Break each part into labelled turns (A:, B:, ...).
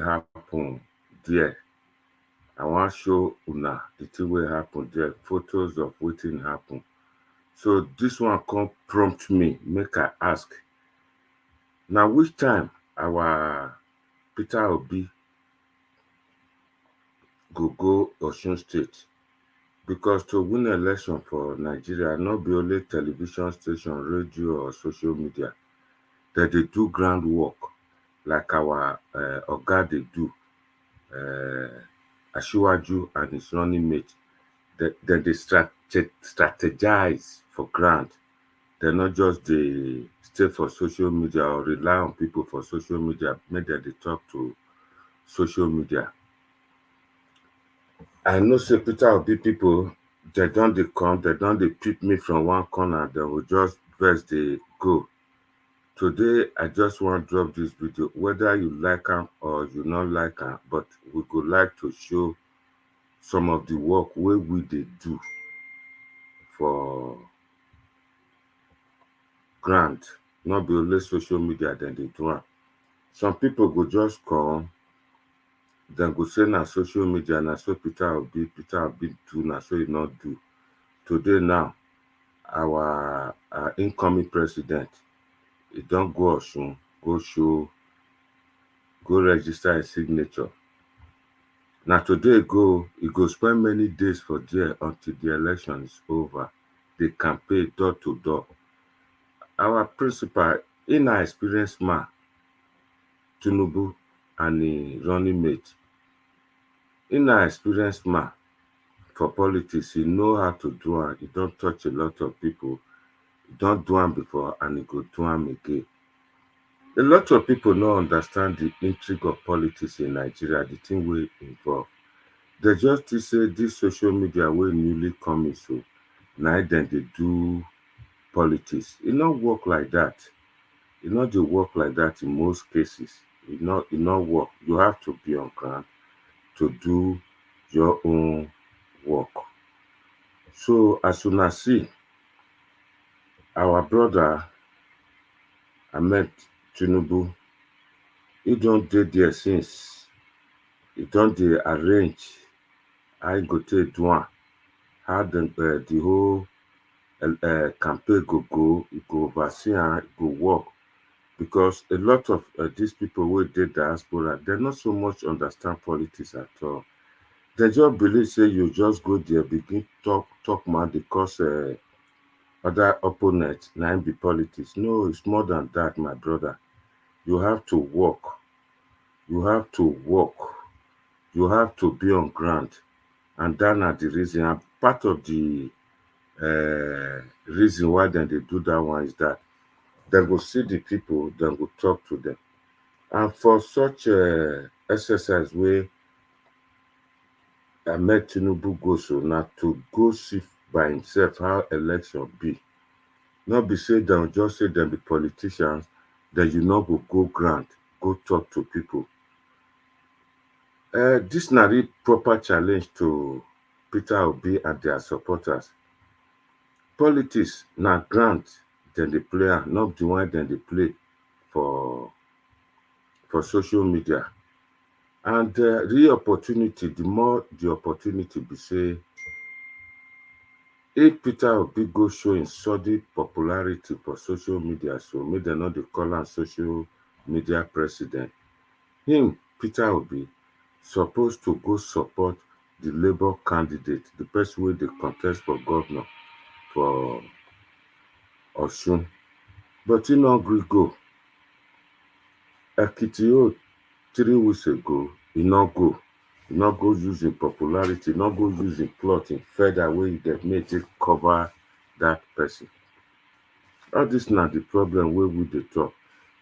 A: happen there. I want show una the thing wey happen there, photos of wetin happen. So this one come prompt me make I ask, na which time our Peter Obi go Osun State? Because to win election for Nigeria, no be only television station, radio or social media. Dem dey do groundwork like our oga dey do, Asiwaju and his running mate. Dem dey strategize for ground. Dem no just dey stay for social media or rely on people for social media make dem dey talk to social media. I know say Peter Obi people, dem don dey come, dem don dey pick me from one corner, dem go just vex dey go. Today, I just wan drop this video, whether you like am or you no like am, but we go like to show some of the work wey we dey do for ground. No be only social media dem dey do am. Some people go just come, dem go say na social media, na so Peter Obi do, na so e no do. Today now, our incoming president, e don go Osun, go register his signature. Na today e go spend many days for there until the election is over. Dey campaign door to door. Our principal, he na experienced man, Tinubu and him running mate. He na experienced man for politics. He know how to do am. He don touch a lot of people. He don do am before and he go do am again. A lot of people no understand the intrigue of politics in Nigeria, the thing wey involve. They just think say this social media wey newly come in, so na dem dey do politics. E no work like that. E no dey work like that in most cases. E no work. You have to be on ground to do your own work. So as una see, our brother Ahmed Tinubu, he don dey there since. He don dey arrange how e go take do am, how the whole campaign go, e go oversee am, e go work. Because a lot of these people wey dey diaspora, dem no so much understand politics at all. Dem just believe say you just go there begin talk mouth dey cause other opponents na im be politics. No, it's more than that, my brother. You have to work. You have to work. You have to be on ground. And that na the reason. And part of the reason why dem dey do that one is that dem go see the people, dem go talk to them. And for such exercise wey Ahmed Tinubu go so, na to go see by himself how election be. No be say dem just say dem be politicians, then you no go ground, go talk to people. This na the proper challenge to Peter Obi and their supporters. Politics na ground dem dey play am, not the one dem dey play for social media. And the opportunity, the more the opportunity be say, if Peter Obi go show him sudden popularity for social media, so make dem no dey call am social media president, him, Peter Obi, suppose to go support the Labour candidate, the person wey dey contest for governor for Osun. But he no gree go. Ekiti 3 weeks ago, he no go. He no go use him popularity, no go use him plot, him feather wey dem make take cover that person. All this na the problem wey we dey talk.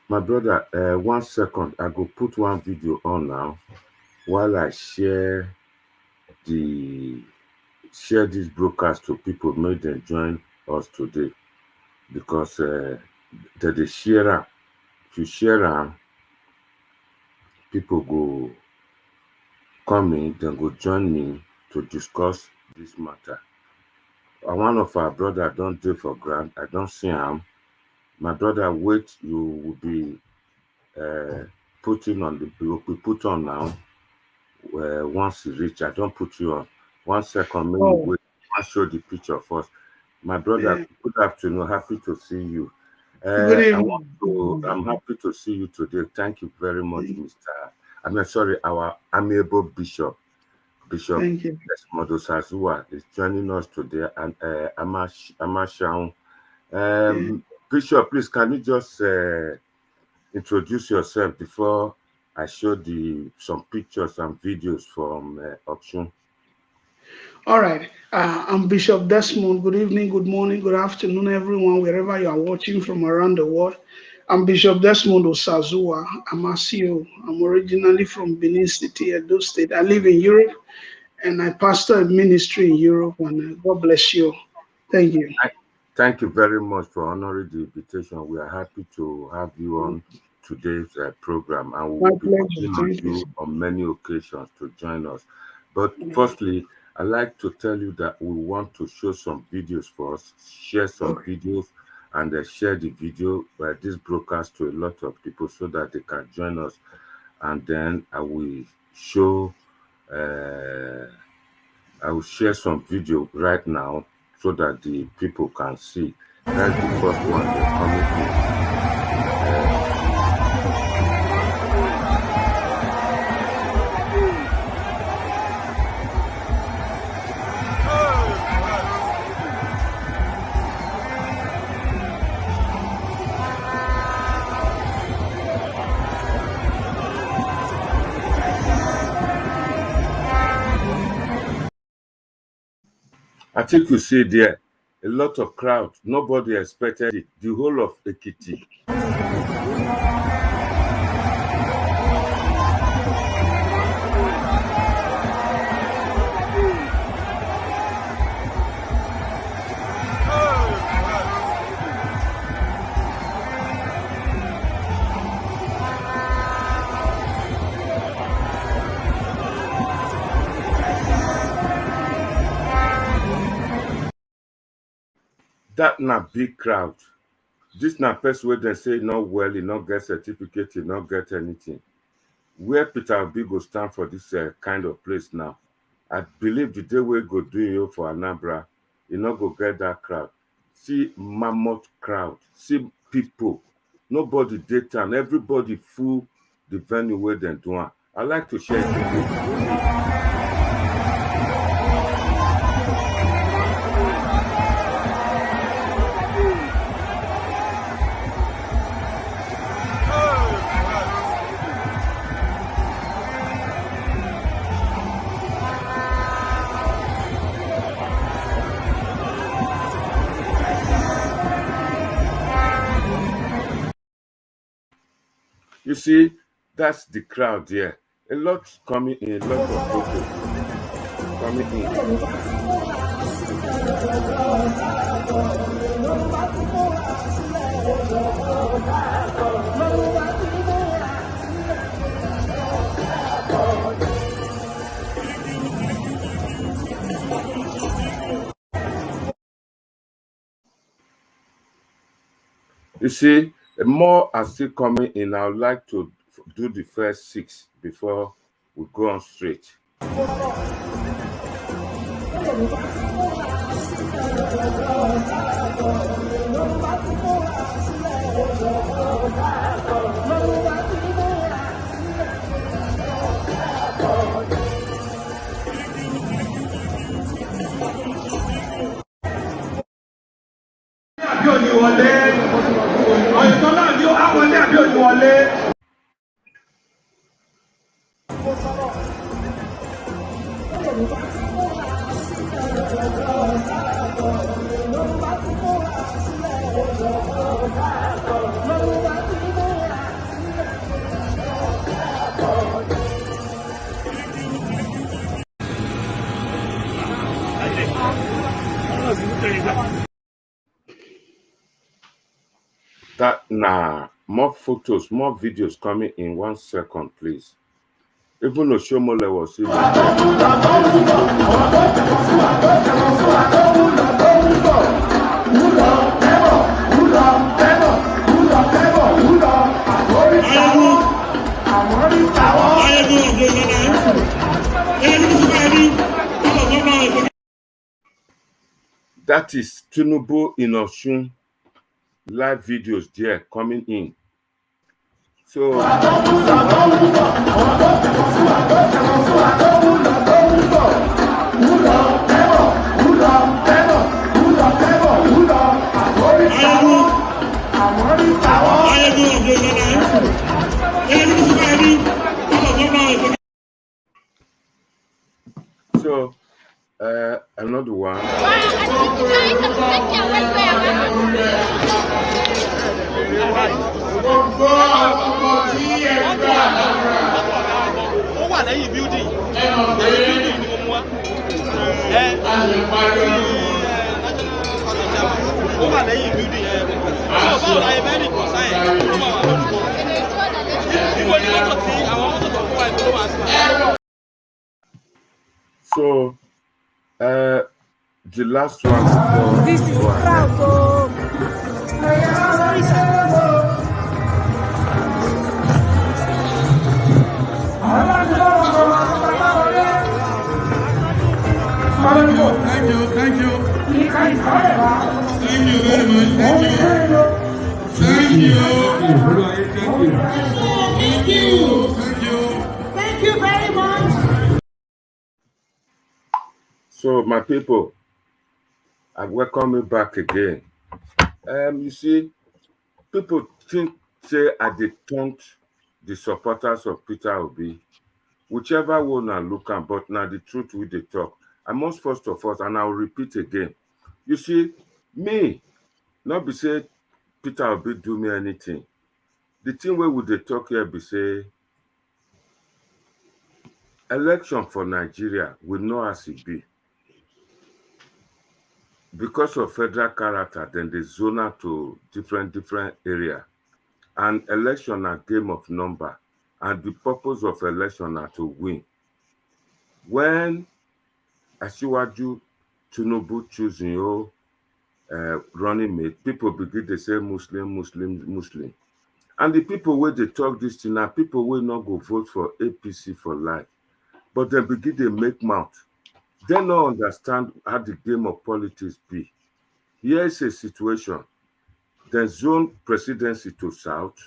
A: My brother, 1 second, I go put one video on now while I share this broadcast to people, make dem join us today. Because dem dey share am. If you share am, people go come in, dem go join me to discuss this matter. And one of our brother don dey for ground. I don see am. My brother, wait, you will be putting on the will be put on now. Once you reach, I don't put you on. 1 second, maybe
B: Oh,
A: wait. I'll show the picture first. My brother,
B: yeah.
A: good afternoon. Happy to see you.
B: Good
A: I want
B: evening.
A: to. I'm happy to see you today. Thank you very much,
B: Thank
A: Mr. I'm sorry, our amiable Bishop, Bishop
B: thank you.
A: Desmodo Sazua is joining us today, and Amashaun.
B: Yeah.
A: Bishop, please, can you just introduce yourself before I show some pictures and videos from Osun?
B: All right. I'm Bishop Desmond. Good evening, good morning, good afternoon, everyone, wherever you are watching from around the world. I'm Bishop Desmond Osazua. I'm a CEO. I'm originally from Benin City, Edo State. I live in Europe and I pastor a ministry in Europe. And God bless you. Thank you.
A: Thank you very much for honoring the invitation. We are happy to have you on today's program, and we
B: My
A: will be
B: pleasure.
A: calling on
B: Thank you.
A: you on many occasions to join us. But firstly, I'd like to tell you that we want to show some videos for us, share some
B: Okay.
A: videos, and share the video by this broadcast to a lot of people so that they can join us. And then show. Uh, I will share some video right now so that the people can see. That's the first one they're coming in. I think you see there a lot of crowd. Nobody expected it. The whole of Ekiti. That na big crowd. This na person wey dem say not well, he not get certificate, he not get anything. Where Peter Obi go stand for this kind of place now? I believe the day we go do you for Anambra, you not go get that crowd. See mammoth crowd, see people. Nobody daytime, everybody full the venue where they do am. I like to share it again. You see, that's the crowd here. A lot coming in, a lot of photos coming in. You see, more are still coming in. I would like to do the first 6 before we go on straight. That nah, more photos, more videos coming in 1 second, please. Even Oshomole was even there. That is Tinubu in Osun, live videos there coming in. So so another one. So the last one before
C: This is crowd. Sorry,
D: Thank you. Thank you very much. Thank you. Thank you.
C: Thank you very much.
A: So my people, I welcome you back again. You see, people think say I dey taunt the supporters of Peter Obi, whichever one I look at, but now the truth we dey talk. I must first of all, and I'll repeat again. You see, me, not be say Peter Obi do me anything. The thing where we dey talk here be say election for Nigeria we know as it be. Because of federal character, then they zone out to different area. And election a game of number. And the purpose of election are to win. When Asiwaju Tinubu choosing your running mate, people begin to say Muslim. And the people where they talk this thing now, people will not go vote for APC for life. But they begin to make mouth. They don't understand how the game of politics be. Here is a situation. They zone presidency to South.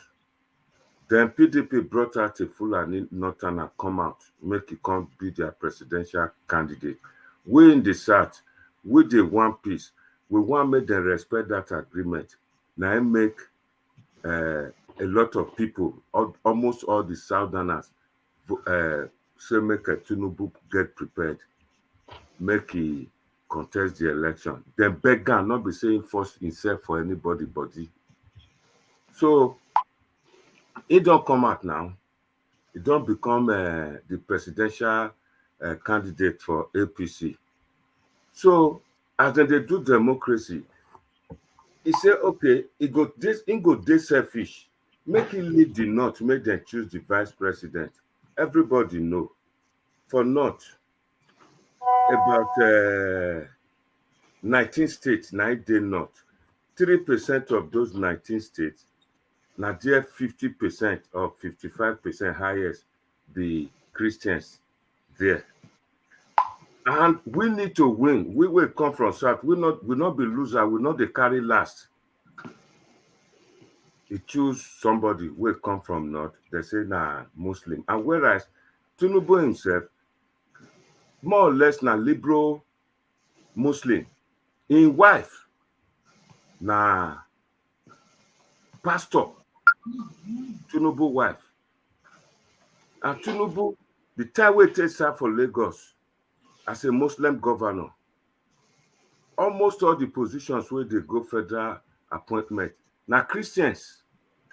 A: Then PDP brought out a Fulani Northerner come out, make it come be their presidential candidate. We in the South, we the one piece. We want make them respect that agreement. Now it make a lot of people, almost all the Southerners, say make a Tinubu get prepared, make he contest the election. Then beggar not be saying force himself for anybody body. So it don't come out now. It don't become the presidential candidate for APC. So as they do democracy, he say okay, he go this selfish. Make him lead the North, make them choose the vice president. Everybody know. For North, about 19 states, 9 day North. 3% of those 19 states, now there 50% or 55% highest the Christians there. And we need to win. We will come from South. We not be loser. We not the carry last. He choose somebody will come from North. They say nah Muslim. And whereas Tinubu himself, more or less na liberal Muslim. In wife, na pastor. Tinubu wife. And Tinubu, the time we take serve for Lagos as a Muslim governor, almost all the positions where they go federal appointment, now Christians,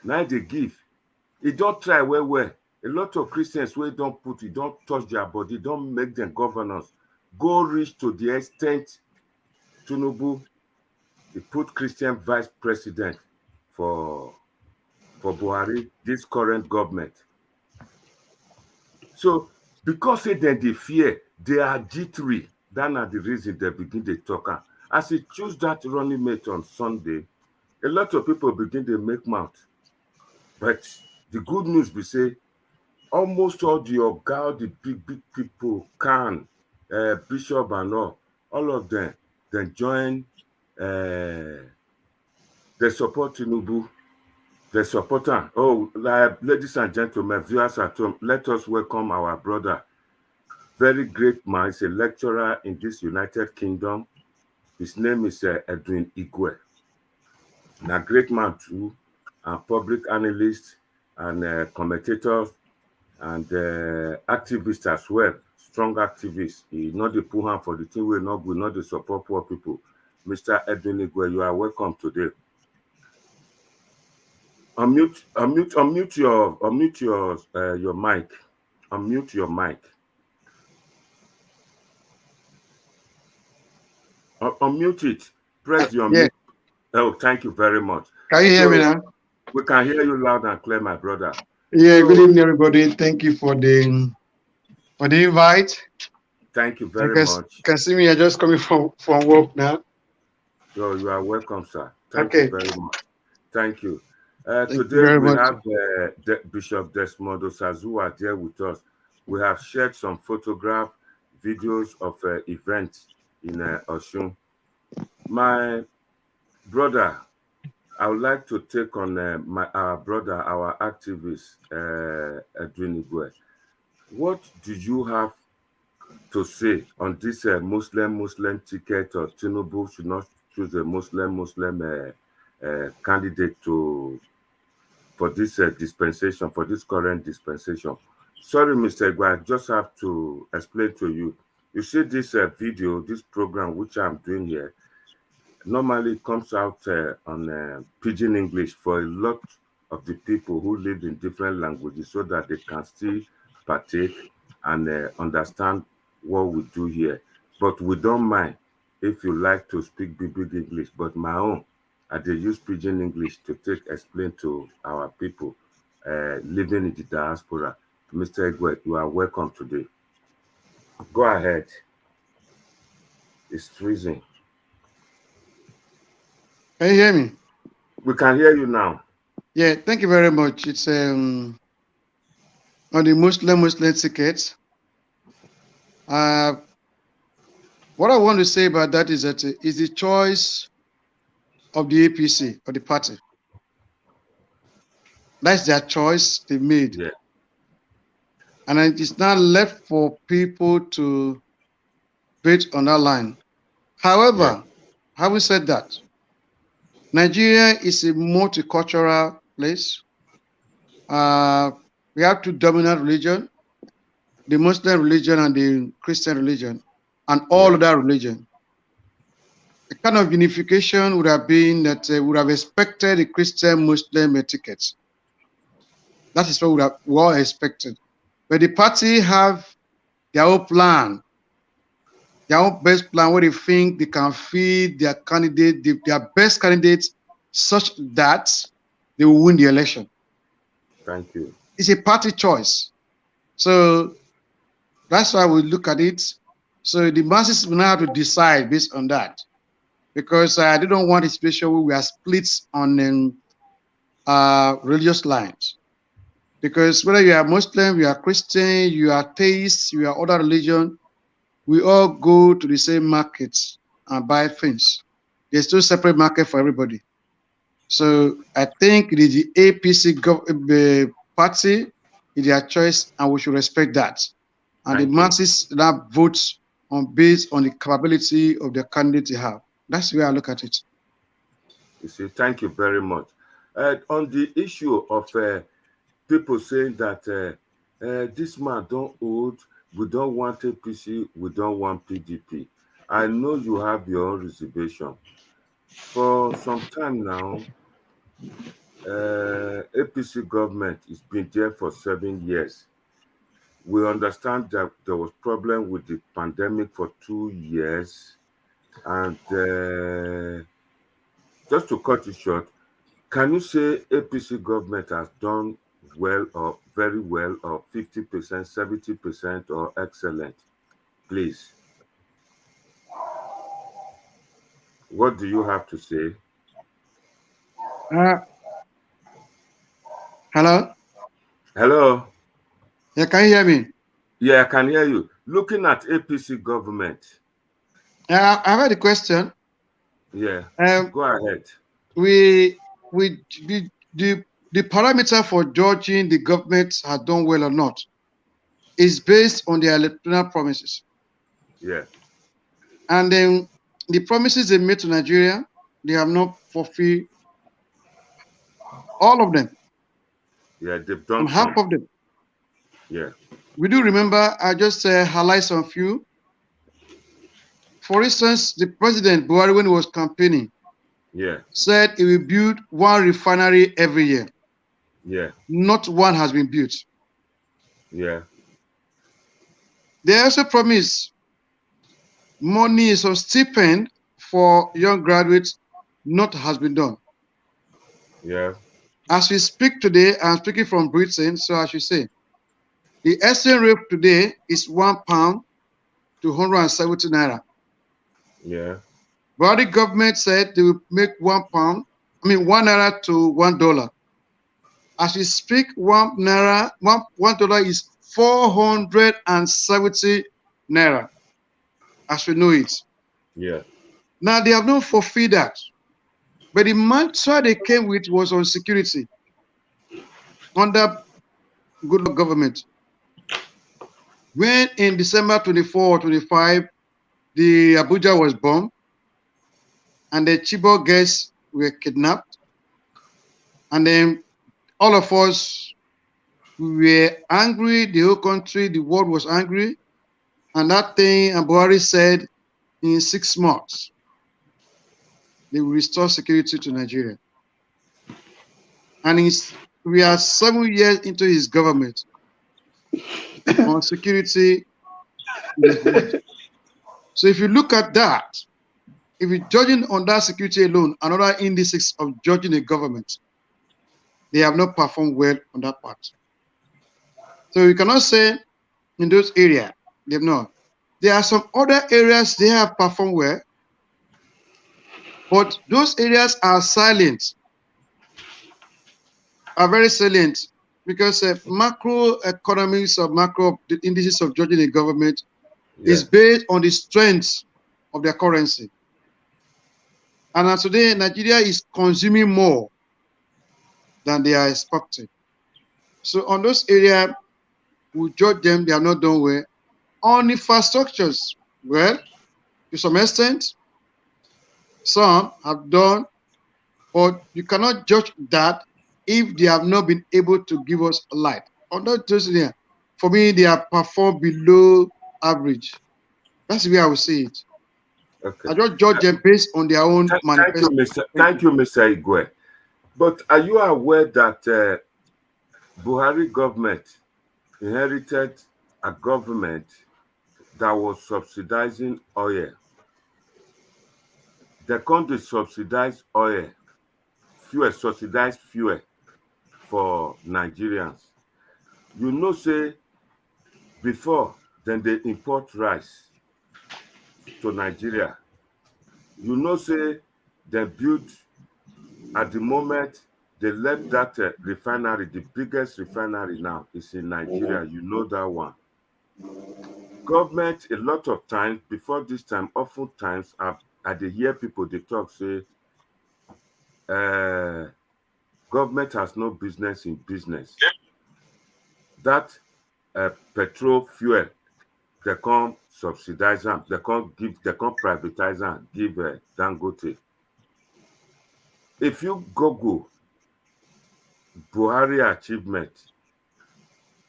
A: now they give. It don't try well. A lot of Christians where don't put it, don't touch their body, don't make them governors. Go reach to the extent Tinubu, he put Christian vice president for Buhari, this current government. So because then they fear, they are jittery. That's not the reason they begin to talk. As he choose that running mate on Sunday, a lot of people begin to make mouth. But the good news we say, almost all the big people can, Bishop and all of them, then join they support Tinubu. They support him. Oh, ladies and gentlemen, viewers at home, let us welcome our brother. Very great man. He's a lecturer in this United Kingdom. His name is Edwin Igwe. And a great man too, a public analyst and commentator and activist as well. Strong activist. He not the poor hand for the thing we not good, not the support poor people. Mr. Edwin Igwe, you are welcome today. Unmute your mic. Unmute your mic. Unmute it. Press the unmute. Yeah. Oh, thank you very much.
E: Can you hear me now?
A: We can hear you loud and clear, my brother.
E: Yeah, good evening, everybody. Thank you for the invite.
A: Thank you very much.
E: You can see me. I'm just coming from work now.
A: So you are welcome, sir. Thank you very much. Thank you. Today we have Bishop Desmond Osazua there with us. We have shared some photographs, videos of events in Osun. My brother, I would like to take on our brother, our activist, Edwin Igwe. What do you have to say on this Muslim ticket, or Tinubu should not choose a Muslim candidate for this dispensation, for this current dispensation? Sorry, Mr. Igwe, I just have to explain to you. You see this video, this program which I'm doing here, normally comes out on Pidgin English for a lot of the people who live in different languages, so that they can still partake and understand what we do here. But we don't mind if you like to speak big English, but my own, I dey use Pidgin English to explain to our people living in the diaspora. Mr. Igwe, you are welcome today. Go ahead. It's freezing.
E: Can you hear me?
A: We can hear you now.
E: Yeah, thank you very much. It's on the Muslim ticket. What I want to say about that is that it's the choice of the APC, or the party. That's their choice they made.
A: Yeah.
E: And it is now left for people to bid on that line. However, having said that, Nigeria is a multicultural place. We have two dominant religions, the Muslim religion and the Christian religion, and all other religion. The kind of unification would have been that we would have expected the Christian-Muslim tickets. That is what we all expected. But the party have their own plan, their own best plan, where they think they can feed their candidate, their best candidates, such that they will win the election.
A: Thank you.
E: It's a party choice. So that's why we look at it. So the masses will now have to decide based on that. Because I don't want a situation where we are split on religious lines. Because whether you are Muslim, you are Christian, you are atheist, you are other religion, we all go to the same markets and buy things. There's no separate market for everybody. So I think it is the APC party is their choice, and we should respect that. And the masses now vote based on the capability of the candidate they have. That's the way I look at it.
A: You see, thank you very much. On the issue of people saying that this man don't hold, we don't want APC, we don't want PDP. I know you have your own reservation. For some time now, APC government has been there for 7 years. We understand that there was problem with the pandemic for 2 years. And just to cut it short, can you say APC government has done well, or very well, or 50%, 70%, or excellent? Please. What do you have to say?
E: Hello?
A: Hello?
E: Yeah, can you hear me?
A: Yeah, I can hear you. Looking at APC government.
E: I've had a question.
A: Yeah.
E: Um,
A: Go ahead.
E: we the parameter for judging the government has done well or not is based on their electoral promises.
A: Yeah.
E: And then the promises they made to Nigeria, they have not fulfilled all of them
A: Yeah. They've done
E: and half
A: some.
E: of them.
A: Yeah.
E: We do remember, I just highlight some few. For instance, the president Buhari, when he was campaigning,
A: Yeah.
E: said he will build one refinery every year.
A: Yeah.
E: Not one has been built.
A: Yeah.
E: They also promised money, some stipend for young graduates. Not has been done.
A: Yeah.
E: As we speak today, I'm speaking from Britain, so I should say, the exchange rate today is £1 to 170 naira.
A: Yeah.
E: But the government said they will make £1, one naira to $1. As we speak, one dollar is 470 naira, as we know it.
A: Yeah.
E: Now they have not fulfilled that. But the mantra they came with was on security under good government. When in December 24 or 25, the Abuja was bombed and the Chibok girls were kidnapped, and then all of us were angry, the whole country, the world was angry, and that thing, and Buhari said in 6 months, they will restore security to Nigeria. And we are 7 years into his government. On security, it is what? So if you look at that, if you're judging on that security alone, another indices of judging a government, they have not performed well on that part. So you cannot say in those areas, they've not. There are some other areas they have performed well, but those areas are silent, are very salient, because macroeconomics or macro indices of judging a government
A: Yeah.
E: is based on the strength of their currency. And as today, Nigeria is consuming more than they are expecting. So on those areas, we judge them, they are not done well. On infrastructures, well, to some extent, some have done, but you cannot judge that if they have not been able to give us a light. On those areas, for me, they have performed below average. That's the way I would say it.
A: Okay.
E: I just judge them based on their own
A: Thank you,
E: manifesto.
A: Mr.
E: Thank
A: Thank
E: you.
A: you, Mr. Igwe. But are you aware that Buhari government inherited a government that was subsidizing oil? They can't subsidize oil, subsidized fuel for Nigerians. You know, say before then they import rice to Nigeria. You know, say they build at the moment they left that refinery, the biggest refinery now is in Nigeria. You know that one. Government, a lot of times before this time, often times I dey hear people they talk say uh, government has no business in business. That petrol fuel they can't subsidize them, they can't privatize them, give Dangote. If you Google Buhari achievement,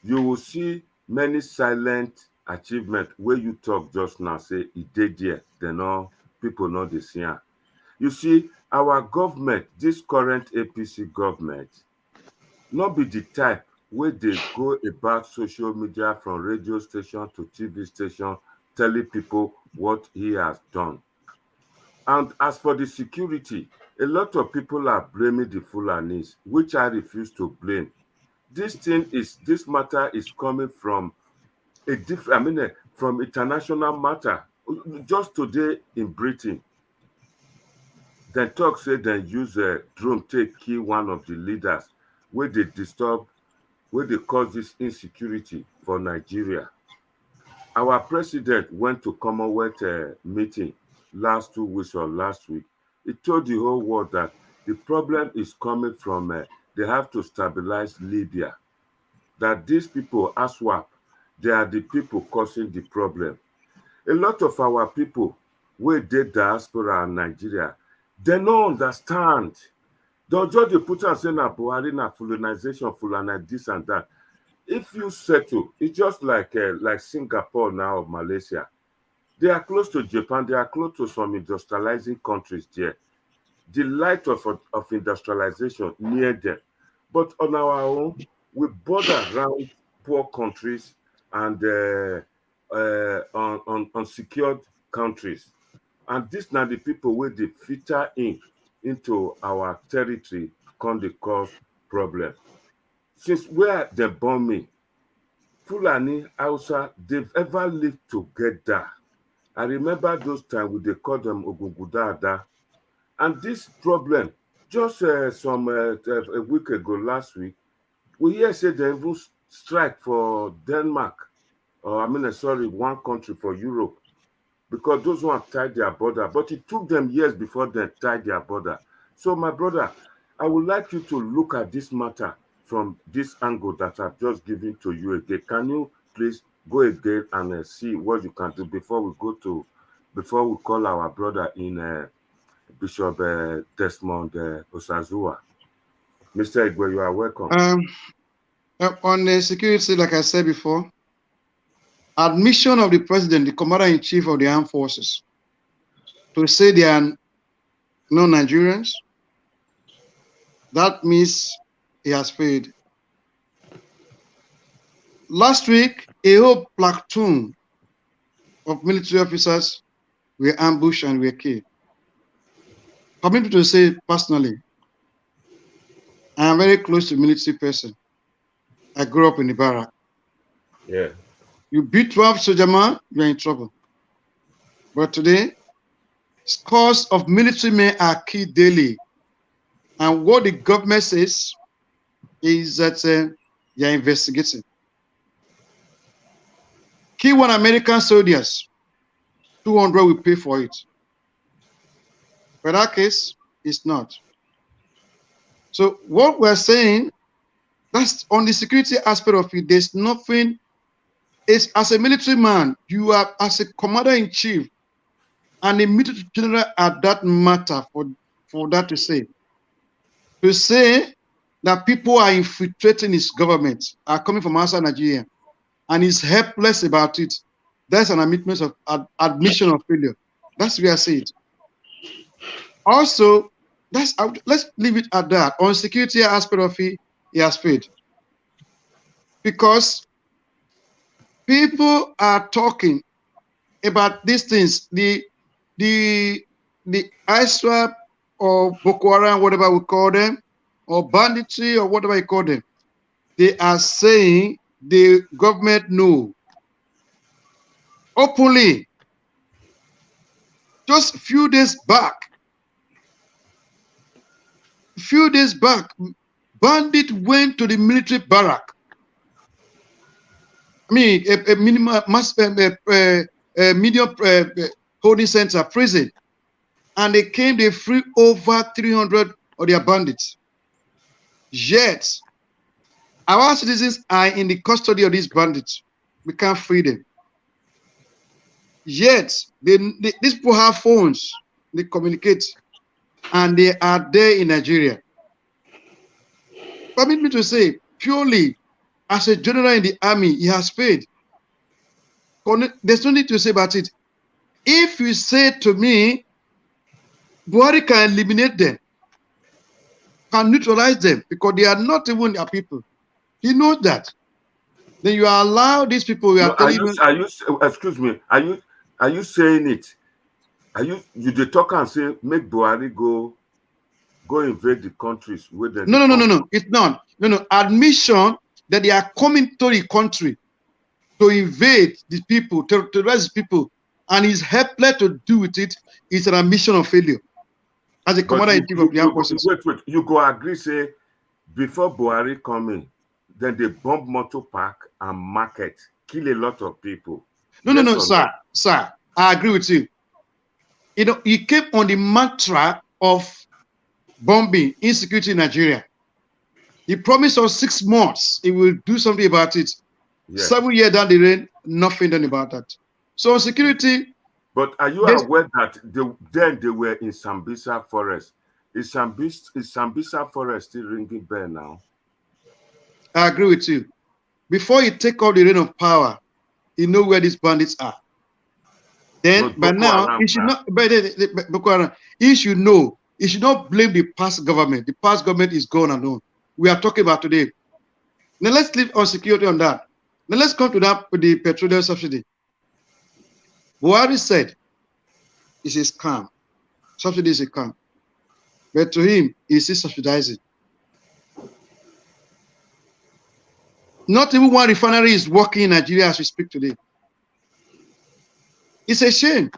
A: you will see many silent achievement where you talk just now say e dey there, people no dey see am. You see, our government, this current APC government, not be the type where they go about social media from radio station to TV station telling people what he has done. And as for the security, a lot of people are blaming the Fulanis, which I refuse to blame. This matter is coming from a different, from international matter. Just today in Britain, dem talk say dem use drone take kill one of the leaders wey dey disturb, wey dey cause this insecurity for Nigeria. Our president went to Commonwealth meeting last 2 weeks or last week, He told the whole world that the problem is coming from they have to stabilize Libya. That these people, ASWAP, they are the people causing the problem. A lot of our people, wey dey diaspora and Nigeria, they no understand. They'll just dey put am say na Buhari, na colonization, Fulani, this and that. If you settle, it's just like Singapore now or Malaysia. They are close to Japan. They are close to some industrializing countries there. The light of industrialization near them. But on our own, we border around poor countries and unsecured countries. And this now the people wey dey filter into our territory come dey cause problem. Since where they born me, Fulani, Hausa, they've ever lived together. I remember those times we dey call them Ogungudada. And this problem, just a week ago, last week, we hear say they even strike for Denmark, or one country for Europe, because those ones tied their border. But it took them years before they tied their border. So, my brother, I would like you to look at this matter from this angle that I've just given to you again. Can you please go again and see what you can do before we call our brother in Bishop Desmond Osazua? Mr. Igwe, you are welcome.
E: On the security, like I said before, admission of the president, the commander-in-chief of the armed forces, to say they are no Nigerians, that means he has failed. Last week, a whole platoon of military officers were ambushed and were killed. For me to say personally, I am very close to a military person. I grew up in the barrack.
A: Yeah.
E: You beat 12 soldier man, you are in trouble. But today, scores of military men are killed daily. And what the government says is that they are investigating. Kill one American soldiers, 200 will pay for it. But that case, it's not. So what we're saying, that's on the security aspect of it, there's nothing. It's as a military man, you are as a commander-in-chief and a military general at that matter for that to say. To say that people are infiltrating his government, are coming from outside Nigeria, and he's helpless about it, that's an admission of failure. That's where I say it. Also, let's leave it at that. On security aspect of it, he has failed. Because people are talking about these things, the ISWAP or Boko Haram, whatever we call them, or banditry or whatever you call them. They are saying the government know openly. Just a few days back, bandit went to the military barrack. I mean, a medium holding center, prison, and they free over 300 of their bandits. Yet, our citizens are in the custody of these bandits. We can't free them. Yet, these people have phones, they communicate, and they are there in Nigeria. Permit me to say, purely as a general in the army, he has paid. There's no need to say about it. If you say to me, Buhari can eliminate them, can neutralize them, because they are not even their people, he knows that. Then you allow these people.
A: Excuse me. Are you saying it? You the talk and say make Buhari go invade the countries where they
E: No. It's not. No. Admission that they are coming to the country to invade the people, to terrorize the people, and is helpless to do with it, is an admission of failure. As a commander-in-chief of the armed forces.
A: Wait. You go agree, say, before Buhari coming, then they bomb motor park and market, kill a lot of people.
E: No, sir. I agree with you. You know, he came on the mantra of bombing, insecurity in Nigeria. He promised us 6 months he will do something about it.
A: Yes.
E: 7 years down the lane, nothing done about that. So security.
A: But are you aware that then they were in Sambisa Forest? Is Sambisa Forest still ringing bell now?
E: I agree with you. Before he take all the reign of power, he know where these bandits are. Then by now, he should not. He should know. He should not blame the past government. The past government is gone and on. We are talking about today. Now let's leave on security on that. Now let's come to that with the petroleum subsidy. Buhari said it's a scam. Subsidy is a scam. But to him, he is subsidizing. Not even one refinery is working in Nigeria as we speak today. It's a shame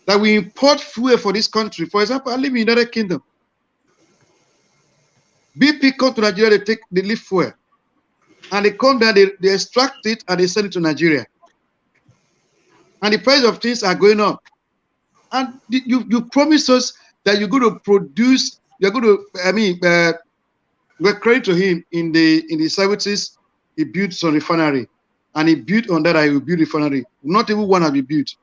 E: that we import fuel for this country. For example, I live in the United Kingdom. BP come to Nigeria, they leave fuel. And they come down, they extract it and they send it to Nigeria. And the price of things are going up. And you promised us that you're going to produce, you're going to, we're credit to him in the 70s, he built some refinery. And he built on that, he will build refinery. Not even one has been built.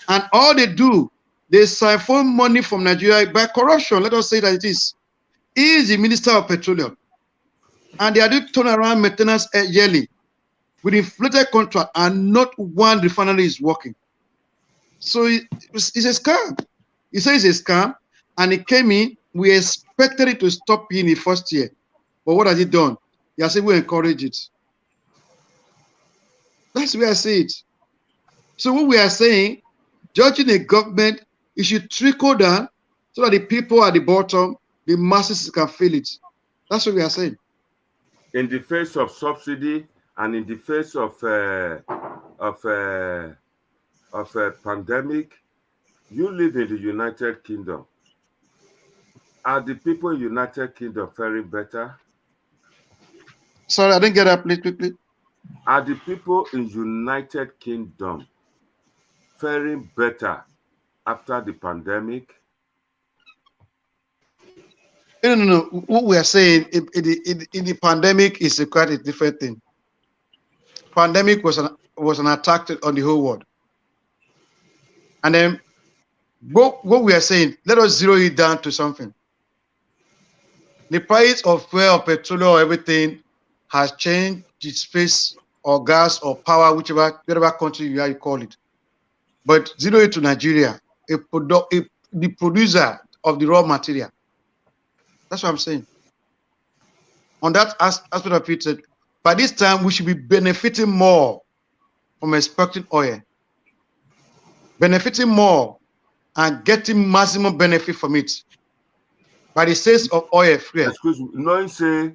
E: And all they do, they siphon money from Nigeria by corruption. Let us say that it is. He is the Minister of Petroleum. And they are doing turnaround maintenance yearly with inflated contract, and not one refinery is working. So it's a scam. He says it's a scam, and it came in. We expected it to stop in the first year. But what has it done? He has said we encourage it. That's where I say it. So what we are saying, judging a government, it should trickle down so that the people at the bottom, the masses can feel it. That's what we are saying.
A: In the face of subsidy and in the face of a pandemic, you live in the United Kingdom. Are the people in United Kingdom faring better?
E: Sorry, I didn't get that, please, quickly.
A: Are the people in United Kingdom faring better after the pandemic?
E: No. What we are saying in the pandemic is quite a different thing. Pandemic was an attack on the whole world. And then what we are saying, let us zero it down to something. The price of fuel, petroleum, or everything has changed the space or gas or power, whatever country you call it. But zero it to Nigeria, the producer of the raw material. That's what I'm saying. On that aspect of it, by this time, we should be benefiting more from exporting oil. Benefiting more and getting maximum benefit from it. By the sales of oil free.
A: Excuse me, knowing say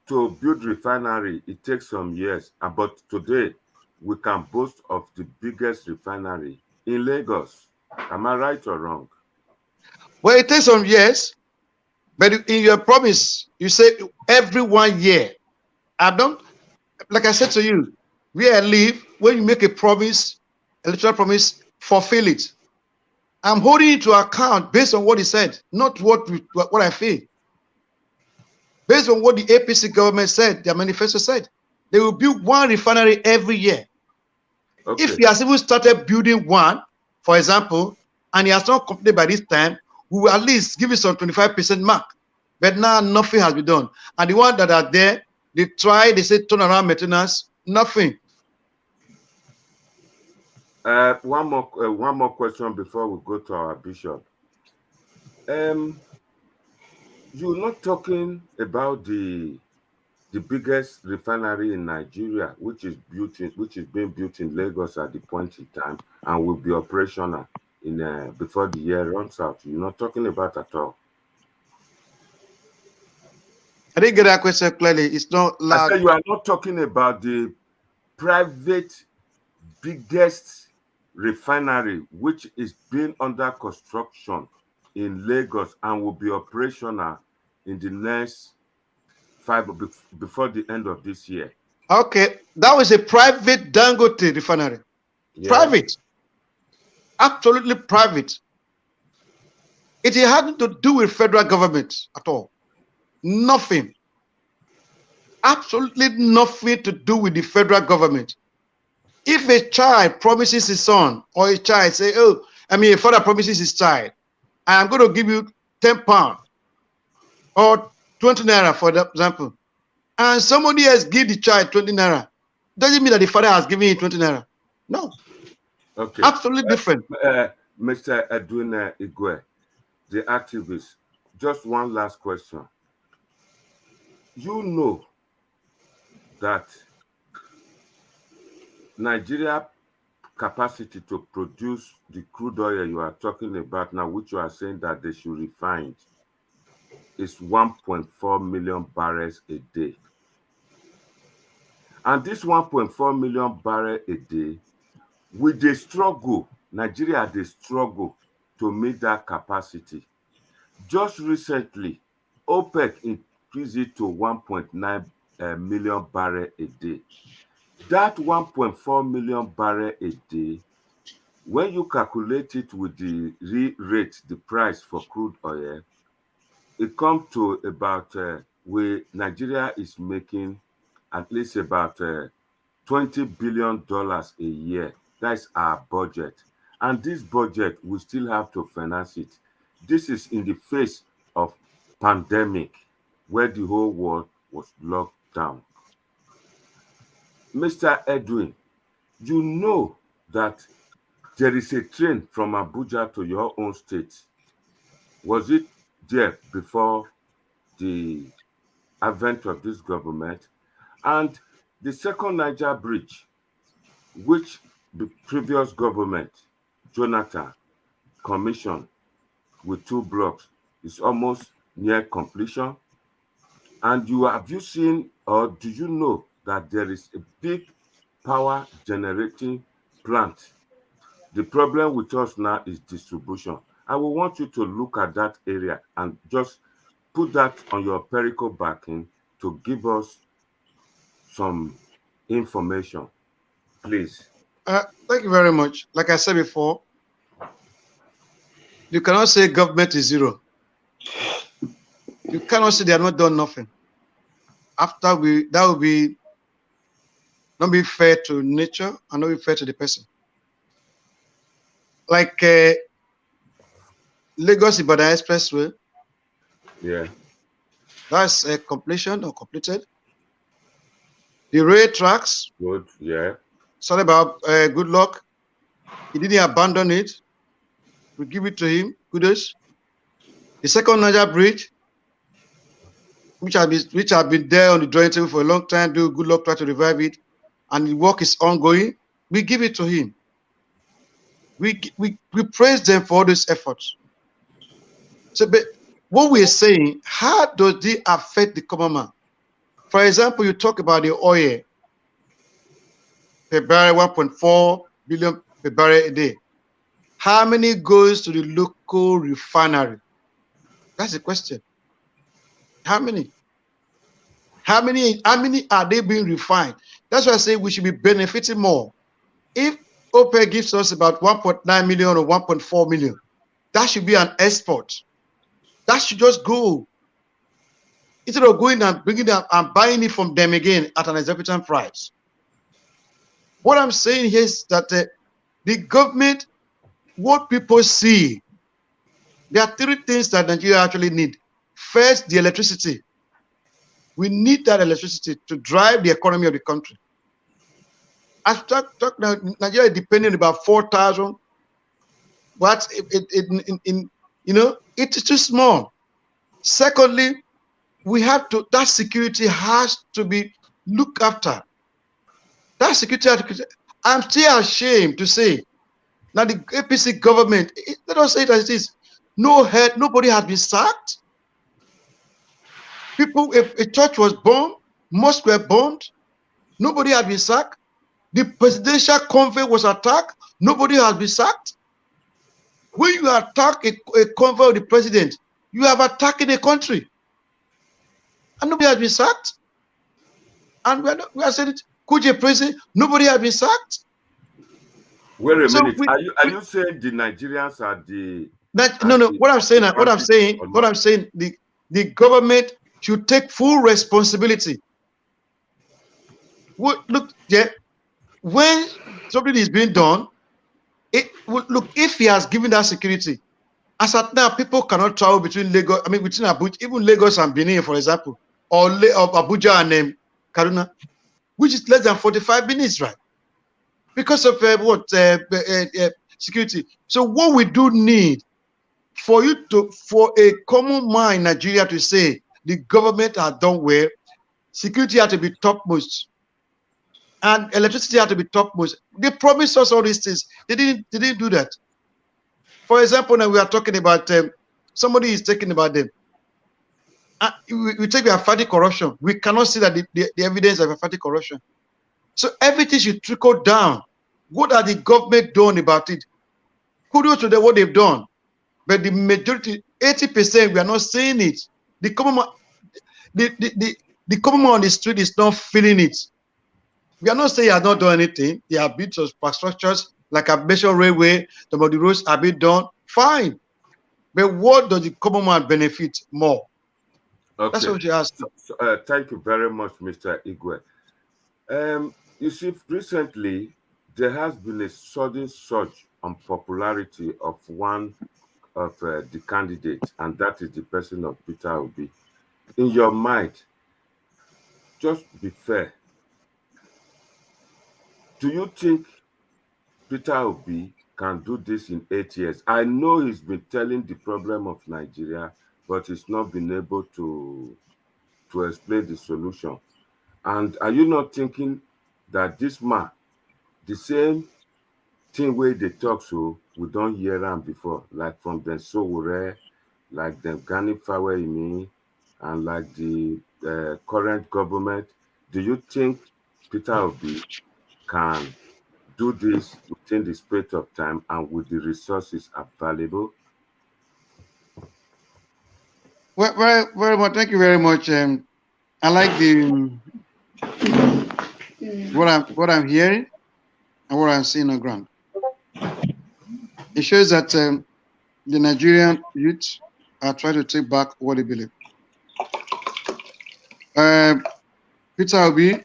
A: to build refinery, it takes some years. But today, we can boast of the biggest refinery in Lagos. Am I right or wrong?
E: Well, it takes some years. But in your promise, you say every 1 year. Like I said to you, where I live, when you make a promise, electoral promise, fulfill it. I'm holding it to account based on what he said, not what I feel. Based on what the APC government said, their manifesto said, they will build one refinery every year. Okay. If he has even started building one, for example, and he has not completed by this time, we will at least give it some 25% mark. But now nothing has been done. And the ones that are there, they say turnaround maintenance, nothing.
A: One more question before we go to our bishop. You're not talking about the biggest refinery in Nigeria, which is being built in Lagos at the point in time and will be operational before the year runs out. You're not talking about at all.
E: I didn't get that question clearly. It's not loud.
A: I said you are not talking about the private biggest refinery, which is being under construction in Lagos and will be operational in the next before the end of this year.
E: Okay, that was a private Dangote refinery. Yeah. Private. Absolutely private. It had nothing to do with federal government at all. Nothing. Absolutely nothing to do with the federal government. If a child promises his son, or a child say, oh, a father promises his child, I am going to give you 10 pounds or 20 naira, for example, and somebody else give the child 20 naira, doesn't mean that the father has given him 20 naira. No.
A: Okay.
E: Absolutely different.
A: Mr. Edwin Igwe, the activist, just one last question. You know that Nigeria capacity to produce the crude oil you are talking about now, which you are saying that they should refine, is 1.4 million barrels a day. And this 1.4 million barrels a day, with the struggle, Nigeria, they struggle to meet that capacity. Just recently, OPEC increased it to 1.9 million barrels a day. That 1.4 million barrels a day, when you calculate it with the rate, the price for crude oil, it comes to about where Nigeria is making at least about $20 billion a year. That's our budget. And this budget, we still have to finance it. This is in the face of pandemic, where the whole world was locked down. Mr. Edwin, you know that there is a train from Abuja to your own state. Was it there before the advent of this government? And the second Niger bridge, which the previous government, Jonathan, commissioned with 2 blocks, is almost near completion. And have you seen, or do you know that there is a big power generating plant? The problem with us now is distribution. I will want you to look at that area and just put that on your perico backing to give us some information, please.
E: Thank you very much. Like I said before, you cannot say government is zero. You cannot say they have not done nothing. That will be not be fair to nature and not be fair to the person. Like Lagos Ibadan Expressway.
A: Yeah.
E: That's a completion or completed. The rail tracks.
A: Good, yeah.
E: Sorry about good luck. He didn't abandon it. We give it to him. Kudos. The second Niger bridge, which have been there on the drawing table for a long time, do good luck, try to revive it, and the work is ongoing. We give it to him. We praise them for all these efforts. So, but what we're saying, how does it affect the common man? For example, you talk about the oil per barrel, 1.4 billion per barrel a day. How many goes to the local refinery? That's the question. How many? How many are they being refined? That's why I say we should be benefiting more. If OPEC gives us about 1.9 million or 1.4 million, that should be an export. That should just go. Instead of going and bringing them and buying it from them again at an exorbitant price. What I'm saying here is that the government, what people see, there are 3 things that Nigeria actually need. First, the electricity. We need that electricity to drive the economy of the country. As talk now, Nigeria is depending about 4,000 watts. It's too small. Secondly, that security has to be looked after. That security, I'm still ashamed to say, now the APC government, let us say it as it is, nobody has been sacked. People, if a church was bombed, mosques were bombed, nobody had been sacked. The presidential convoy was attacked, nobody has been sacked. When you attack a convoy of the president, you have attacked a country. And nobody has been sacked. And we are saying it, Kuje prison, nobody has been sacked.
A: Wait a minute. Are you saying the Nigerians are the
E: That no. What I'm saying, the government should take full responsibility. Look, yeah, when something is being done, look, if he has given that security, as at now, people cannot travel between Lagos, between Abuja, even Lagos and Benin, for example, or Abuja and Kaduna, which is less than 45 minutes, right? Because of security. So what we do need for a common man in Nigeria to say the government has done well, security had to be topmost, and electricity had to be topmost. They promised us all these things. They didn't do that. For example, now we are talking about somebody is talking about them. We take their fighting corruption. We cannot see that the evidence of fighting corruption. So everything should trickle down. What are the government done about it? Kudos to them what they've done. But the majority, 80%, we are not seeing it. The common man, the common man on the street is not feeling it. We are not saying he has not done anything. There are bits of infrastructures, like I mentioned, railway, some of the roads have been done. Fine. But what does the common man benefit more?
A: Okay.
E: That's what you asked.
A: Thank you very much, Mr. Igwe. You see, recently, there has been a sudden surge on popularity of one of the candidates, and that is the person of Peter Obi. In your mind, just be fair. Do you think Peter Obi can do this in 8 years? I know he's been telling the problem of Nigeria, but he's not been able to explain the solution. And are you not thinking that this man, the same thing where they talk, so we don't hear them before, like from the Sowore, like the Gani Faweimi, and like the current government? Do you think Peter Obi can do this within the space of time and with the resources available?
E: Well, very, very much. Thank you very much. I like what I'm hearing and what I'm seeing on ground. It shows that the Nigerian youth are trying to take back what they believe. Peter Obi,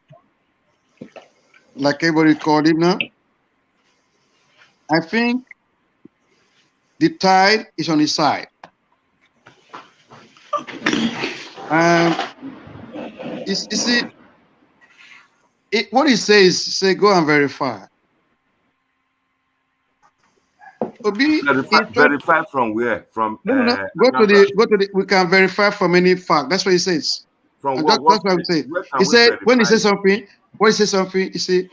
E: like everybody called him now, I think the tide is on his side. You see, what he says, say go and verify. Obi,
A: verify from where? From
E: no. Go to the. We can verify from any fact. That's what he says.
A: From
E: that's what I'm saying. He said when he says something, you see,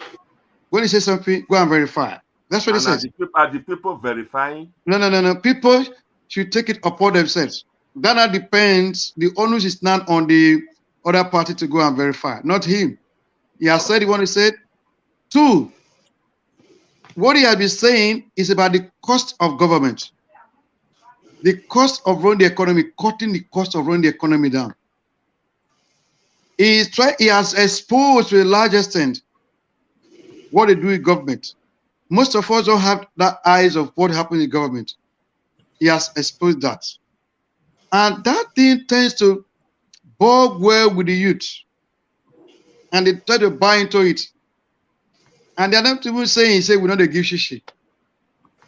E: when he says something, go and verify. That's what he says.
A: Are the people verifying?
E: No. People should take it upon themselves. That depends. The onus is not on the other party to go and verify, not him. He has said what he said. 2, what he has been saying is about the cost of government. The cost of running the economy, cutting the cost of running the economy down. He has exposed to a large extent what they do in government. Most of us don't have that eyes of what happens in government. He has exposed that. And that thing tends to bog well with the youth. And they try to buy into it. And they're not even saying, we know they give shishi.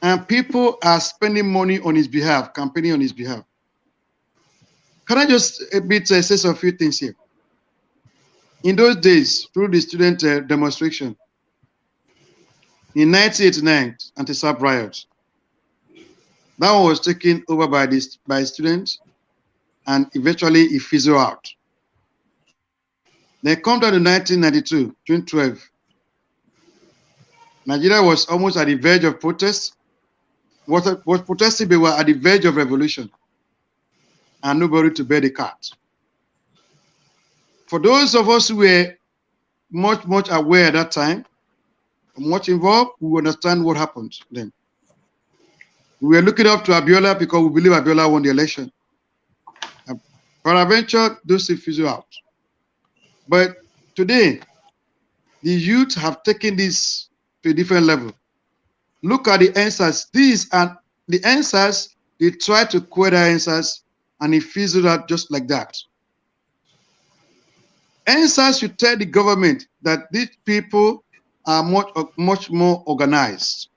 E: And people are spending money on his behalf, campaigning on his behalf. Can I just say some few things here? In those days, through the student demonstration, in 1989, anti-SAP riot, that one was taken over by students, and eventually it fizzled out. Then come down to 1992, 2012. Nigeria was almost at the verge of protest. Was protesting, they were at the verge of revolution, and nobody to bear the cat. For those of us who were much aware at that time, much involved, we understand what happened then. We were looking up to Abiola because we believe Abiola won the election. Peradventure, those things fizzle out. But today, the youth have taken this to a different level. Look at the answers. These are the answers they try to quell their answers, and it fizzled out just like that. Answers should tell the government that these people are much more organized.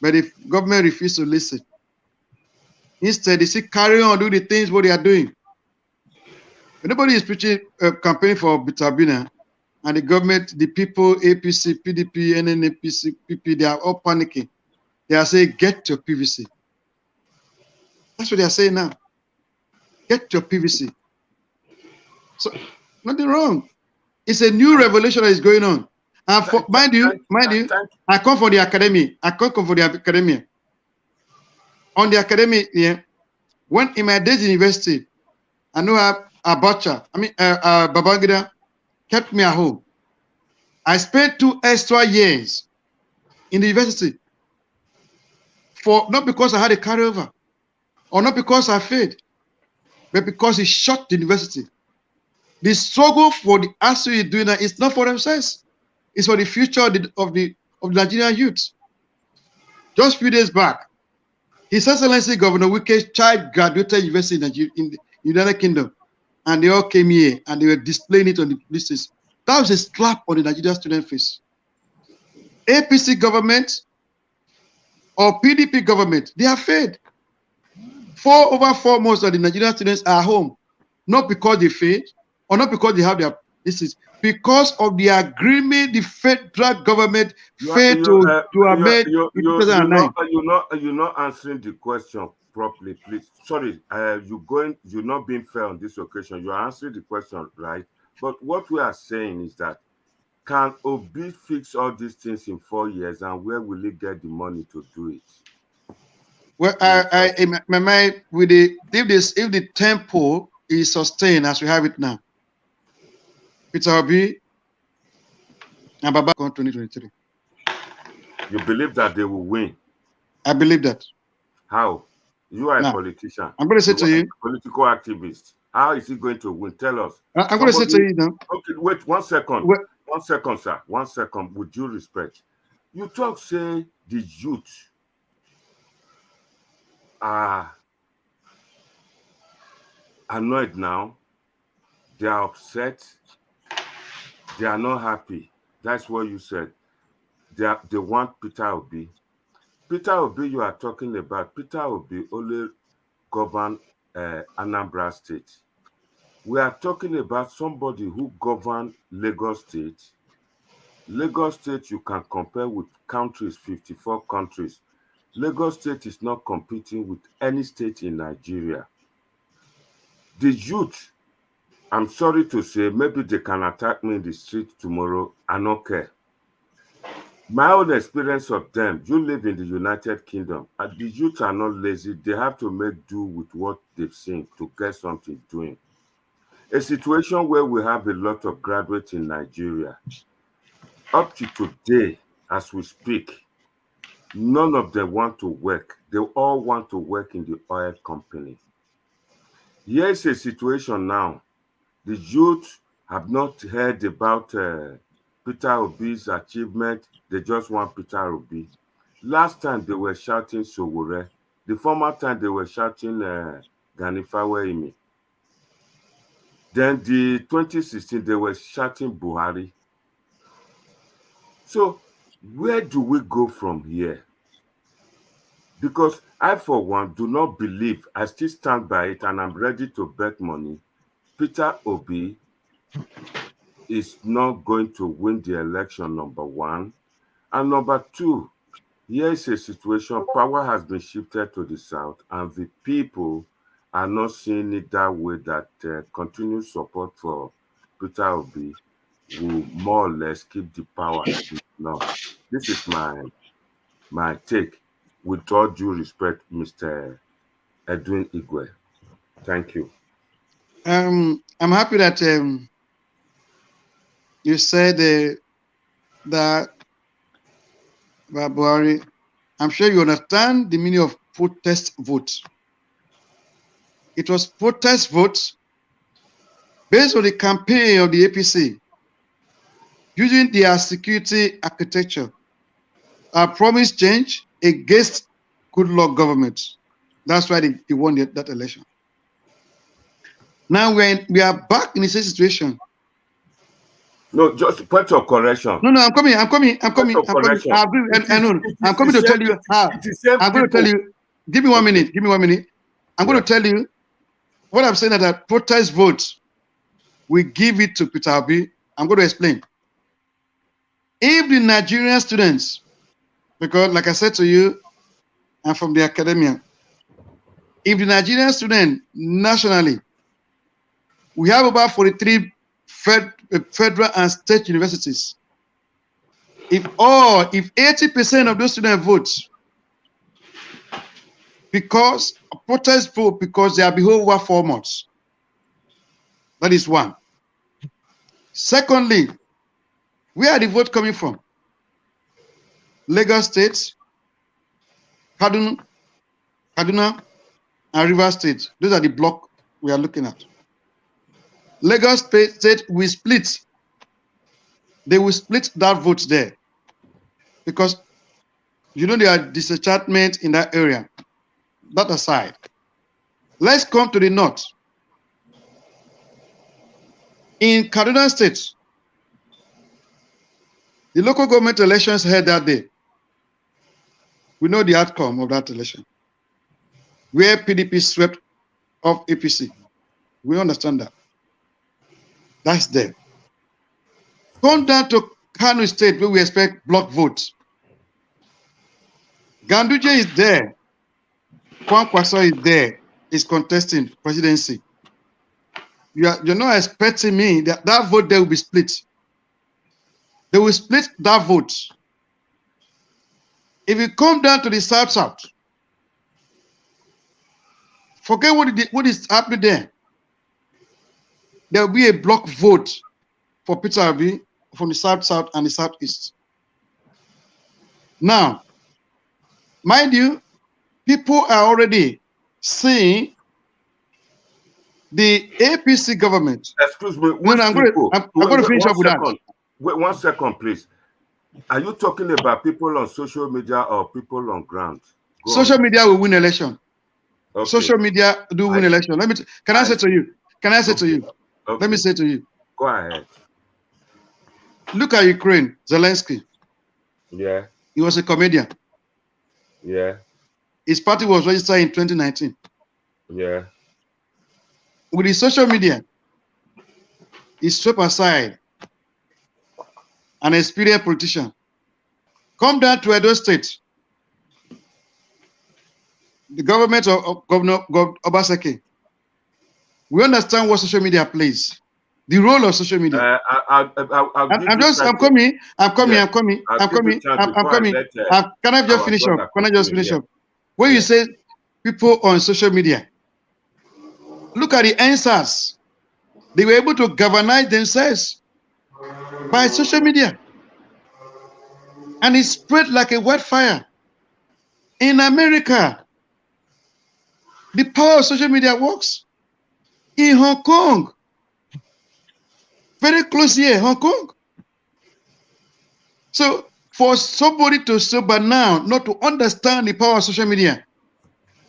E: But if government refuses to listen, instead they say carry on, do the things what they are doing. Nobody is preaching campaign for Bitabina, and the government, the people, APC, PDP, NNAPC, PP, they are all panicking. They are saying, get your PVC. That's what they are saying now. Get your PVC. So, nothing wrong. It's a new revelation that is going on. And for, mind you, I come from the academy. I come from the academy. On the academy, yeah, when in my days in university, I know Abacha, Babangida kept me at home. I spent 2 extra years in the university for not because I had a carryover or not because I failed, but because he shut the university. The struggle for the ASU doing that is not for themselves. It's for the future of the Nigerian youth. Just a few days back, His Excellency Governor Wike's child graduated university in the United Kingdom, and they all came here and they were displaying it on the lists. That was a slap on the Nigerian student face. APC government or PDP government, they have failed. Over 4 months of the Nigerian students are home, not because they failed or not because they have their, this is because of the agreement the federal government failed to have made in 2009.
A: You're not answering the question properly, please. Sorry, you're not being fair on this occasion. You're answering the question right, but what we are saying is that can Obi fix all these things in 4 years, and where will he get the money to do it?
E: Well, in my mind, with if the tempo is sustained as we have it now, Peter Obi and Baba 2023.
A: You believe that they will win?
E: I believe that.
A: How? You are a politician.
E: I'm going to say to you,
A: political activist. How is he going to win? Tell us.
E: I'm going to say to you now.
A: Okay, wait 1 second.
E: Wait.
A: 1 second, sir. 1 second. With due respect, you talk say the youth are annoyed now. They are upset. They are not happy. That's what you said. They want Peter Obi. Peter Obi, you are talking about. Peter Obi only govern Anambra State. We are talking about somebody who governed Lagos State. Lagos State you can compare with countries, 54 countries. Lagos State is not competing with any state in Nigeria. The youth, I'm sorry to say, maybe they can attack me in the street tomorrow. I don't care. My own experience of them, you live in the United Kingdom, and the youth are not lazy. They have to make do with what they've seen to get something doing. A situation where we have a lot of graduates in Nigeria. Up to today, as we speak, none of them want to work. They all want to work in the oil company. Here's a situation now. The youth have not heard about Peter Obi's achievement. They just want Peter Obi. Last time they were shouting Sowore. The former time they were shouting Gani Faweimi. Then the 2016 they were shouting Buhari. So where do we go from here? Because I, for one, do not believe, I still stand by it, and I'm ready to bet money, Peter Obi is not going to win the election, number one. And number two, here is a situation, power has been shifted to the south, and the people are not seeing it that way, that continued support for Peter Obi will more or less keep the power. No, this is my take. With all due respect, Mr. Edwin Igwe. Thank you.
E: I'm happy that you said that Buhari. I'm sure you understand the meaning of protest vote. It was protest vote based on the campaign of the APC using their security architecture. Promise change against good luck government. That's why they won that election. Now we are back in the same situation.
A: No, just point of correction.
E: No, I'm coming. I'm coming.
A: Point of correction.
E: I'm coming to tell you how. I'm going to tell you. Give me 1 minute. Give me 1 minute. I'm going to tell you what I'm saying, that protest votes, we give it to Peter Obi. I'm going to explain. If the Nigerian students, because like I said to you, I'm from the academia. If the Nigerian student nationally, we have about 43 federal and state universities. If 80% of those students vote, because protest vote, because they are behold over 4 months. That is one. Secondly, where are the votes coming from? Lagos State, Kaduna, and Rivers State. Those are the block we are looking at. Lagos State will split. They will split that vote there, because there are disenchantment in that area. That aside, let's come to the north. In Kaduna State, the local government elections held that day. We know the outcome of that election, where PDP swept off APC. We understand that. That's there. Come down to Kano State, where we expect block votes. Ganduje is there. Kwankwaso is there. Is contesting presidency. You're not expecting me that vote there will be split. They will split that vote. If you come down to the south, forget what is happening there. There will be a block vote for Peter Obi from the south and the southeast. Now, mind you, people are already seeing the APC government.
A: Excuse me.
E: No, I'm going to finish up with that.
A: Wait 1 second, please. Are you talking about people on social media or people on ground?
E: Social media will win election. Okay. Social media do win election. Can I say to you? Okay. Let me say to you.
A: Go ahead.
E: Look at Ukraine, Zelensky.
A: Yeah.
E: He was a comedian.
A: Yeah.
E: His party was registered in 2019.
A: Yeah.
E: With his social media, he swept aside an experienced politician. Come down to Edo State. The government of Governor Obaseki. We understand what social media plays. The role of social media. I'm coming. Can I just finish up? When you say people on social media, look at the answers. They were able to galvanize themselves by social media. And it spread like a wildfire. In America, the power of social media works. In Hong Kong, very close here, Hong Kong. So for somebody to sober now, not to understand the power of social media,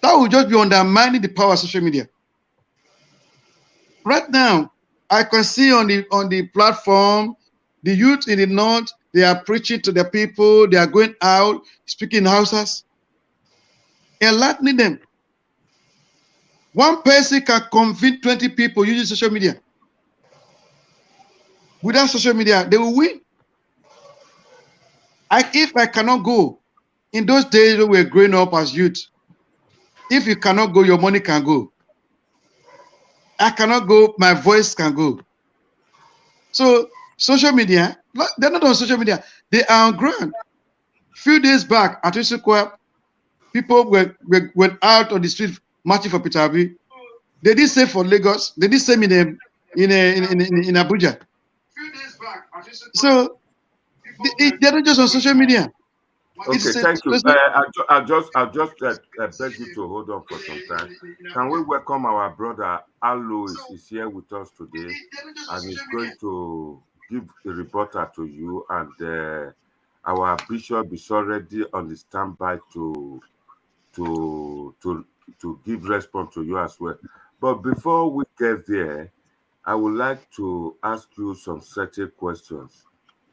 E: that would just be undermining the power of social media. Right now, I can see on the platform, the youth in the north, they are preaching to the people, they are going out, speaking houses, enlightening them. One person can convince 20 people using social media. Without social media, they will win. If I cannot go, in those days when we were growing up as youth, if you cannot go, your money can go. I cannot go, my voice can go. So social media, they're not on social media, they are on ground. Few days back at Usukwa, people went out on the street marching for Peter Obi. They did say for Lagos, they did say in Abuja. So they're not just on social media.
A: Okay, thank you. I'll just beg you to hold on for some time. Can we welcome our brother Alois is here with us today, and he's going to give a rebuttal to you. And our bishop is already on the standby to to give response to you as well. But before we get there, I would like to ask you some certain questions.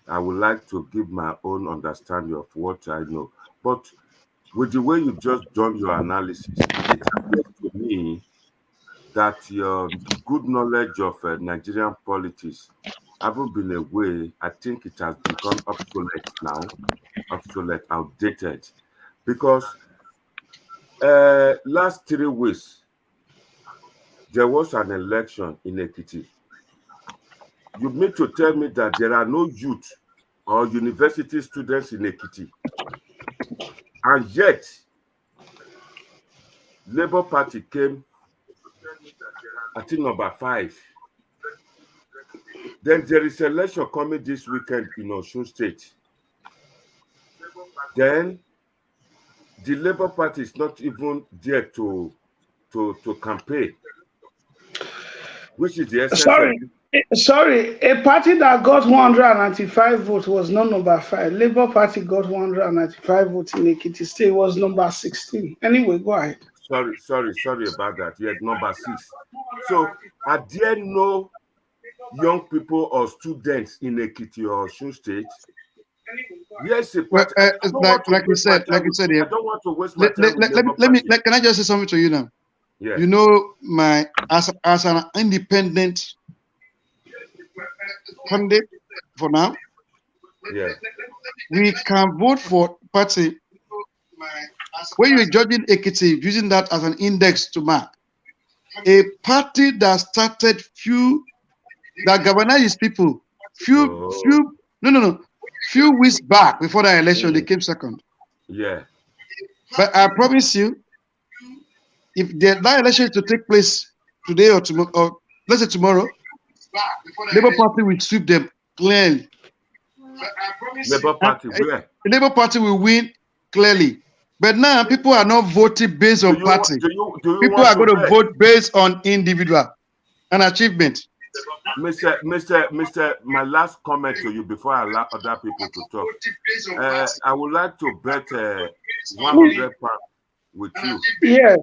A: I would like to give my own understanding of what I know. But with the way you've just done your analysis, it appears to me that your good knowledge of Nigerian politics haven't been away. I think it has become obsolete now, obsolete, outdated, because last 3 weeks there was an election in Ekiti. You mean to tell me that there are no youth or university students in Ekiti, and yet Labour Party came, I think, number 5. Then there is election coming this weekend in Osun State. Then the Labour Party is not even there to campaign, which is the essence of it.
B: Sorry, a party that got 195 votes was not number 5. Labour Party got 195 votes in Ekiti State, was number 16. Anyway, go ahead.
A: Sorry about that. Yeah, number 6. So are there no young people or students in Ekiti or Osun State? Yes,
E: like you said, yeah.
A: I don't want to waste my time.
E: Let me can I just say something to you now?
A: Yeah.
E: You know, as an independent candidate for now,
A: yeah,
E: we can vote for party. When you're judging Ekiti, using that as an index to mark, a party that started that galvanized people few weeks back before the election, they came second.
A: Yeah.
E: But I promise you, if that election is to take place today or tomorrow, or let's say tomorrow, Labour Party will sweep them clearly.
A: Labour Party where?
E: The Labour Party will win clearly. But now people are not voting based on party. People are going to vote based on individual and achievement.
A: Mr. My last comment to you before I allow other people to talk. I would like to bet 100 pounds with you.
E: Yes.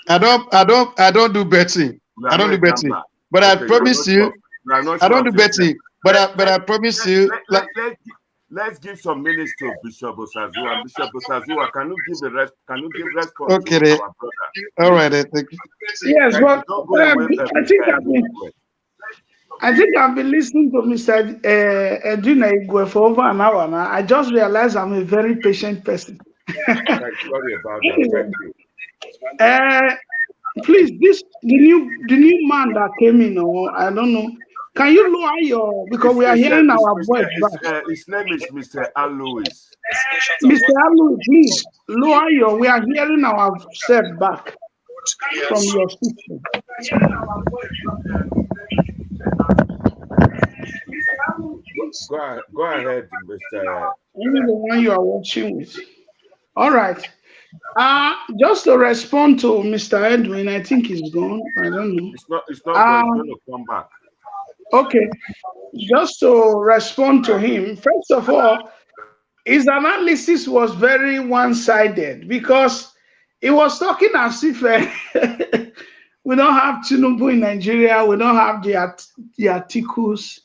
E: I don't do betting. I don't do betting. But I promise you, I don't do betting. But I promise you.
A: Let's give some minutes to Bishop Osazua. Bishop Osazua, can you give the rest? Can you give response
E: okay,
A: to our brother?
E: All right, thank you.
B: Yes, but I think I've been listening to Mr. Edwina Igwe for over an hour now. I just realized I'm a very patient person.
A: Sorry about that. Thank you.
B: Please, the new man that came in, or I don't know. Can you lower your, because we are hearing our voice back.
A: His name is Mr. Alois.
B: Mr. Alois, please lower your. We are hearing our set back from your system.
A: Go ahead, Mr.
B: Only the one you are watching with. All right. Just to respond to Mr. Edwin, I think he's gone. I don't know.
A: It's not he's going to come back.
B: Okay. Just to respond to him, first of all, his analysis was very one-sided because he was talking as if we don't have Tinubu in Nigeria, we don't have the articles,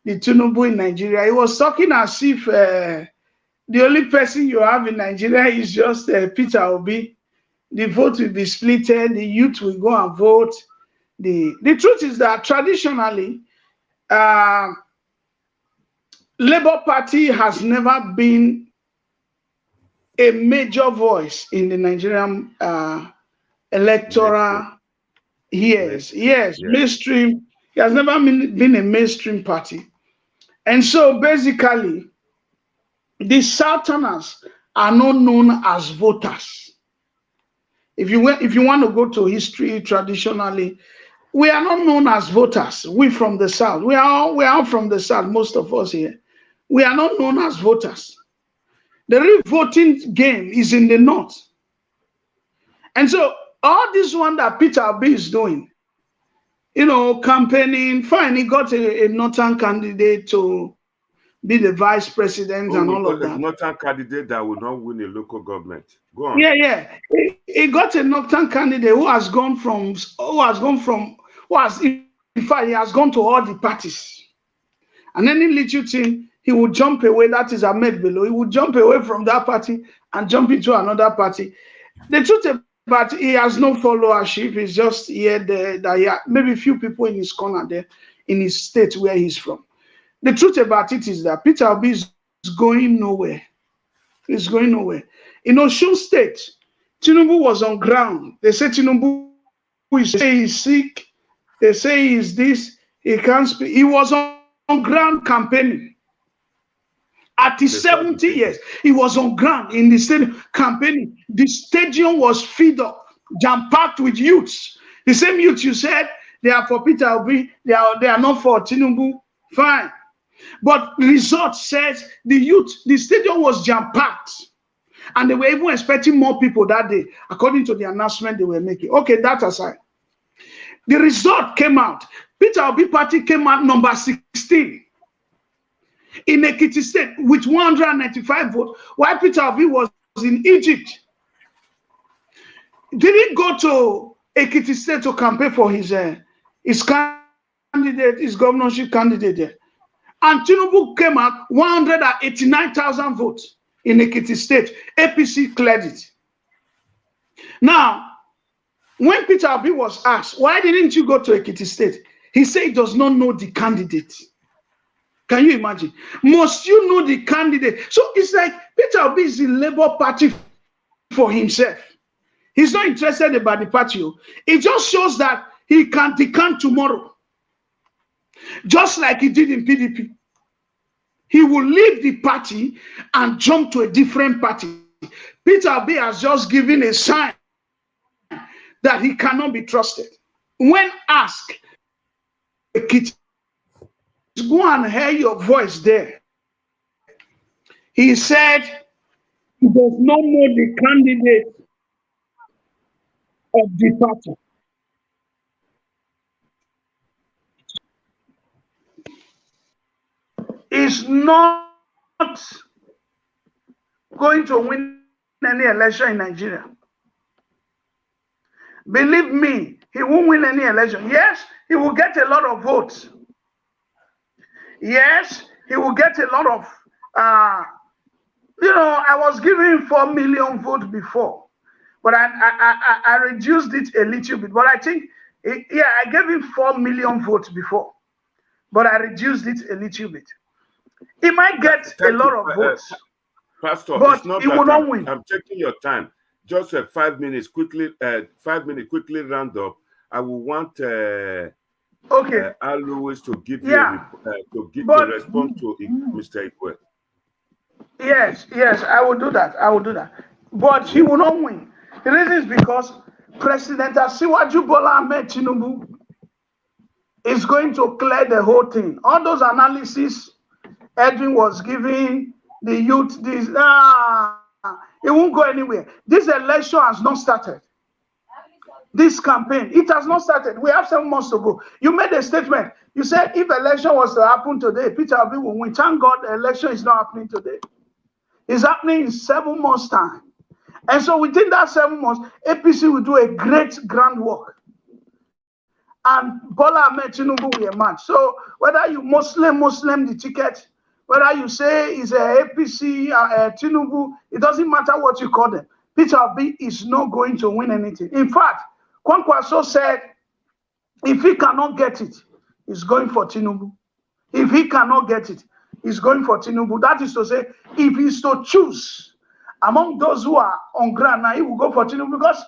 B: the Tinubu in Nigeria. He was talking as if the only person you have in Nigeria is just Peter Obi. The vote will be splitted, the youth will go and vote. The truth is that traditionally, Labour Party has never been a major voice in the Nigerian electoral years. Yes, mainstream. It has never been a mainstream party. And so basically, the Southerners are not known as voters. If you want to go to history, traditionally, we are not known as voters. We from the South. We are all from the South, most of us here. We are not known as voters. The real voting game is in the North. And so all this one that Peter Obi is doing, campaigning, fine, he got a Northern candidate to be the vice president and all of that.
A: Northern candidate that will not win a local government. Go on.
B: Yeah. He got a Northern candidate who has gone from, in fact, he has gone to all the parties. And any little thing, he would jump away. That is Ahmed Bello. He would jump away from that party and jump into another party. The truth about he has no followership. He's just here, there, that he maybe a few people in his corner there, in his state where he's from. The truth about it is that Peter Obi is going nowhere. He's going nowhere. In Osun State, Tinubu was on ground. They say Tinubu is sick. They say he's this. He can't speak. He was on ground campaigning. At his 70 years, he was on ground in the stadium campaigning. The stadium was filled up, jam-packed with youths. The same youths you said, they are for Peter Obi, they are not for Tinubu. Fine. But result says the stadium was jam-packed. And they were even expecting more people that day, according to the announcement they were making. Okay, that aside. The result came out. Peter Obi party came out number 16 in Ekiti State with 195 votes, while Peter Obi was in Egypt. Didn't go to Ekiti State to campaign for his candidate, his governorship candidate there. And Tinubu came out 189,000 votes in Ekiti State. APC cleared it. Now, when Peter Obi was asked, why didn't you go to Ekiti State? He said he does not know the candidate. Can you imagine? Must you know the candidate? So it's like Peter Obi is the Labour Party for himself. He's not interested about the party. It just shows that he can decant tomorrow. Just like he did in PDP. He will leave the party and jump to a different party. Peter Obi has just given a sign that he cannot be trusted. When asked, go and hear your voice there. He said he does not know the candidate of the party. Is not going to win any election in Nigeria. Believe me, he won't win any election. Yes, he will get a lot of votes. Yes, he will get a lot of, I was giving 4 million votes before, but I reduced it a little bit. But I think, I gave him 4 million votes before, but I reduced it a little bit. He might get a lot of votes,
A: Pastor,
B: but
A: it's not
B: he will not win.
A: I'm taking your time. Just 5 minutes, quickly. 5 minutes, quickly round up. I will want Alois to give you to respond to Mr. Ikwe.
B: Yes, I will do that. But he will not win. The reason is because President Asiwaju Bola Ahmed Tinubu is going to clear the whole thing. All those analyses Edwin was giving the youth, it won't go anywhere. This election has not started. This campaign, it has not started. We have 7 months to go. You made a statement. You said if election was to happen today, Peter Obi will win. Thank God the election is not happening today. It's happening in 7 months' time. And so within that 7 months, APC will do a great groundwork. And Bola Ahmed Tinubu will emerge. So whether you Muslim the ticket, whether you say it's a APC, Tinubu, it doesn't matter what you call them. Peter Obi is not going to win anything. In fact, Kwankwaso said, if he cannot get it, he's going for Tinubu. If he cannot get it, he's going for Tinubu. That is to say, if he's to choose among those who are on ground now, he will go for Tinubu because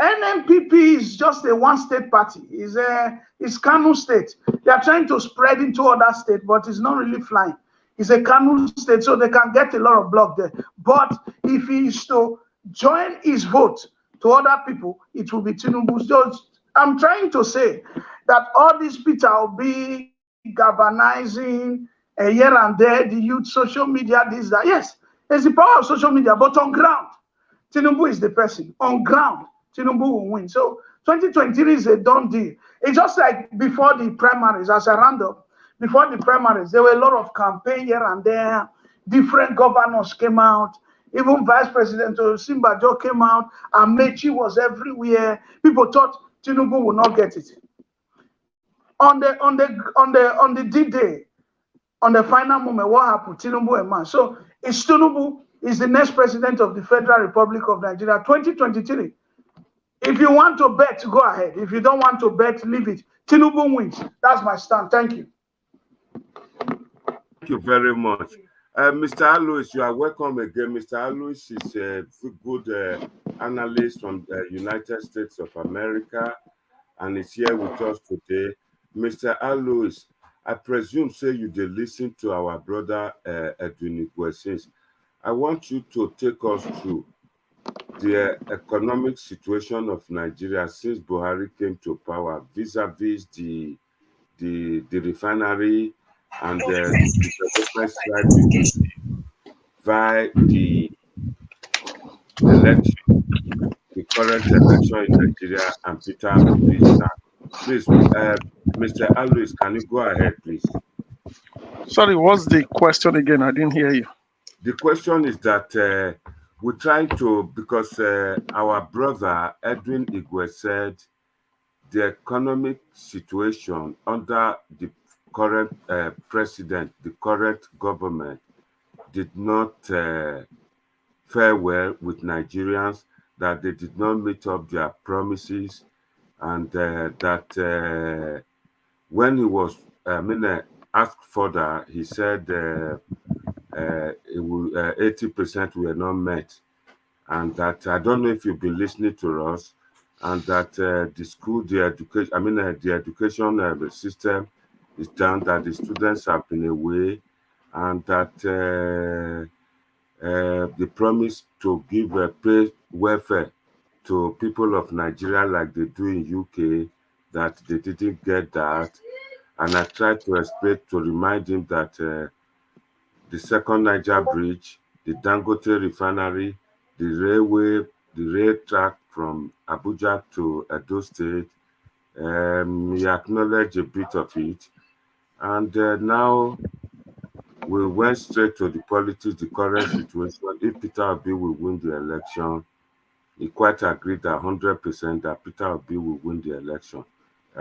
B: NMPP is just a one-state party. It's Kano State. They are trying to spread into other states, but it's not really flying. It's a Kano State, so they can get a lot of block there. But if he is to join his vote to other people, it will be Tinubu. So I'm trying to say that all these Peter will be galvanizing here and there, the youth, social media, this, that. Yes, there's the power of social media, but on ground, Tinubu is the person. On ground, Tinubu will win. So 2023 is a done deal. It's just like before the primaries, as a roundup, before the primaries, there were a lot of campaign here and there. Different governors came out. Even Vice President Osimbajo came out. Amechi was everywhere. People thought Tinubu would not get it. On the D-Day, on the final moment, what happened? Tinubu and man. So it's Tinubu is the next president of the Federal Republic of Nigeria, 2023. If you want to bet, go ahead. If you don't want to bet, leave it. Tinubu wins. That's my stand. Thank you.
A: Thank you very much. Mr. Alois, you are welcome again. Mr. Alois is a good analyst from the United States of America and is here with us today. Mr. Alois, I presume say you did listen to our brother Edwin Igwe. I want you to take us through the economic situation of Nigeria since Buhari came to power, vis-a-vis the refinery and the development strategy via the election, the current election in Nigeria, and Peter Obi start. Please, Mr. Alois, can you go ahead, please?
D: Sorry, what's the question again? I didn't hear you.
A: The question is that we try to, because our brother Edwin Igwe said the economic situation under the current president, the current government, did not fare well with Nigerians, that they did not meet up their promises, and that when he was, asked further, he said 80% were not met, and that I don't know if you've been listening to us, and that the school, the education, the education system is down, that the students have been away, and that they promised to give pay welfare to people of Nigeria like they do in UK, that they didn't get that. And I tried to explain, to remind him that the second Niger bridge, the Dangote refinery, the railway, the rail track from Abuja to Edo State, he acknowledged a bit of it. And now we went straight to the politics, the current situation. If Peter Obi will win the election, he quite agreed that 100% that Peter Obi will win the election.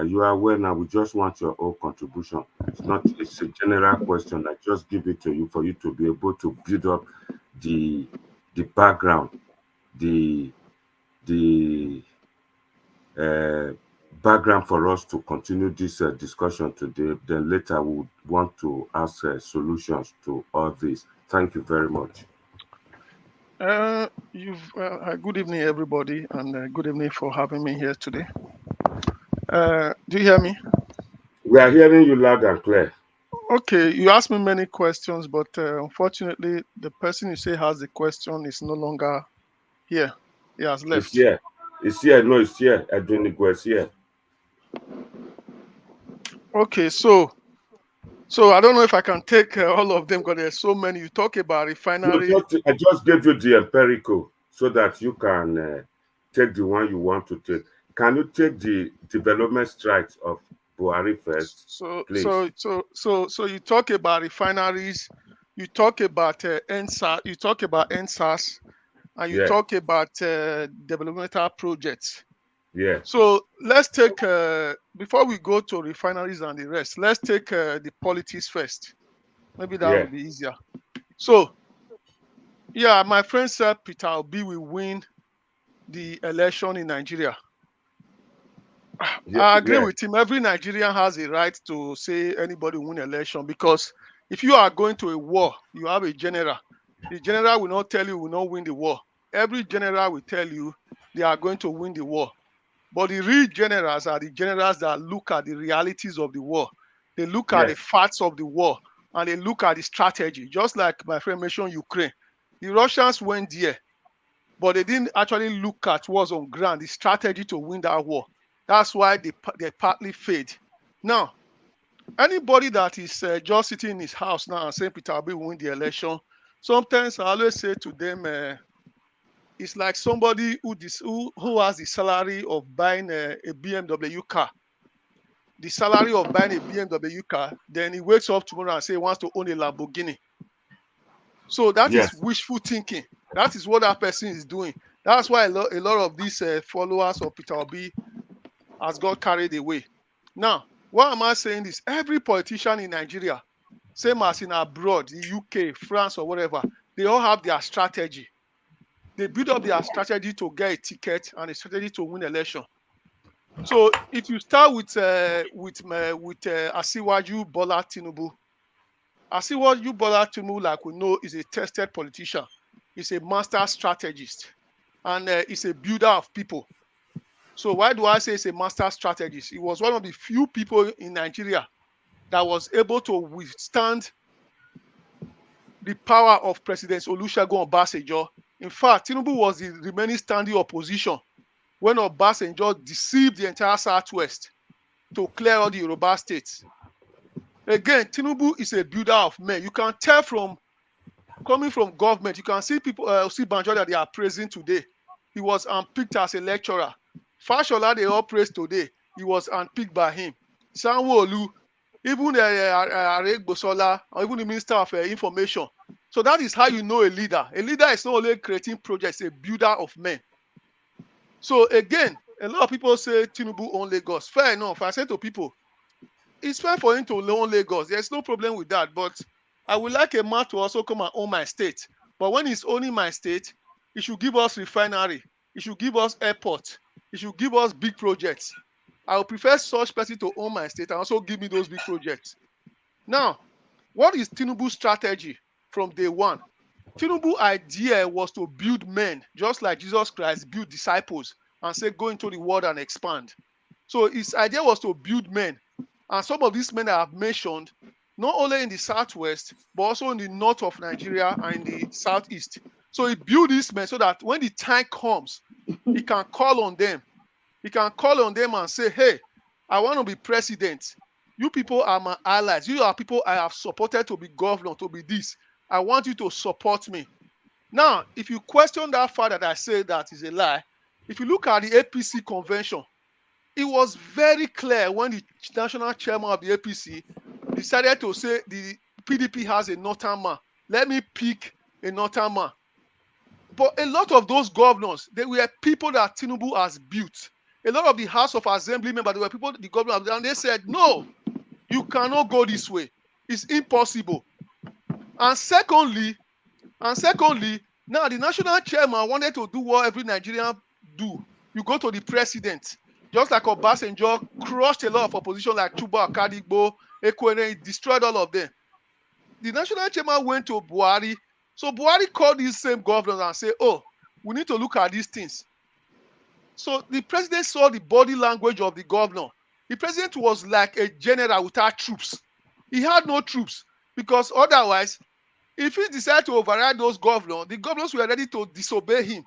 A: You are aware now, we just want your own contribution. It's a general question. I just give it to you for you to be able to build up the background, the background for us to continue this discussion today. Then later we would want to ask solutions to all this. Thank you very much.
D: Good evening, everybody, and good evening for having me here today. Do you hear me?
A: We are hearing you loud and clear.
D: Okay, you asked me many questions, but unfortunately, the person you say has the question is no longer here. He has left.
A: It's here. It's here. No, it's here. Edwin Igwe is here.
D: Okay, so I don't know if I can take all of them because there's so many. You talk about refinery.
A: No, I just gave you the empirical so that you can take the one you want to take. Can you take the development strikes of Buhari first, please?
D: So you talk about refineries, you talk about NSAS, you talk about NSAS, and you talk about developmental projects.
A: Yeah.
D: So let's take before we go to refineries and the rest, let's take the politics first. Maybe that will be easier. So, yeah, my friend said Peter Obi will win the election in Nigeria. I agree with him. Every Nigerian has a right to say anybody will win election, because if you are going to a war, you have a general. The general will not tell you will not win the war. Every general will tell you they are going to win the war. But the real generals are the generals that look at the realities of the war. They look at the facts of the war, and they look at the strategy. Just like my friend mentioned Ukraine. The Russians went there, but they didn't actually look at what's on ground, the strategy to win that war. That's why they partly failed. Now, anybody that is just sitting in his house now and saying Peter Obi will win the election, sometimes I always say to them, it's like somebody who has the salary of buying a BMW car. the salary of buying a BMW car, then he wakes up tomorrow and say he wants to own a Lamborghini. So that is
A: Yes.
D: wishful thinking. That is what that person is doing. That's why a lot of these followers of Peter Obi has got carried away. Now, why am I saying this? Every politician in Nigeria, same as in abroad, the UK, France, or whatever, they all have their strategy. They build up their strategy to get a ticket and a strategy to win election. So if you start with Asiwaju Bola Tinubu, Asiwaju Bola Tinubu, like we know, is a tested politician. He's a master strategist, and he's a builder of people. So why do I say he's a master strategist? He was one of the few people in Nigeria that was able to withstand the power of President Olusegun Obasanjo. In fact, Tinubu was the remaining standing opposition when Obasanjo deceived the entire Southwest to clear all the Yoruba states. Again, Tinubu is a builder of men. You can tell from coming from government, you can see people, see Banjo that they are praising today. He was unpicked as a lecturer. Fashola, they all praise today. He was unpicked by him. Sanwo-Olu, even Aregbosola, or even the Minister of Information. So that is how you know a leader. A leader is not only creating projects, a builder of men. So again, a lot of people say Tinubu own Lagos. Fair enough. I say to people, it's fair for him to own Lagos. There's no problem with that. But I would like a man to also come and own my state. But when he's owning my state, he should give us refinery. He should give us airport. He should give us big projects. I would prefer such person to own my state and also give me those big projects. Now, what is Tinubu's strategy from day one? Tinubu's idea was to build men, just like Jesus Christ built disciples and say, go into the world and expand. So his idea was to build men. And some of these men I have mentioned, not only in the southwest, but also in the north of Nigeria and in the southeast. So he built these men so that when the time comes, he can call on them. He can call on them and say, hey, I want to be president. You people are my allies. You are people I have supported to be governor, to be this. I want you to support me. Now, if you question that fact that I say that is a lie, if you look at the APC convention, it was very clear when the national chairman of the APC decided to say the PDP has a northern man. Let me pick a northern man. But a lot of those governors, they were people that Tinubu has built. A lot of the House of Assembly members, they were people, the governor, and they said, no, you cannot go this way. It's impossible. And secondly, now the national chairman wanted to do what every Nigerian do. You go to the president. Just like Obasanjo crushed a lot of opposition like Chuba Akadigbo, Ekwene, he destroyed all of them. The national chairman went to Buhari. So Buhari called these same governors and said, oh, we need to look at these things. So the president saw the body language of the governor. The president was like a general without troops. He had no troops because otherwise, if he decided to override those governors, the governors were ready to disobey him.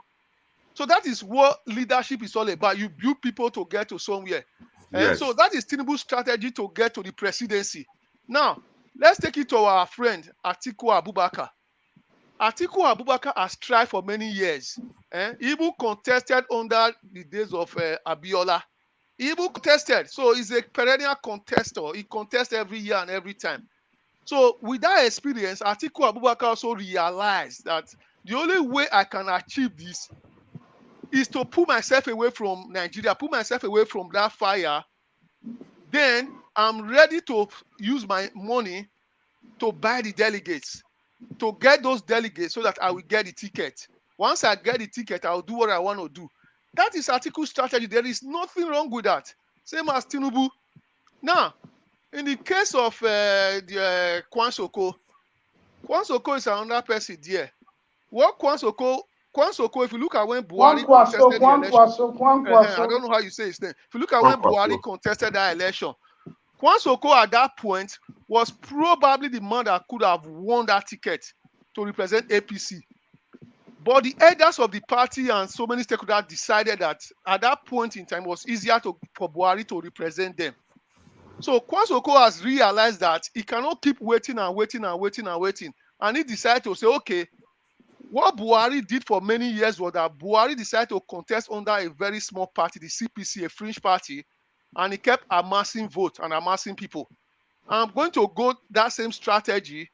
D: So that is what leadership is all about. You build people to get to somewhere.
A: Yes.
D: So that is Tinubu's strategy to get to the presidency. Now, let's take it to our friend Atiku Abubakar. Atiku Abubakar has tried for many years. He even contested under the days of Abiola. He even contested. So he's a perennial contester. He contests every year and every time. So with that experience, Atiku Abubakar also realized that the only way I can achieve this is to pull myself away from Nigeria, pull myself away from that fire. Then I'm ready to use my money to buy the delegates, to get those delegates so that I will get the ticket. Once I get the ticket, I'll do what I want to do. That is Atiku's strategy. There is nothing wrong with that. Same as Tinubu. Now, in the case of Kwansoko, Kwansoko is another person there. What Kwansoko, if you look at when Buhari contested the election, I don't know how you say his name. If you look at when Buhari contested that election, Kwansoko at that point was probably the man that could have won that ticket to represent APC. But the elders of the party and so many stakeholders decided that at that point in time it was easier for Buhari to represent them. So Kwansoko has realized that he cannot keep waiting and waiting and waiting and waiting. And he decided to say, okay, what Buhari did for many years was that Buhari decided to contest under a very small party, the CPC, a fringe party. and he kept amassing votes and amassing people. I'm going to go that same strategy,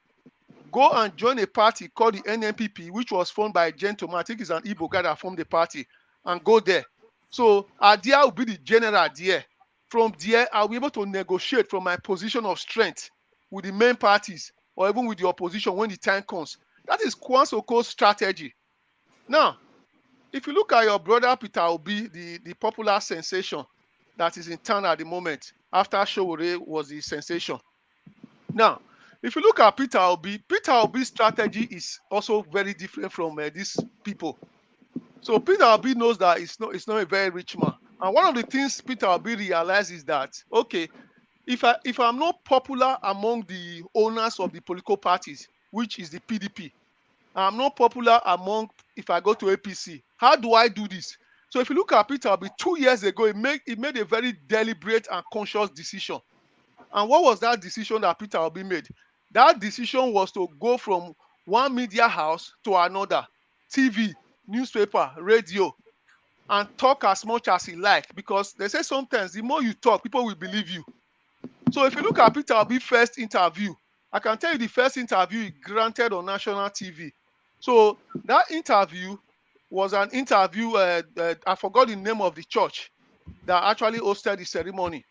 D: go and join a party called the NNPP, which was formed by a gentleman, I think he's an Igbo guy that formed the party, and go there. So Adia will be the general there. From there, I'll be able to negotiate from my position of strength with the main parties or even with the opposition when the time comes. That is Kwansoko's strategy. Now, if you look at your brother Peter Obi, the popular sensation that is in town at the moment, after Showore was the sensation. Now, if you look at Peter Obi's strategy is also very different from these people. So Peter Obi knows that it's not a very rich man. And one of the things Peter Obi realized is that, okay, if I'm not popular among the owners of the political parties, which is the PDP, I'm not popular among, if I go to APC, how do I do this? So if you look at Peter Obi, 2 years ago, he made a very deliberate and conscious decision. And what was that decision that Peter Obi made? That decision was to go from one media house to another, TV, newspaper, radio, and talk as much as he liked. Because they say sometimes the more you talk, people will believe you. So if you look at Peter Obi's first interview, I can tell you the first interview he granted on national TV. So that interview was an interview, I forgot the name of the church that actually hosted the ceremony.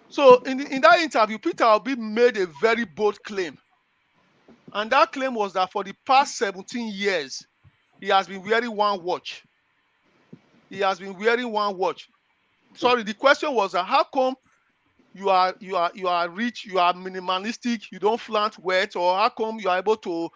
D: So in that interview, Peter Obi made a very bold claim. And that claim was that for the past 17 years, he has been wearing one watch. He has been wearing one watch. Sorry, the question was how come you are rich, you are minimalistic, you don't flaunt wealth, or how come you are able to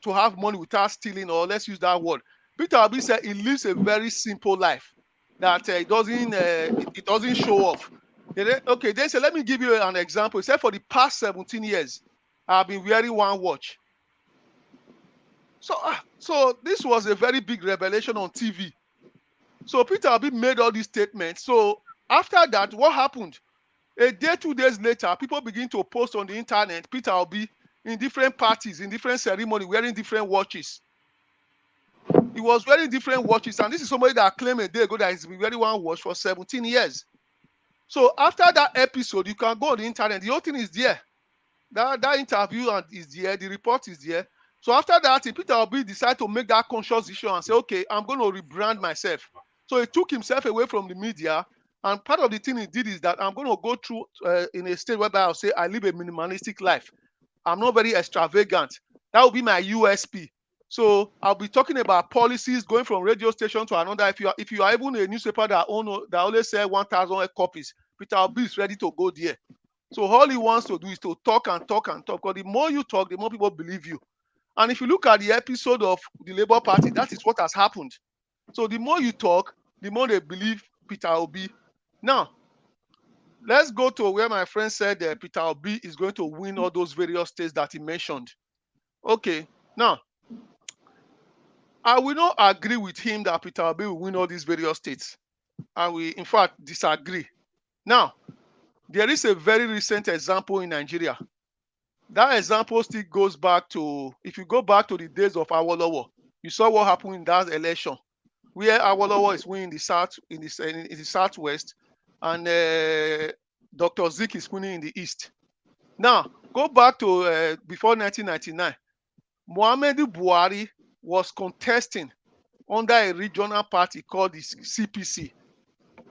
D: have money without stealing, or let's use that word. Peter Obi said he lives a very simple life, that it doesn't show off. Okay, they said, let me give you an example. He said for the past 17 years, I've been wearing one watch. So this was a very big revelation on TV. So Peter Obi made all these statements. So after that, what happened? A day, 2 days later, people begin to post on the internet, Peter Obi in different parties, in different ceremonies, wearing different watches. He was wearing different watches, and this is somebody that claimed a day ago that he's been wearing one watch for 17 years. So after that episode, you can go on the internet. The whole thing is there. That interview is there. The report is there. So after that, Peter Obi decided to make that conscious decision and say, okay, I'm going to rebrand myself. So he took himself away from the media. And part of the thing he did is that I'm going to go through in a state whereby I'll say I live a minimalistic life. I'm not very extravagant. That will be my USP. So I'll be talking about policies going from radio station to another. If you are even a newspaper that only sell 1,000 copies, Peter Obi is ready to go there. So all he wants to do is to talk and talk and talk. Because the more you talk, the more people believe you. And if you look at the episode of the Labour Party, that is what has happened. So the more you talk, the more they believe Peter Obi. Now, let's go to where my friend said Peter Obi is going to win all those various states that he mentioned. Okay, now, I will not agree with him that Peter Obi will win all these various states. I will, in fact, disagree. Now, there is a very recent example in Nigeria. That example still goes back to, if you go back to the days of Awolowo, you saw what happened in that election, where Awolowo is winning in the southwest, and Dr. Zik is winning in the east. Now, go back to before 1999. Muhammadu Buhari was contesting under a regional party called the CPC,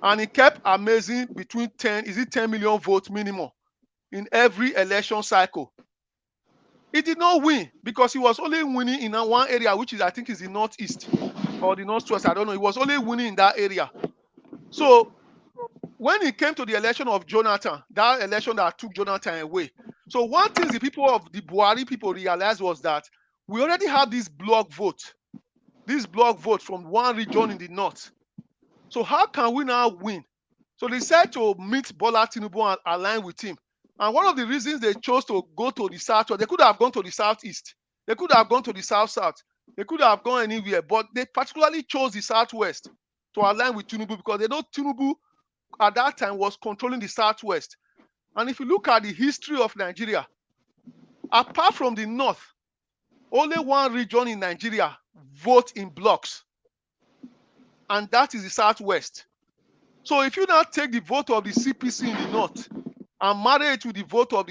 D: and he kept amazing between 10 million votes minimum in every election cycle. He did not win because he was only winning in one area, which is, I think, is the northeast or the northwest. I don't know. He was only winning in that area. So when it came to the election of Jonathan, that election that took Jonathan away. So one thing the people of the Buhari people realized was that we already have this block vote from one region in the north. So how can we now win? So they said to meet Bola Tinubu and align with him. And one of the reasons they chose to go to the south, they could have gone to the southeast. They could have gone to the south-south. They could have gone anywhere, but they particularly chose the southwest to align with Tinubu because they know Tinubu at that time was controlling the southwest. And if you look at the history of Nigeria, apart from the north, only one region in Nigeria votes in blocks, and that is the southwest. So if you now take the vote of the CPC in the north and marry it with the vote of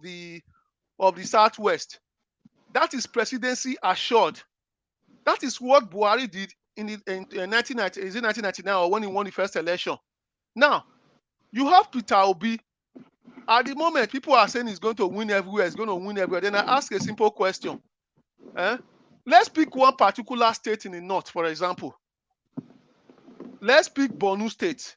D: the Southwest, that is presidency assured. That is what Buhari did in 1990, is it 1999 or when he won the first election. Now, you have Peter Obi. At the moment, people are saying he's going to win everywhere, he's going to win everywhere. Then I ask a simple question. Let's pick one particular state in the north, for example. Let's pick Borno State.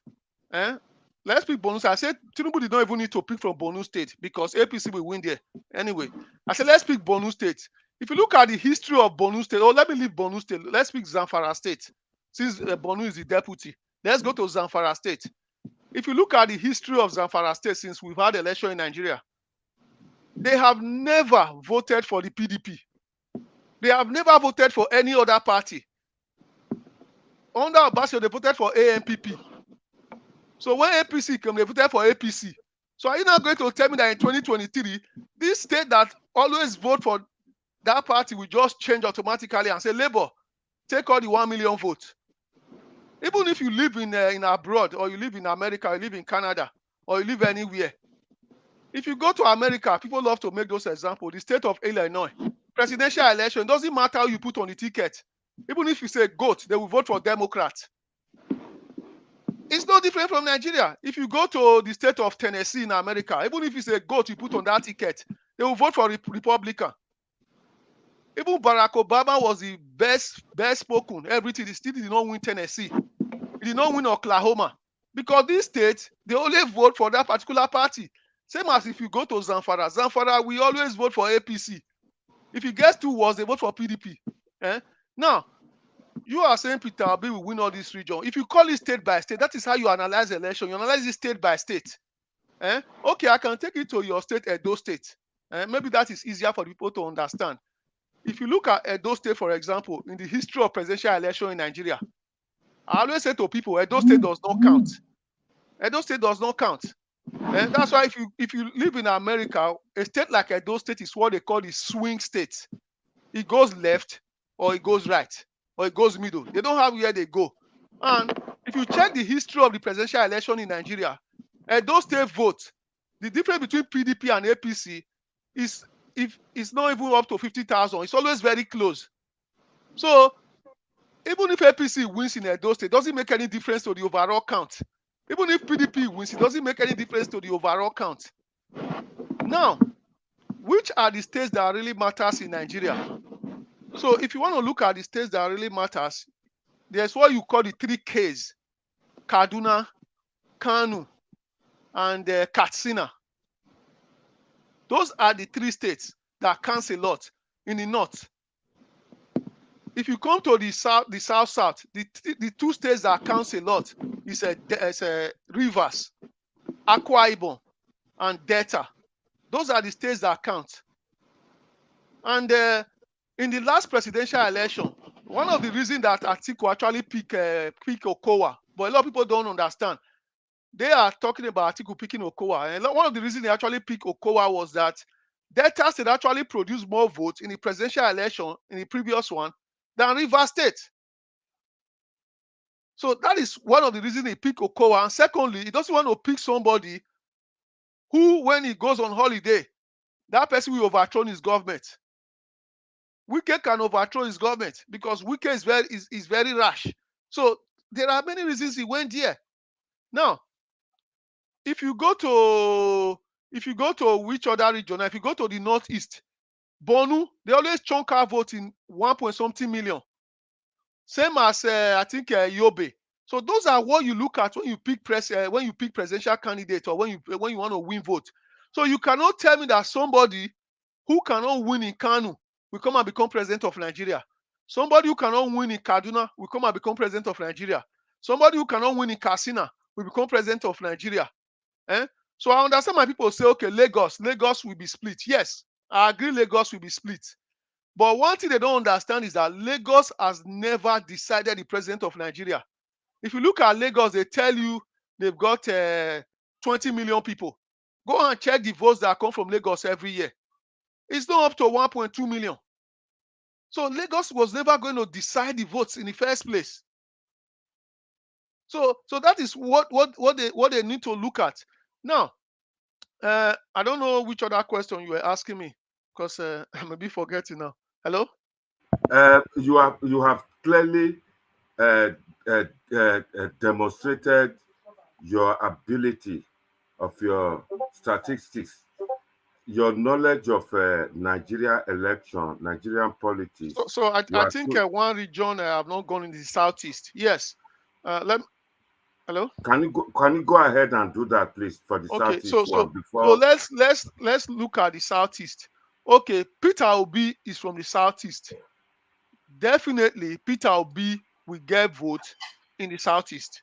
D: Let's pick Borno State. I said Tinubu did not even need to pick from Borno State because APC will win there anyway. I said let's pick Borno State. If you look at the history of Borno State, let me leave Borno State. Let's pick Zamfara State, since Borno is the deputy. Let's go to Zamfara State. If you look at the history of Zamfara State since we've had election in Nigeria, they have never voted for the PDP. They have never voted for any other party. Under Obasio, they voted for ANPP. So when APC came, they voted for APC. So are you now going to tell me that in 2023, this state that always vote for that party will just change automatically and say, Labour, take all the 1 million votes? Even if you live in abroad, or you live in America, or you live in Canada, or you live anywhere. If you go to America, people love to make those examples. The state of Illinois, presidential election, doesn't matter how you put on the ticket. Even if you say GOAT, they will vote for Democrats. It's no different from Nigeria. If you go to the state of Tennessee in America, even if you say GOAT, you put on that ticket, they will vote for Republican. Even Barack Obama was the best spoken, everything. He still did not win Tennessee. He did not win Oklahoma. Because these states, they only vote for that particular party. Same as if you go to Zamfara. Zamfara, we always vote for APC. If it gets 2 wards, they vote for PDP. Now, you are saying Peter Obi will win all this region. If you call it state by state, that is how you analyze the election. You analyze it state by state. Okay, I can take it to your state, Edo State. Maybe that is easier for people to understand. If you look at Edo State, for example, in the history of presidential election in Nigeria, I always say to people, Edo State does not count. Edo State does not count. That's why if you live in America, a state like Edo State is what they call the swing state. It goes left, or it goes right, or it goes middle. They don't have where they go. And if you check the history of the presidential election in Nigeria, Edo State vote, the difference between PDP and APC is it's not even up to 50,000. It's always very close. So even if APC wins in Edo State, it doesn't make any difference to the overall count. Even if PDP wins, it doesn't make any difference to the overall count. Now, which are the states that really matters in Nigeria? So if you want to look at the states that really matters, there's what you call the 3 Ks: Kaduna, Kano, and Katsina. Those are the 3 states that counts a lot in the north. If you come to the south, the 2 states that counts a lot is Rivers, Akwa Ibom, and Delta. Those are the states that count. And in the last presidential election, one of the reasons that Atiku actually pick Okowa, but a lot of people don't understand. They are talking about Atiku picking Okowa. And one of the reasons they actually picked Okowa was that Delta State actually produced more votes in the presidential election, in the previous one, than Rivers State. So that is one of the reasons he picked Okowa. And secondly, he doesn't want to pick somebody who, when he goes on holiday, that person will overthrow his government. Wike can overthrow his government because Wike is very rash. So there are many reasons he went there. Now, if you go to which other region, if you go to the northeast, Bonu, they always chunk our vote in 1.something million. Same as I think Yobe. So those are what you look at when you pick presidential candidate, or when you want to win vote. So you cannot tell me that somebody who cannot win in Kano will come and become president of Nigeria. Somebody who cannot win in Kaduna will come and become president of Nigeria. Somebody who cannot win in Katsina will become president of Nigeria. So I understand my people say, okay, Lagos will be split. Yes, I agree Lagos will be split. But one thing they don't understand is that Lagos has never decided the president of Nigeria. If you look at Lagos, they tell you they've got 20 million people. Go and check the votes that come from Lagos every year. It's not up to 1.2 million. So Lagos was never going to decide the votes in the first place. So that is what they need to look at. Now, I don't know which other question you were asking me, because I may be forgetting now. Hello?
A: You have clearly uh, demonstrated your ability of your statistics, your knowledge of Nigeria election, Nigerian politics.
D: So
A: You
D: I
A: are
D: think
A: so.
D: one region I have not gone in the southeast. Yes. Hello?
A: Can you go ahead and do that, please, for the
D: Okay.
A: southeast one
D: So
A: before?
D: let's look at the southeast. Okay, Peter Obi is from the southeast. Definitely Peter Obi will get vote in the southeast.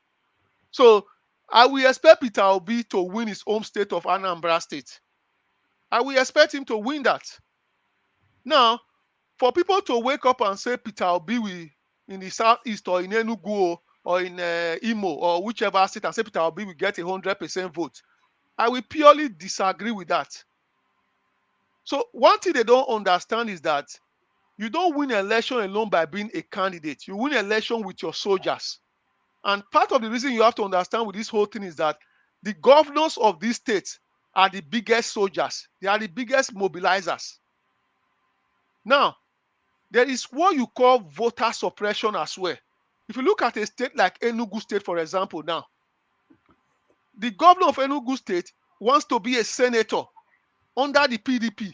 D: So I will expect Peter Obi to win his home state of Anambra State. I will expect him to win that. Now, for people to wake up and say Peter Obi will in the southeast or in Enugu or in Imo or whichever state and say Peter Obi will get 100% vote, I will purely disagree with that. So one thing they don't understand is that you don't win an election alone by being a candidate. You win an election with your soldiers. And part of the reason you have to understand with this whole thing is that the governors of these states are the biggest soldiers. They are the biggest mobilizers. Now, there is what you call voter suppression as well. If you look at a state like Enugu State, for example, now, the governor of Enugu State wants to be a senator under the PDP.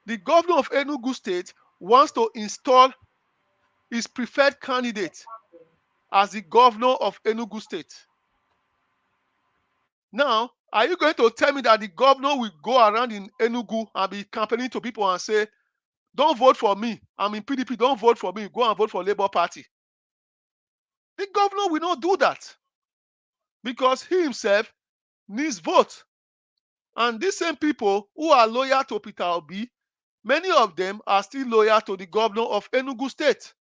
D: The governor of Enugu State wants to install his preferred candidate as the governor of Enugu State. Now, are you going to tell me that the governor will go around in Enugu and be campaigning to people and say, don't vote for me, I'm in PDP, don't vote for me, go and vote for Labour Party? The governor will not do that because he himself needs vote. And these same people who are loyal to Peter Obi, many of them are still loyal to the governor of Enugu State.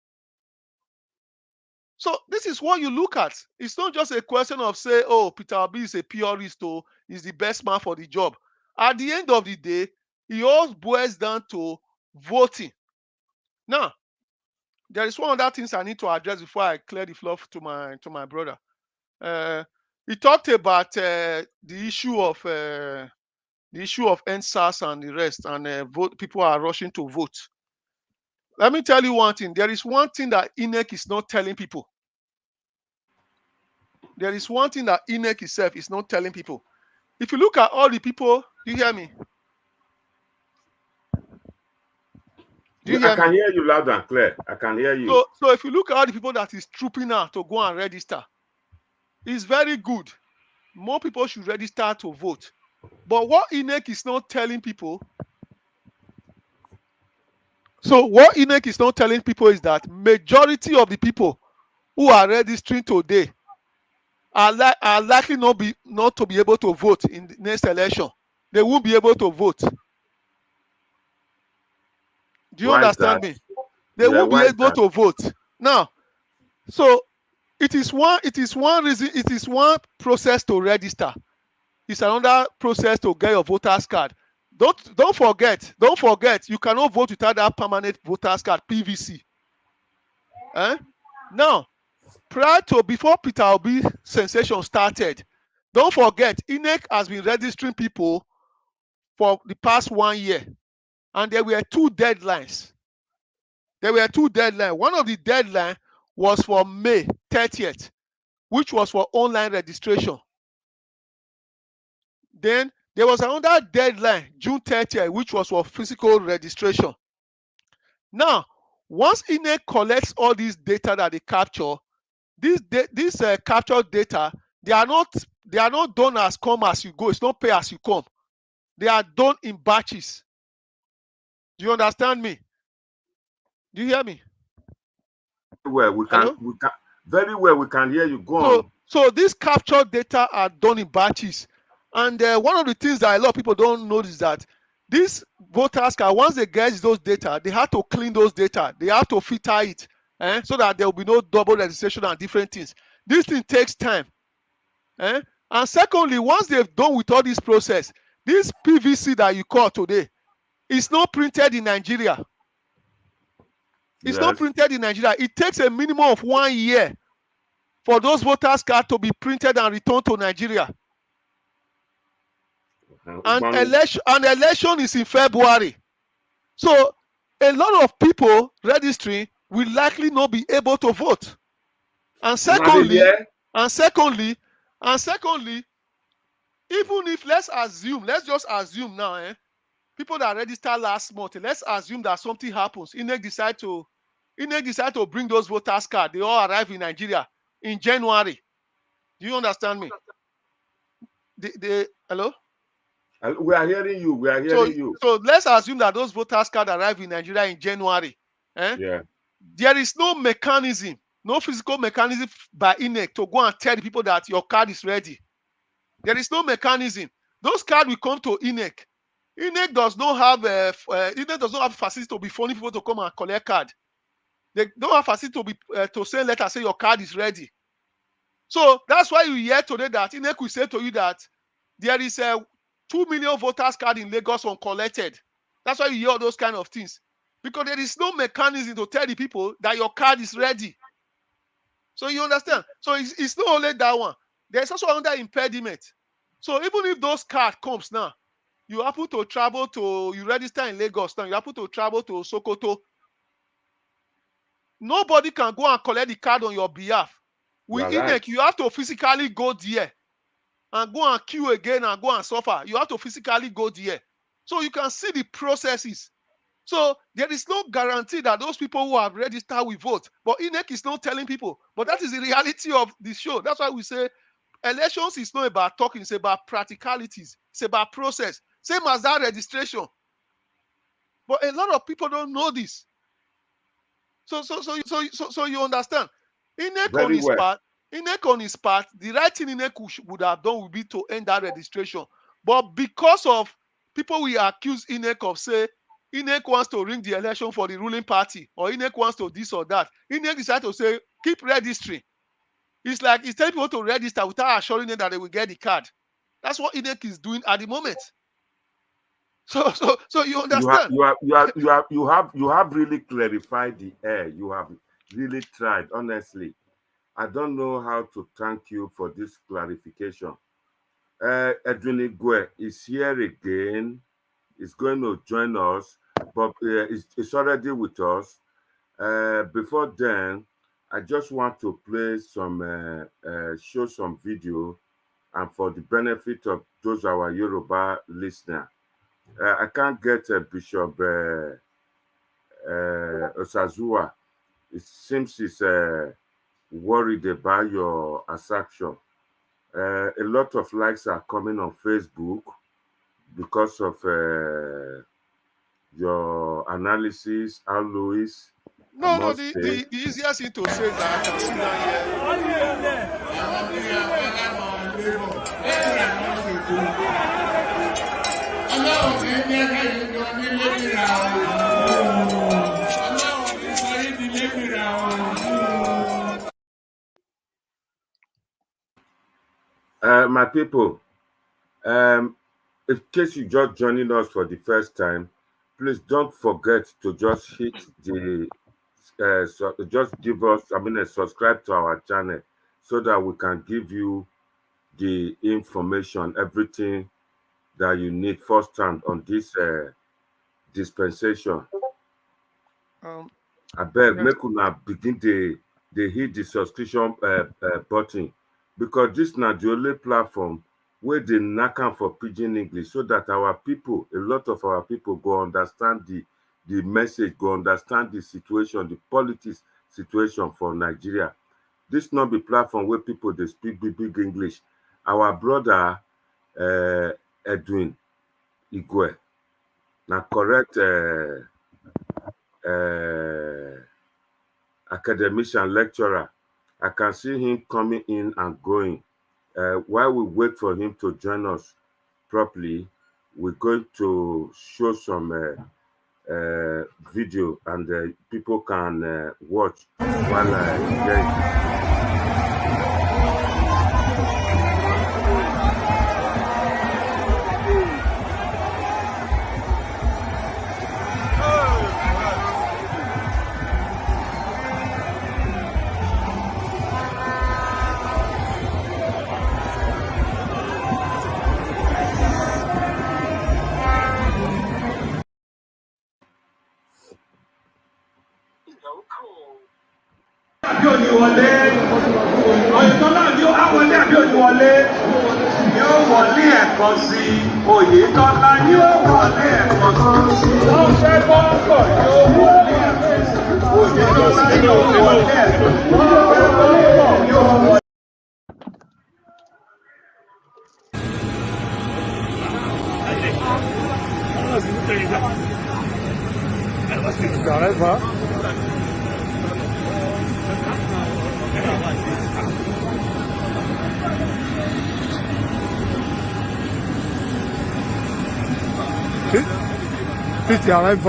D: So this is what you look at. It's not just a question of say, oh, Peter Obi is a purist or is the best man for the job. At the end of the day, it all boils down to voting. Now, there is one other things I need to address before I clear the floor to my brother. He talked about the issue of NSAS and the rest, and people are rushing to vote. Let me tell you one thing. There is one thing that INEC is not telling people. There is one thing that INEC itself is not telling people. If you look at all the people, do you hear me? Do you
A: I
D: hear
A: can
D: me?
A: hear you loud and clear. I can hear you.
D: So if you look at all the people that is trooping out to go and register, it's very good. More people should register to vote. But what INEC is not telling people, what INEC is not telling people is that majority of the people who are registering today are likely not to be able to vote in the next election. They won't be able to vote. Do you
A: Why is
D: understand
A: that?
D: me? They
A: Yeah,
D: won't be
A: why is
D: able
A: that?
D: to vote. Now, so it is one reason, it is one process to register. It's another process to get your voter's card. Don't forget, you cannot vote without that permanent voter's card, PVC. Now, before Peter Obi sensation started, don't forget, INEC has been registering people for the past 1 year, and there were two deadlines. One of the deadlines was for May 30th, which was for online registration. Then there was another deadline, June 30th, which was for physical registration. Now, once INEC collects all these data that they capture, these captured data, they are not done as come as you go. It's not pay as you come. They are done in batches. Do you understand me? Do you hear me?
A: Well, we can
D: Hello?
A: we can very well we can hear you. Go on.
D: So these captured data are done in batches. And one of the things that a lot of people don't know is that these voters card, once they get those data, they have to clean those data. They have to filter it so that there will be no double registration and different things. This thing takes time. And secondly, once they've done with all this process, this PVC that you call today is not printed in Nigeria. It's not
A: Yes.
D: printed in Nigeria. It takes a minimum of 1 year for those voters cards to be printed and returned to Nigeria. And election is in February. So a lot of people registering will likely not be able to vote. And secondly, even if let's just assume now, people that registered last month, let's assume that something happens. INEC decide to bring those voters cards. They all arrive in Nigeria in January. Do you understand me? Hello?
A: We are hearing you. We are hearing you.
D: So let's assume that those voters cards arrive in Nigeria in January.
A: Yeah.
D: There is no mechanism, no physical mechanism by INEC to go and tell the people that your card is ready. There is no mechanism. Those cards will come to INEC. INEC does not have facility to be phoning people to come and collect card. They don't have facility to send letter say your card is ready. So that's why you hear today that INEC will say to you that there is a 2 million voters card in Lagos uncollected. That's why you hear all those kind of things. Because there is no mechanism to tell the people that your card is ready. So you understand? So it's not only that one. There's also another impediment. So even if those card comes now, you happen to travel you register in Lagos now, you happen to travel to Sokoto. Nobody can go and collect the card on your behalf. With INEC, you have to physically go there and go and queue again and go and suffer. You have to physically go there. So you can see the processes. So there is no guarantee that those people who have registered will vote. But INEC is not telling people. But that is the reality of the show. That's why we say elections is not about talking, it's about practicalities. It's about process. Same as that registration. But a lot of people don't know this. So you understand. INEC on his part, the right thing INEC would have done would be to end that registration. But because of people we accuse INEC of say INEC wants to ring the election for the ruling party, or INEC wants to this or that, INEC decided to say keep registering. It's like it's telling people to register without assuring them that they will get the card. That's what INEC is doing at the moment. So you understand.
A: You have really clarified the air. You have really tried. Honestly, I don't know how to thank you for this clarification. Edwin Igwe is here again. He's going to join us, but it's already with us. Before then, I just want to play some, show some video, and for the benefit of those our Yoruba listener. I can't get Bishop Osazua. It seems he's worried about your assertion. A lot of likes are coming on Facebook because of your analysis, how Louis.
D: No, the easiest thing to say is that I can sit down here.
A: My people, in case you just joining us for the first time, please don't forget to just hit the subscribe to our channel so that we can give you the information, everything that you need firsthand on this dispensation. I beg, make una begin they hit the subscription button, because this is not the only platform where they knock on for pidgin English, so that our people, a lot of our people, go understand the message, go understand the situation, the politics situation for Nigeria. This not be platform where people they speak big English. Our brother Edwin Igwe, now correct academician lecturer. I can see him coming in and going. While we wait for him to join us properly, we're going to show some video, and people can watch while I get.
F: Oyètọ́lá ni ó wọlé àbí òní wọlé yóò wọlé ẹ̀kan sí Oyètọ́lá ni ó wọlé ẹ̀kan sí wọ́n fẹ́ bọ́ọ̀kọ̀ yóò wọlé ẹ̀kan sí Oyètọ́lá ni ó wọlé ẹ̀kan sí wọ́n fẹ́ bọ́ọ̀kọ̀ yóò wọlé.
G: Please arrive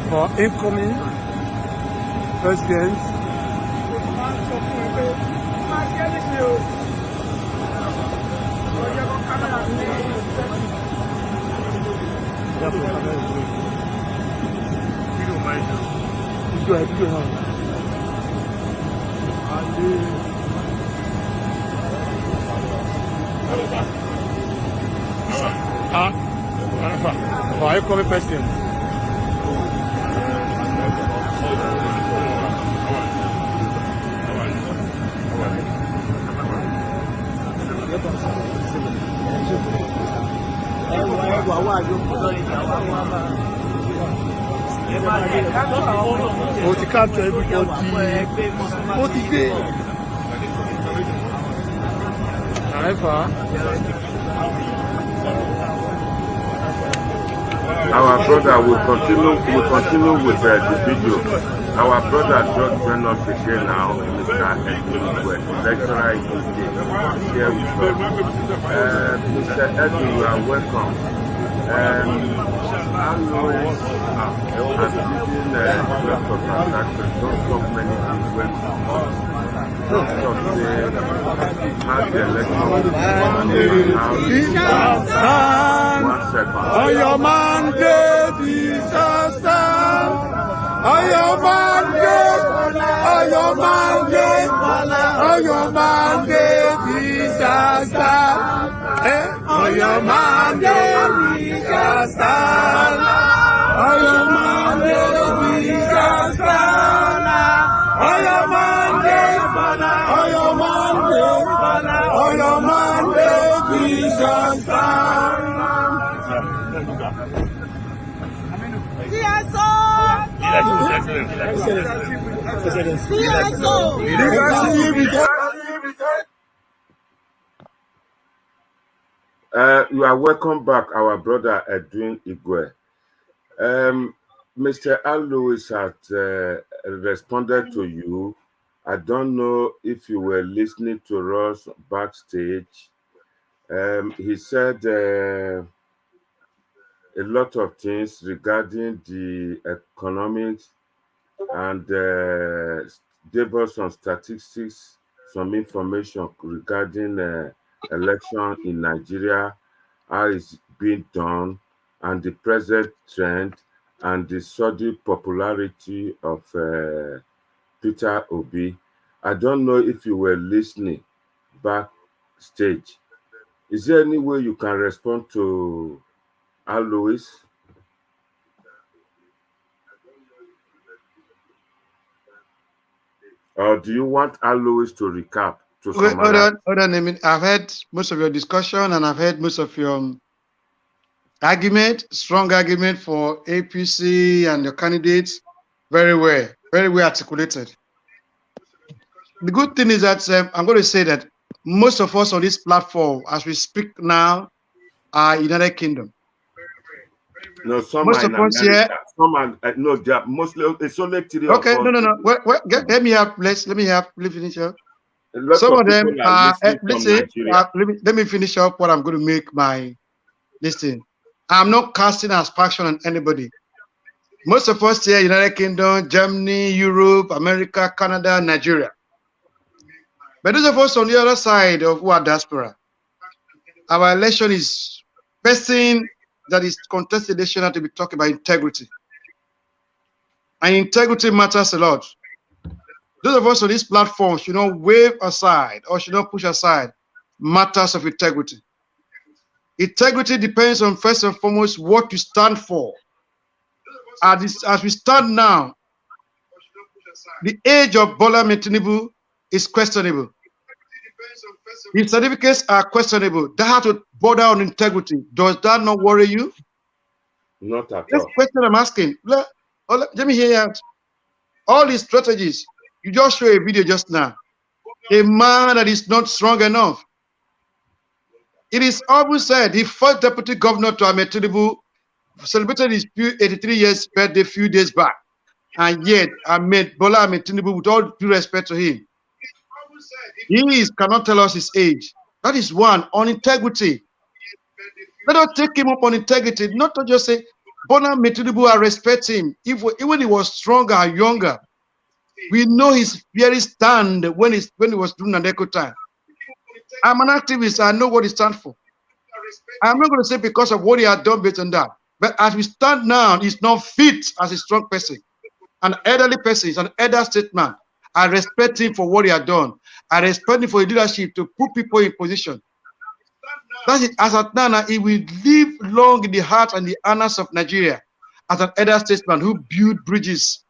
G: for incoming president. For incoming president. Mo ti capture everybody. Mo ti dé.
A: Our brother will continue with the video. Our brother just joined us again now, Mr. Edwin, lecturer in UK, here with us. Mr. Edwin, you are welcome. Always as leading lots of transactions, don't talk many things when don't talk say how the election one second.
G: On your mandate, disaster. On your mandate, on your mandate, on your mandate, disaster. On your mandate, disaster. On your mandate, disaster. On your mandate, on your mandate, on your mandate, disaster.
A: You are welcome back, our brother Edwin Igwe. Mr. Alois had responded to you. I don't know if you were listening to us backstage. He said a lot of things regarding the economics and gave us some statistics, some information regarding election in Nigeria, how it's being done, and the present trend, and the sudden popularity of Peter Obi. I don't know if you were listening backstage. Is there any way you can respond to Alois? Or do you want Alois to recap?
E: Hold on a minute. I've heard most of your discussion and I've heard most of your argument, strong argument for APC and your candidates. Very well articulated. The good thing is that I'm going to say that most of us on this platform, as we speak now, are United Kingdom.
A: No, some
E: most
A: are
E: of
A: in
E: us
A: America.
E: here.
A: Some are no, they are mostly. It's only three.
E: Okay, no. Let me finish up. Some of them are. Let me finish up what I'm going to make my listing. I'm not casting aspersion on anybody. Most of us here, United Kingdom, Germany, Europe, America, Canada, Nigeria. But those of us on the other side of who are diaspora, our election is person that is contested election have to be talking about integrity. And integrity matters a lot. Those of us on this platform should not wave aside or should not push aside matters of integrity. Integrity depends on, first and foremost, what you stand for. As we stand now, the age of Bola Tinubu is questionable. His certificates are questionable. That has to border on integrity. Does that not worry you?
A: Not at
E: This
A: all.
E: question I'm asking. Let me hear you out. All these strategies. You just show a video just now. A man that is not strong enough. It is often said the first deputy governor to Ahmed Tinubu celebrated his 83 years birthday few days back. And yet, Bola Ahmed Tinubu, with all due respect to him, cannot tell us his age. That is one, on integrity. Let us take him up on integrity, not to just say, Bola Ahmed Tinubu, I respect him. Even he was stronger and younger, we know his very stand when he was doing an echo time. I'm an activist, I know what he stands for. I'm not going to say because of what he had done based on that. But as we stand now, he's not fit as a strong person. An elderly person, is an elder statesman. I respect him for what he had done. I respect him for his leadership to put people in position. That's it. As at now, he will live long in the heart and the annals of Nigeria as an elder statesman who built bridges.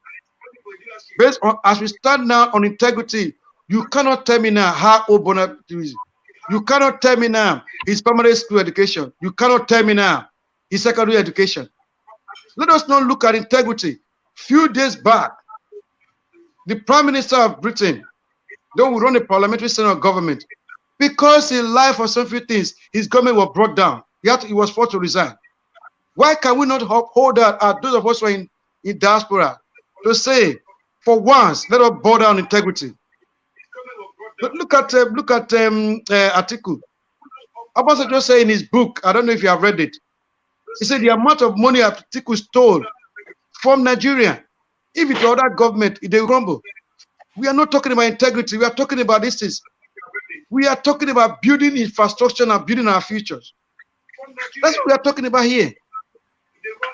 E: Based on, as we stand now on integrity, you cannot tell me now how old Bola is. You cannot tell me now his primary school education. You cannot tell me now his secondary education. Let us not look at integrity. Few days back, the Prime Minister of Britain, though we run a parliamentary senate government, because he lied for some few things, his government was brought down. He was forced to resign. Why can we not hold that at those of us who are in diaspora to say, for once, let us border on integrity? But look at Atiku. Abbas just say in his book, I don't know if you have read it. He said the amount of money Atiku stole from Nigeria, if it's other government, they grumble. We are not talking about integrity. We are talking about this things. We are talking about building infrastructure and building our futures. That's what we are talking about here.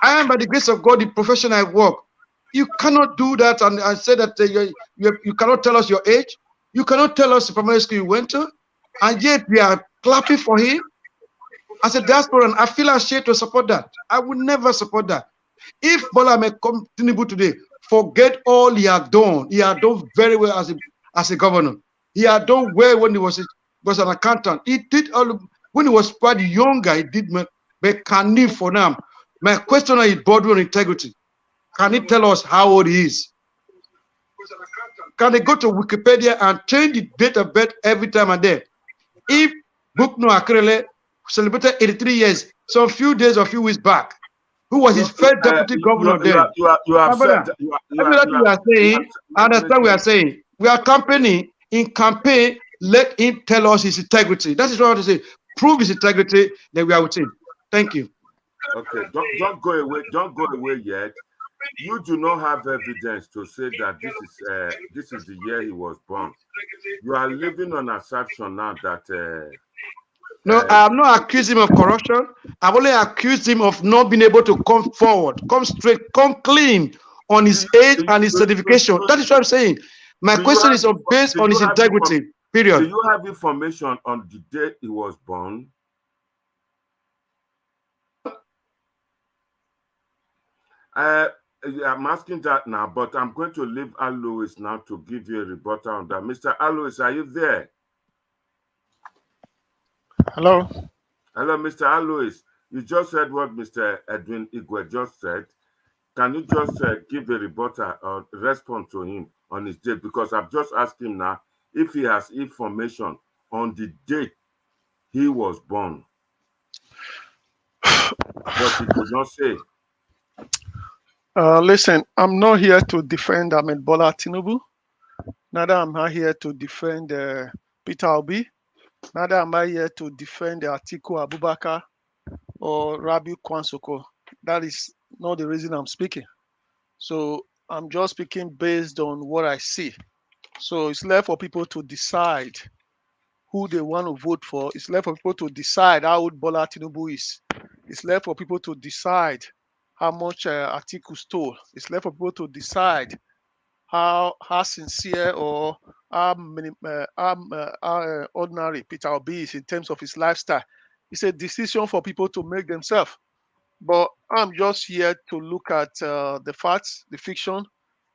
E: I am, by the grace of God, the profession I work. You cannot do that and say that you cannot tell us your age. You cannot tell us the primary school you went to. And yet we are clapping for him. As a diasporan, I feel ashamed to support that. I would never support that. If Bola may come Tinubu today, forget all he had done. He had done very well as a governor. He had done well when he was an accountant. He did all when he was quite younger. He did, but can he for now? My question is border on integrity. Can he tell us how old he is? Can they go to Wikipedia and change the date of birth every time and then? If Bukno Akrele celebrated 83 years, some few days or few weeks back, who was his first deputy governor then?
A: You have said that.
E: I understand we are saying. We are campaigning. In campaign, let him tell us his integrity. That is what I want to say. Prove his integrity, then we are with him. Thank you.
A: Okay, don't go away. Don't go away yet. You do not have evidence to say that this is the year he was born. You are living on assumption now that.
E: No, I have not accused him of corruption. I've only accused him of not being able to come forward, come straight, come clean on his age and his certification. That is what I'm saying. My question is based on his integrity. Period.
A: Do you have information on the day he was born? I'm asking that now, but I'm going to leave Alois now to give you a rebuttal on that. Mr. Alois, are you there?
D: Hello.
A: Hello, Mr. Alois. You just heard what Mr. Edwin Igwe just said. Can you just give a rebuttal or response to him on his date? Because I've just asked him now if he has information on the date he was born. But he could not say.
D: Listen, I'm not here to defend Ahmed Bola Tinubu. Neither am I here to defend Peter Obi. Neither am I here to defend Atiku Abubakar or Rabiu Kwansoko. That is not the reason I'm speaking. So I'm just speaking based on what I see. So it's left for people to decide who they want to vote for. It's left for people to decide how old Bola Tinubu is. It's left for people to decide how much Atiku stole. It's left for people to decide how sincere or how ordinary Peter Obi is in terms of his lifestyle. It's a decision for people to make themselves. But I'm just here to look at the facts, the fiction,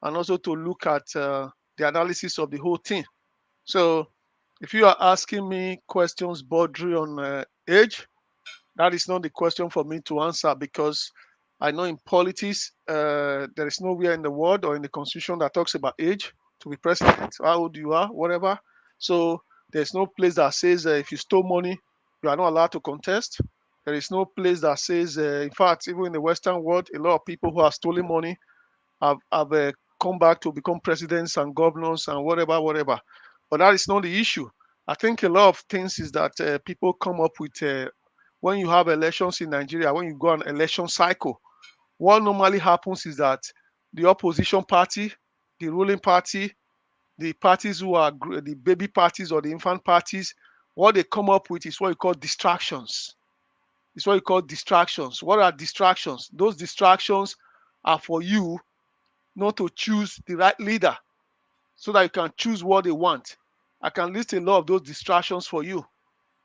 D: and also to look at the analysis of the whole thing. So if you are asking me questions bordering on age, that is not the question for me to answer, because I know in politics, there is nowhere in the world or in the constitution that talks about age to be president, how old you are, whatever. So there's no place that says if you stole money, you are not allowed to contest. There is no place that says, in fact, even in the Western world, a lot of people who have stolen money have come back to become presidents and governors and whatever, whatever. But that is not the issue. I think a lot of things is that people come up with when you have elections in Nigeria, when you go on election cycle, what normally happens is that the opposition party, the ruling party, the parties who are the baby parties or the infant parties, what they come up with is what you call distractions. It's what you call distractions. What are distractions? Those distractions are for you not to choose the right leader so that you can choose what they want. I can list a lot of those distractions for you.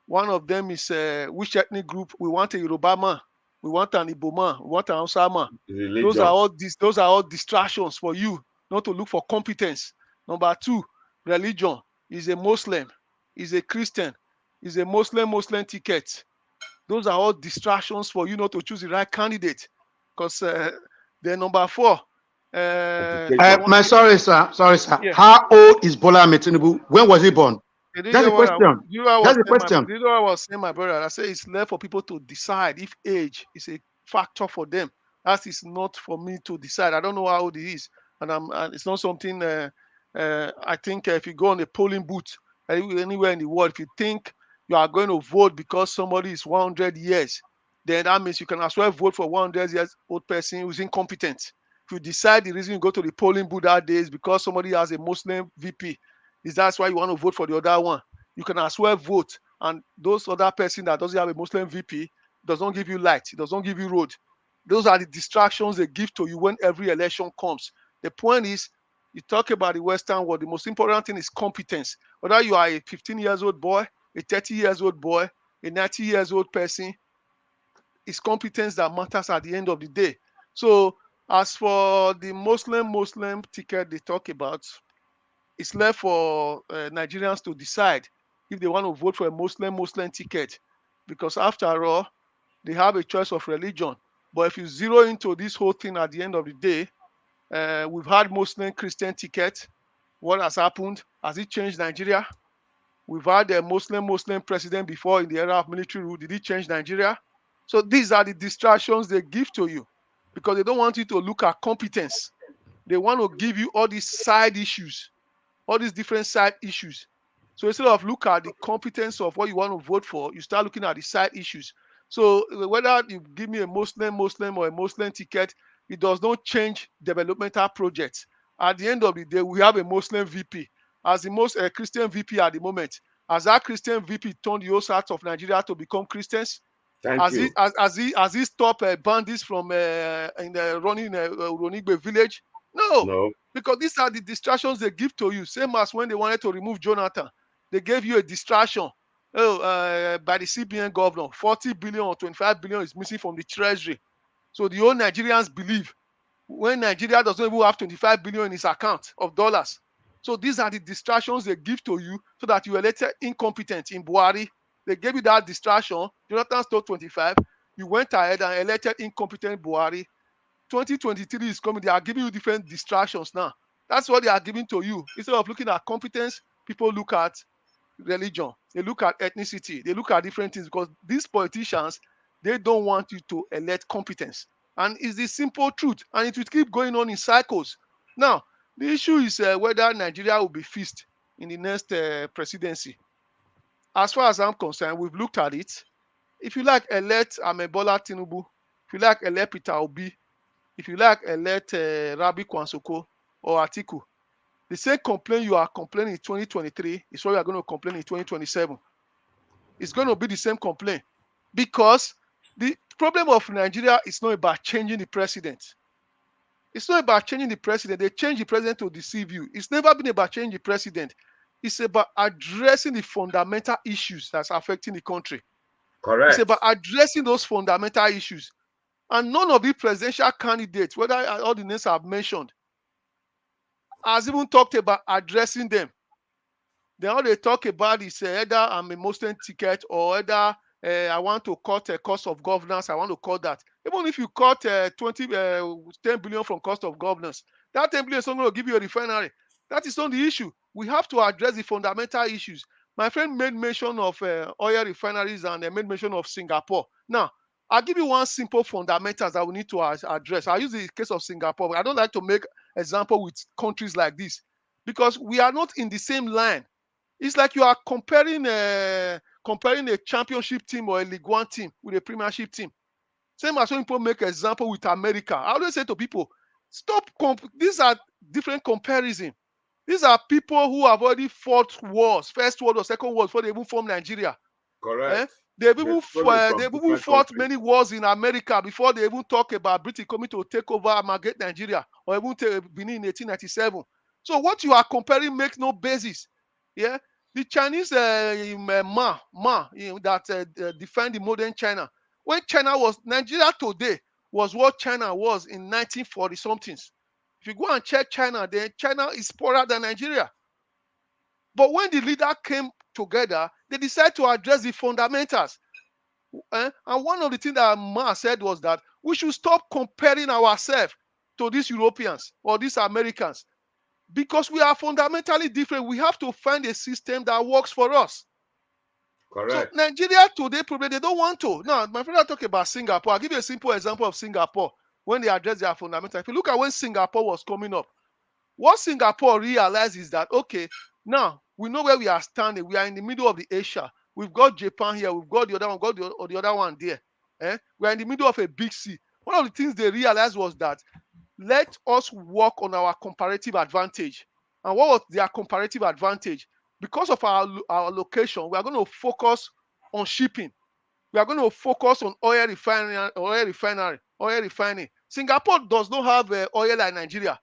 D: One of them is which ethnic group we want, a Yoruba man, we want an Igbo man, we want an Hausa man.
A: Religion.
D: Those are all distractions for you not to look for competence. Number two, religion. Is a Muslim, is a Christian, is a Muslim ticket. Those are all distractions for you not to choose the right candidate. Because then number four,
A: Education.
E: My sorry, sir. Sorry, sir.
D: yeah.
E: How old is Bola Ahmed Tinubu? When was he born?
D: You
E: That's the
D: know what
E: question. That's the question.
D: you know what I was saying, my brother? I say it's left for people to decide if age is a factor for them. That is not for me to decide. I don't know how old he is, and it's not something. I think if you go on a polling booth anywhere in the world, if you think you are going to vote because somebody is 100 years, then that means you can as well vote for 100 years old person who's incompetent. If you decide the reason you go to the polling booth that day is because somebody has a Muslim VP, is that's why you want to vote for the other one, you can as well vote. And those other person that doesn't have a Muslim VP does not give you light, it does not give you road. Those are the distractions they give to you when every election comes. The point is, you talk about the Western world, the most important thing is competence. Whether you are a 15 years old boy, a 30 years old boy, a 90 years old person, it's competence that matters at the end of the day. So as for the Muslim ticket they talk about, it's left for Nigerians to decide if they want to vote for a Muslim ticket, because after all, they have a choice of religion. But if you zero into this whole thing at the end of the day, we've had Muslim Christian ticket. What has happened? Has it changed Nigeria? We've had a Muslim president before in the era of military rule. Did it change Nigeria? So these are the distractions they give to you because they don't want you to look at competence. They want to give you all these side issues, all these different side issues. So instead of look at the competence of what you want to vote for, you start looking at the side issues. So whether you give me a Muslim or a Muslim ticket, it does not change developmental projects. At the end of the day, we have a Muslim VP. As the most Christian VP at the moment, has that Christian VP turned the whole south of Nigeria to become Christians?
A: Thank you.
D: Has he stopped bandits from running Ronigbe village? No,
A: No.
D: because these are the distractions they give to you. Same as when they wanted to remove Jonathan, they gave you a distraction. Oh, by the CBN governor, 40 billion or 25 billion is missing from the treasury. So the whole Nigerians believe when Nigeria doesn't even have 25 billion in its account of dollars. So these are the distractions they give to you so that you elected incompetent in Buhari. They gave you that distraction. Jonathan stole 25. You went ahead and elected incompetent Buhari. 2023 is coming. They are giving you different distractions now. That's what they are giving to you. Instead of looking at competence, people look at religion. They look at ethnicity. They look at different things because these politicians, they don't want you to elect competence. And it's the simple truth. And it will keep going on in cycles. Now, the issue is whether Nigeria will be fixed in the next presidency. As far as I'm concerned, we've looked at it. If you like, elect Amebola Tinubu. If you like, elect Peter Obi. If you like, elect Rabi Kwansoko or Atiku. The same complaint you are complaining in 2023 is what you are going to complain in 2027. It's going to be the same complaint because the problem of Nigeria is not about changing the president. It's not about changing the president. They change the president to deceive you. It's never been about changing the president. It's about addressing the fundamental issues that's affecting the country.
A: Correct.
D: It's about addressing those fundamental issues. And none of the presidential candidates, whether all the names I've mentioned, has even talked about addressing them. Then all they talk about is either I'm a Muslim ticket or either I want to cut a cost of governance. I want to cut that. Even if you cut 10 billion from cost of governance, that 10 billion is not going to give you a refinery. That is not the issue. We have to address the fundamental issues. My friend made mention of oil refineries and made mention of Singapore. Now, I'll give you one simple fundamentals that we need to address. I'll use the case of Singapore, but I don't like to make example with countries like this because we are not in the same line. It's like you are comparing a championship team or a League One team with a Premiership team. Same as when people make example with America. I always say to people, stop. These are different comparison. These are people who have already fought wars, first world or second world, before they even formed Nigeria.
A: Correct.
D: They've
A: They're
D: even
A: fully from
D: fought
A: different
D: many wars in America before they even talk about Britain coming to take over Amalgate Nigeria or even Benin in 1897. So what you are comparing makes no basis. Yeah, the Chinese that defend the modern China. When China was Nigeria today was what China was in 1940 somethings. If you go and check China, then China is poorer than Nigeria. But when the leader came together, they decided to address the fundamentals. And one of the things that Ma said was that we should stop comparing ourselves to these Europeans or these Americans because we are fundamentally different. We have to find a system that works for us. So
A: Correct.
D: Nigeria today, probably they don't want to. Now, my friend, I talk about Singapore. I'll give you a simple example of Singapore when they address their fundamentals. If you look at when Singapore was coming up, what Singapore realized is that, okay, now we know where we are standing. We are in the middle of the Asia. We've got Japan here. We've got the other one, got the other one there. We are in the middle of a big sea. One of the things they realized was that let us work on our comparative advantage. And what was their comparative advantage? Because of our location, we are going to focus on shipping. We are going to focus on oil refining. Singapore does not have oil like Nigeria.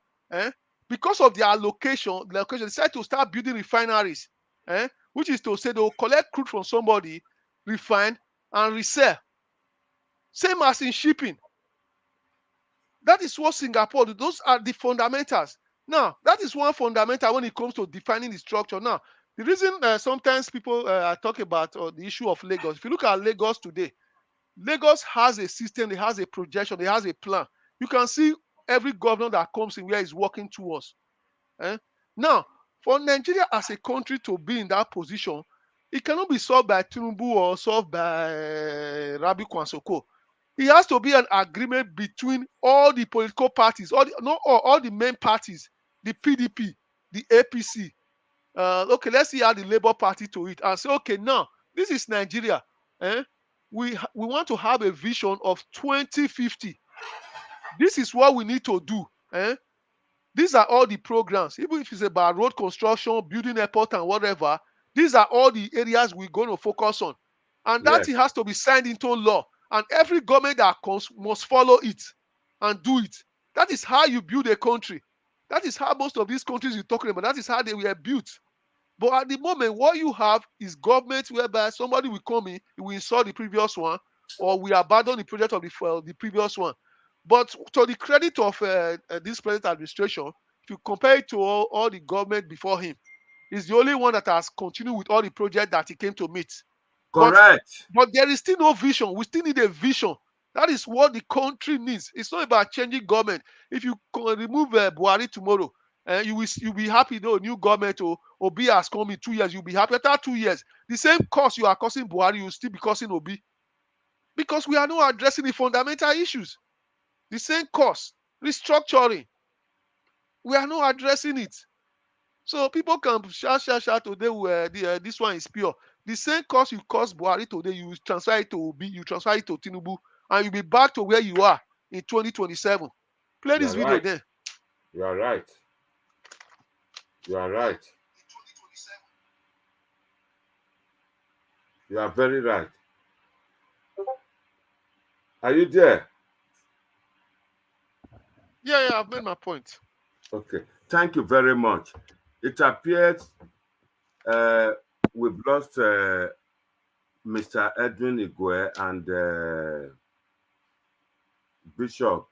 D: Because of their location, they decided to start building refineries, which is to say they will collect crude from somebody, refine, and resell. Same as in shipping. That is what Singapore do. Those are the fundamentals. Now, that is one fundamental when it comes to defining the structure. Now, the reason sometimes people talk about the issue of Lagos, if you look at Lagos today, Lagos has a system, it has a projection, it has a plan. You can see every governor that comes in where he's working towards. Now, for Nigeria as a country to be in that position, it cannot be solved by Tinubu or solved by Rabi Kwansoko. It has to be an agreement between all the political parties, all the main parties, the PDP, the APC. Okay, let's see how the Labour Party to it and say, okay, now this is Nigeria. We want to have a vision of 2050. This is what we need to do. These are all the programs, even if it's about road construction, building airport and whatever, these are all the areas we're going to focus on. And that
A: Yes.
D: has to be signed into law. And every government that comes must follow it and do it. That is how you build a country. That is how most of these countries you're talking about, that is how they were built. But at the moment, what you have is government whereby somebody will come in, he will install the previous one, or we abandon the project of the previous one. But to the credit of this present administration, if you compare it to all the government before him, he's the only one that has continued with all the projects that he came to meet.
A: Correct.
D: But there is still no vision. We still need a vision. That is what the country needs. It's not about changing government. If you remove Buhari tomorrow, you'll be happy. No new government or Obi has come in 2 years. You'll be happy. After 2 years, the same cost you are causing Buhari, you'll still be causing Obi, because we are not addressing the fundamental issues. The same cost, restructuring, we are not addressing it. So people can shout today. This one is pure. The same cost you cost Buhari today, you will transfer it to Obi, you transfer it to Tinubu, and you'll be back to where you are in 2027. Play
A: You
D: this
A: are
D: video
A: right.
D: then.
A: You are right. You are right. You are very right. Are you there?
D: Yeah, I've made my point.
A: Okay. Thank you very much. It appears we've lost Mr. Edwin Igwe and Bishop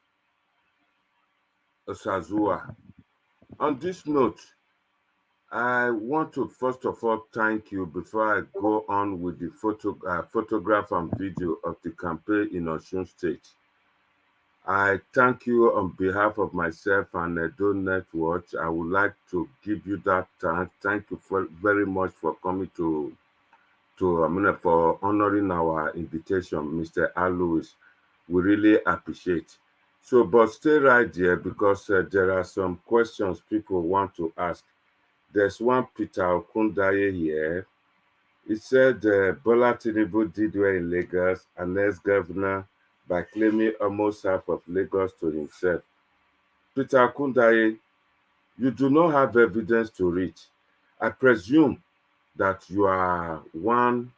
A: Osazua. On this note, I want to first of all thank you before I go on with the photograph and video of the campaign in Osun State. I thank you on behalf of myself and Edo Network. I would like to give you that thank. Thank you very much for coming for honoring our invitation, Mr. Alois. We really appreciate. So, but stay right there because there are some questions people want to ask. There's one Peter Okundaye here. He said Bola Tinubu did well in Lagos, an ex-governor, by claiming almost half of Lagos to himself. Peter Okundaye, you do not have evidence to read. I presume that you are one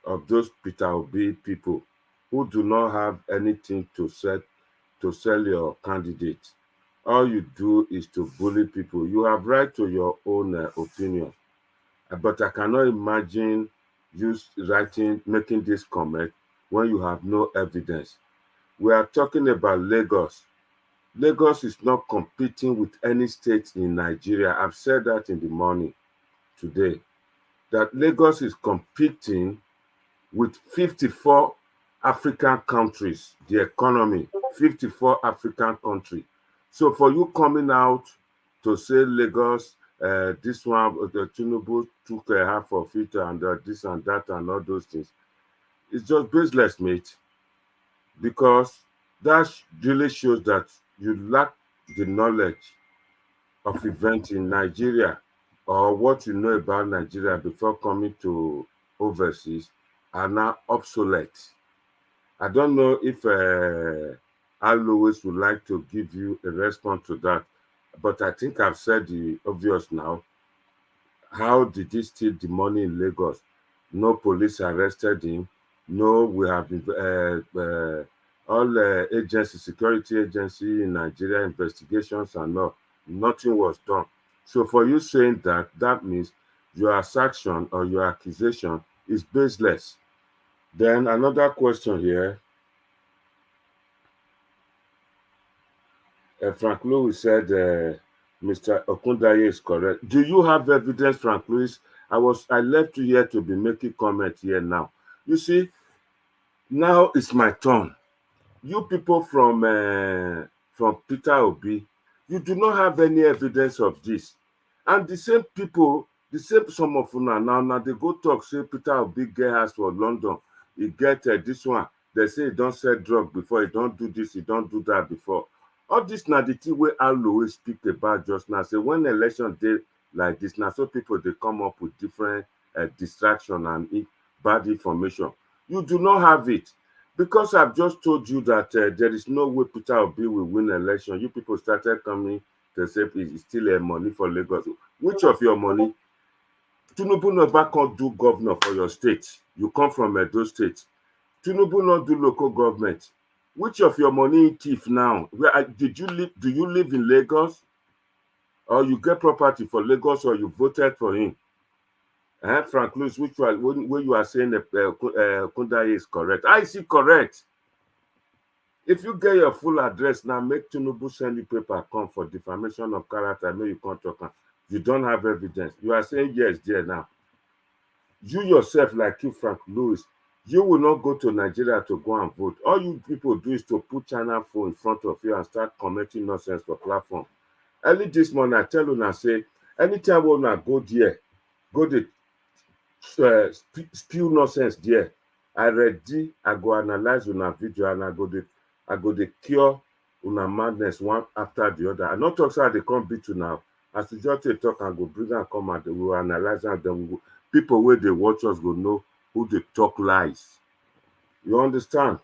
A: of those Peter Obi people who do not have anything to sell your candidate. All you do is to bully people. You have right to your own opinion. But I cannot imagine you making this comment when you have no evidence. We are talking about Lagos. Lagos is not competing with any state in Nigeria. I've said that in the morning today, that Lagos is competing with 54 African countries, the economy, 54 African countries. So for you coming out to say Lagos, this one, the Tinubu took half of it and this and that and all those things, it's just baseless, mate, because that really shows that you lack the knowledge of events in Nigeria or what you know about Nigeria before coming to overseas are now obsolete. I don't know if Al Lewis would like to give you a response to that, but I think I've said the obvious now. How did he steal the money in Lagos? No police arrested him. No, we have all security agency in Nigeria investigations and all. Nothing was done. So for you saying that, that means your assertion or your accusation is baseless. Then another question here. Frank Lewis said Mr. Okundaye is correct. Do you have evidence, Frank Lewis? I left you here to be making comment here now. You see, now it's my turn. You people from Peter Obi, you do not have any evidence of this. And the same people, some of you now they go talk, say Peter Obi get house for London. He get this one. They say he don't sell drug before, he don't do this, he don't do that before. All this now the thing where Al Lewis speak about just now. Say when election day like this, now so people they come up with different distraction and bad information. You do not have it. Because I've just told you that there is no way Peter Obi will win election. You people started coming to say it's still money for Lagos. Which of your money? Tinubu never can do governor for your state. You come from Edo State. Tinubu not do local government. Which of your money thief now? Did you live? Do you live in Lagos? Or you get property for Lagos or you voted for him? Frank Lewis, which one, where you are saying Kundaye is correct. I see correct. If you get your full address now, make Tinubu send you paper come for defamation of character. I know you can't talk. You don't have evidence. You are saying yes there now. You yourself, like you, Frank Lewis, you will not go to Nigeria to go and vote. All you people do is to put China phone in front of you and start commenting nonsense for platform. Early this morning, I tell you, I say, anytime we go there, go to spew nonsense there. I ready, I go analyze una video and I go the cure una madness one after the other. I not talk so they come beat you now. As you just talk and go bring and come and we will analyze and then we go, people where they watch us go know who they talk lies. You understand?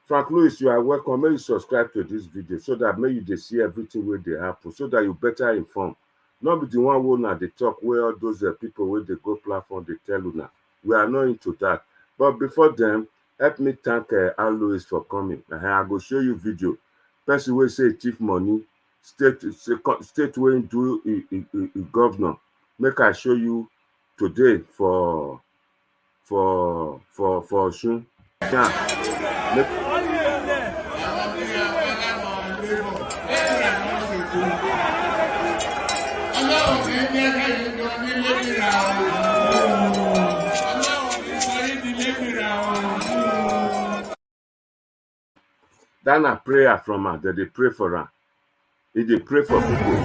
A: Frank Lewis, you are welcome. May you subscribe to this video so that may you see everything where they happen, so that you better inform. Not be the one who now they talk where all those people where they go platform they tell you now. We are not into that. But before them, help me thank Al Lewis for coming. I go show you video. Person will say thief money, state where do governor. Make I show you today for Osun. Yeah. That na prayer from her. They pray for her. They pray for people.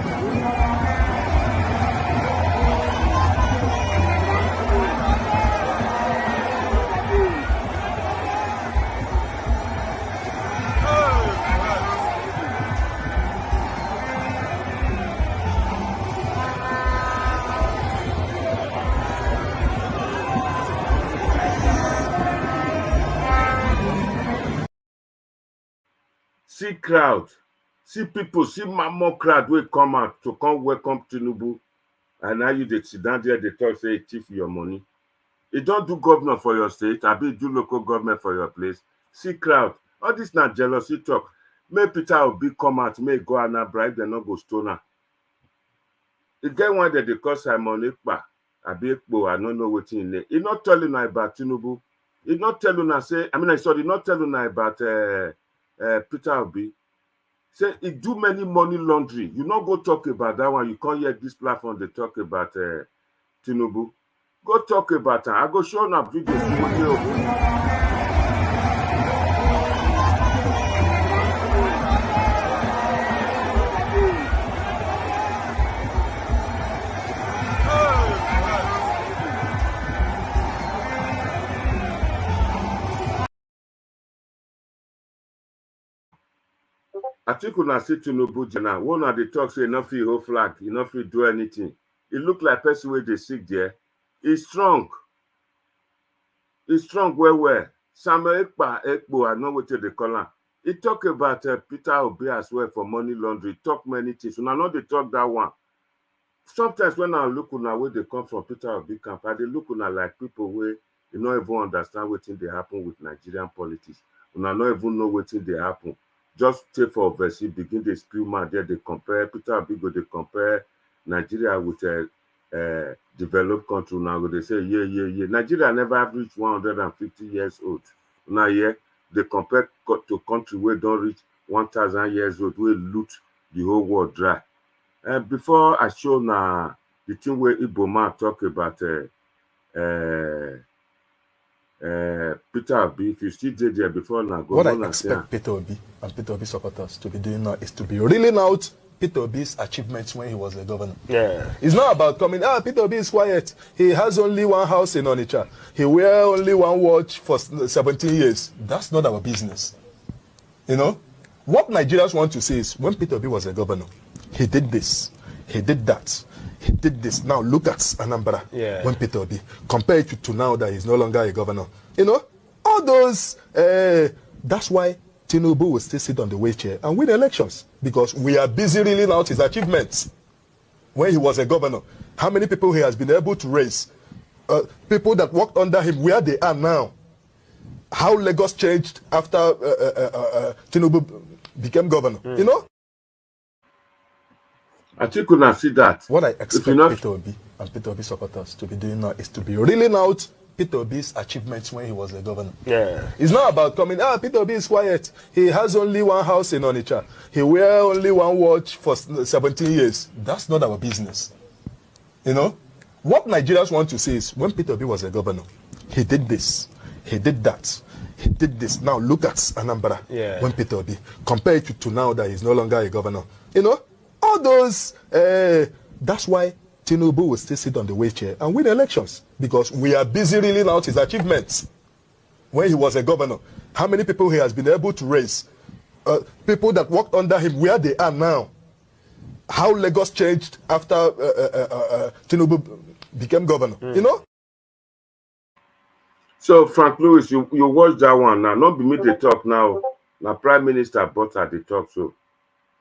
A: See crowd, see people, see more crowd will come out to come welcome Tinubu. And now you sit down there, they talk, say, chief your money. You don't do governor for your state, I be do local government for your place. See crowd. All this not jealousy talk. May Peter Obi come out, may go and bribe, they not go stoner. You get one that they call Simon Ekpa. I don't know what in there. He not telling you about Tinubu. He not telling you say, sorry, not telling you about Peter Obi. Say he do many money laundry. You not go talk about that one. You can't hear this platform they talk about Tinubu. Go talk about her. I go show you a video. I think when I see Tinubu Jana, one of the talks say enough whole flag, enough do anything. It look like person where they sick there. He's strong. He's strong well. Samuel Ekpo, I know what they call him. He talk about Peter Obi as well for money laundry. Talk many things. And I know they talk that one. Sometimes when I look on where they come from, Peter Obi camp, they look on like people where you don't even understand what thing they happen with Nigerian politics. And I don't even know what thing they happen. Just take for obviously begin the spill man there. They compare Peter Obi go. They compare Nigeria with a developed country. Now they say yeah. Nigeria never reached 150 years old. Now they compare to country where don't reach 1,000 years old. We loot the whole world dry. Before I show now the thing where Igbo man talk about Peter Obi, if you still did there before now, go
H: what
A: on
H: I expect Peter Obi and Peter Obi supporters to be doing now is to be reeling out Peter Obi's achievements when he was a governor. Yeah. It's not about coming, Peter Obi is quiet. He has only one house in Onitsha. He wear only one watch for 17 years. That's not our business. You know? What Nigerians want to say is, when Peter Obi was a governor, he did this, he did that, he did this. Now look at Anambra when Peter Obi. Compare it to now that he's no longer a governor. You know? All those, that's why Tinubu will still sit on the wheelchair and win elections, because we are busy reeling out his achievements when he was a governor. How many people he has been able to raise? People that worked under him, where they are now. How Lagos changed after Tinubu became governor. You know?
A: I think we can see that.
H: What I expect Peter Obi and Peter Obi supporters to be doing now is to be reeling out Peter Obi's achievements when he was a governor. Yeah. It's not about coming, Peter Obi is quiet. He has only one house in Onitsha. He wear only one watch for 17 years. That's not our business. You know? What Nigerians want to say is, when Peter Obi was a governor, he did this, he did that, he did this. Now look at Anambra when Peter Obi. Compare it to now that he's no longer a governor. You know? All those, that's why Tinubu will still sit on the wheelchair and win elections, because we are busy reeling out his achievements when he was a governor. How many people he has been able to raise? People that worked under him, where they are now. How Lagos changed after Tinubu became governor. You know?
A: So, Frank Lewis, you watch that one now. Not be me they talk now. Now, Prime Minister Butter they talk so.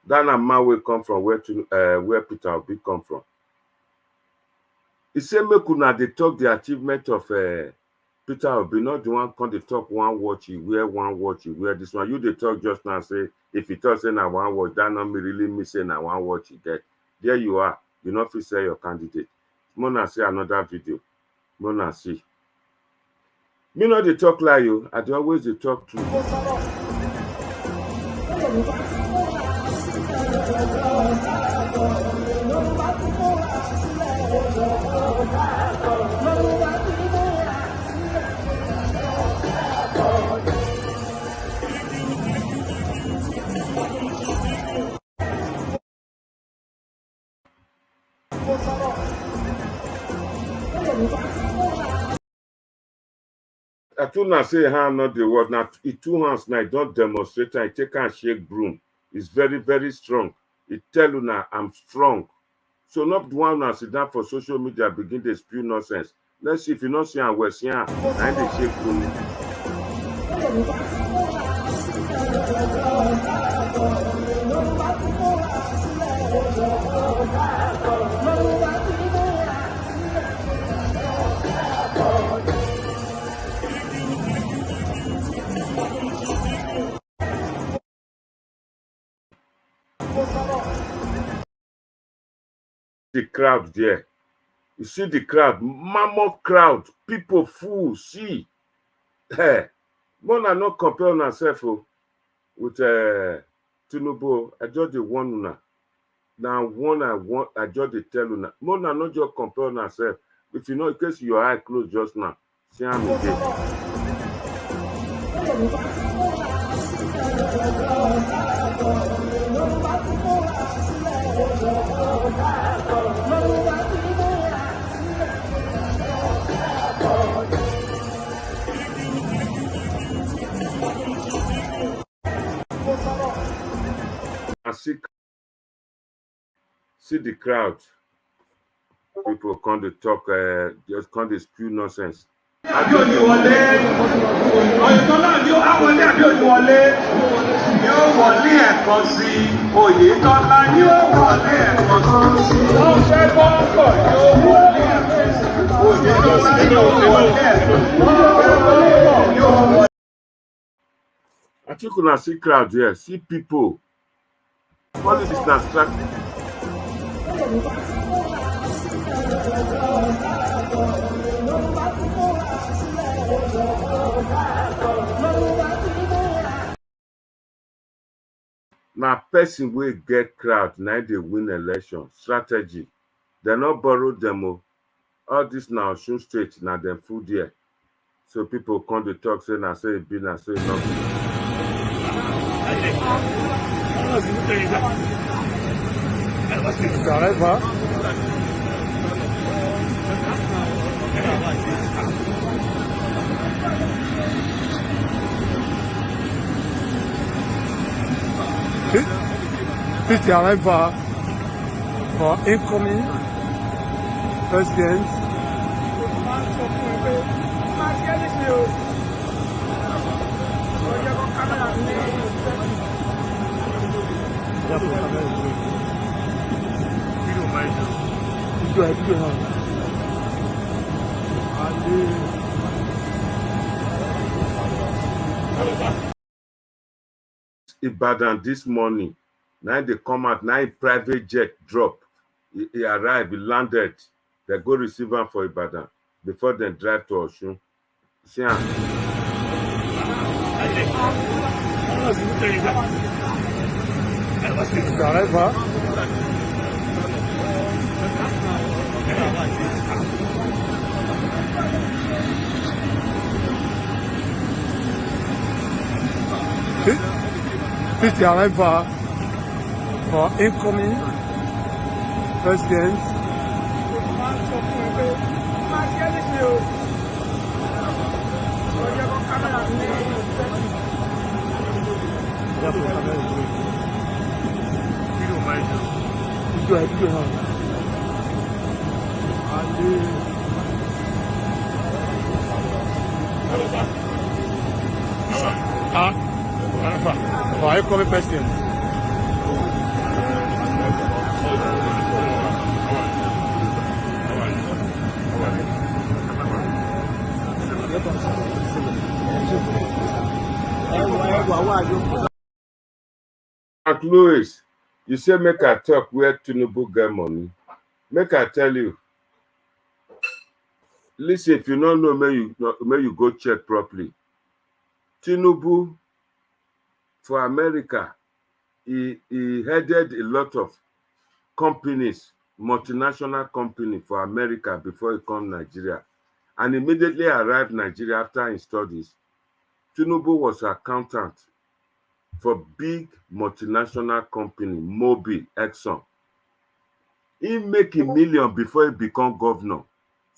A: That man will come from where Peter Obi come from. He said, make una they talk the achievement of Peter Obi, not the one come they talk one watch, you wear this one. You they talk just now, say, if you talk say na one watch, that not me really me say na one watch you get. There you are. You not fit say your candidate. Mona see another video. Mona see. Me not they talk like you, I dey always they talk true. I told na say hand not the word. Now it 2 hands now don't demonstrate and take and shake broom. It's very, very strong. It tell you now I'm strong. So not the one now sit down for social media begin to spew nonsense. Let's see if you not see and we're seeing and they shake broom. The crowd there. You see the crowd, mammoth crowd, people full, see. Hey, Mona not compare herself with Tinubu. I just the one una. Now one I just the tell una. Mona not just compare herself. If you know, in case your eye closed just now, see am again. And see the crowd. People come to talk, just come to spew nonsense.
F: Àbí òní wọlé, Oyètọ́ náà ni ó wọlé àbí òní wọlé, yóò wọlé ẹ̀kan sí i, Oyètọ́lá ni ó wọlé ẹ̀kan sí i, wọ́n fẹ́ bọ́ọ̀kọ̀ yóò wọlé ẹ̀kan sí i, Oyètọ́lá ni ó wọlé ẹ̀kan sí i, wọ́n fẹ́ bọ́ọ̀kọ̀ yóò wọlé.
A: I think una see crowd here, see people. Politics na strategy. Na person wey get crowd na dey win election. Strategy. Dem no borrow dem o. All this na Osun state na dem full there. So people come dey talk say na so e be, na so e no be.
I: Puis tu arrives for incoming president.
A: Ibadan this morning. Now they come out, now private jet drop. He arrived, he landed. They go receive him for Ibadan before they drive to Osun. See am.
I: Puis tu arrives for incoming president. For incoming president.
A: Aunt Louis, you say make I talk where Tinubu get money. Make I tell you. Listen, if you don't know, may you go check properly. Tinubu for America, he headed a lot of companies, multinational company for America before he come Nigeria, and immediately arrived Nigeria after his studies. Tinubu was accountant for big multinational company, Mobil, Exxon. He make $1 million before he become governor.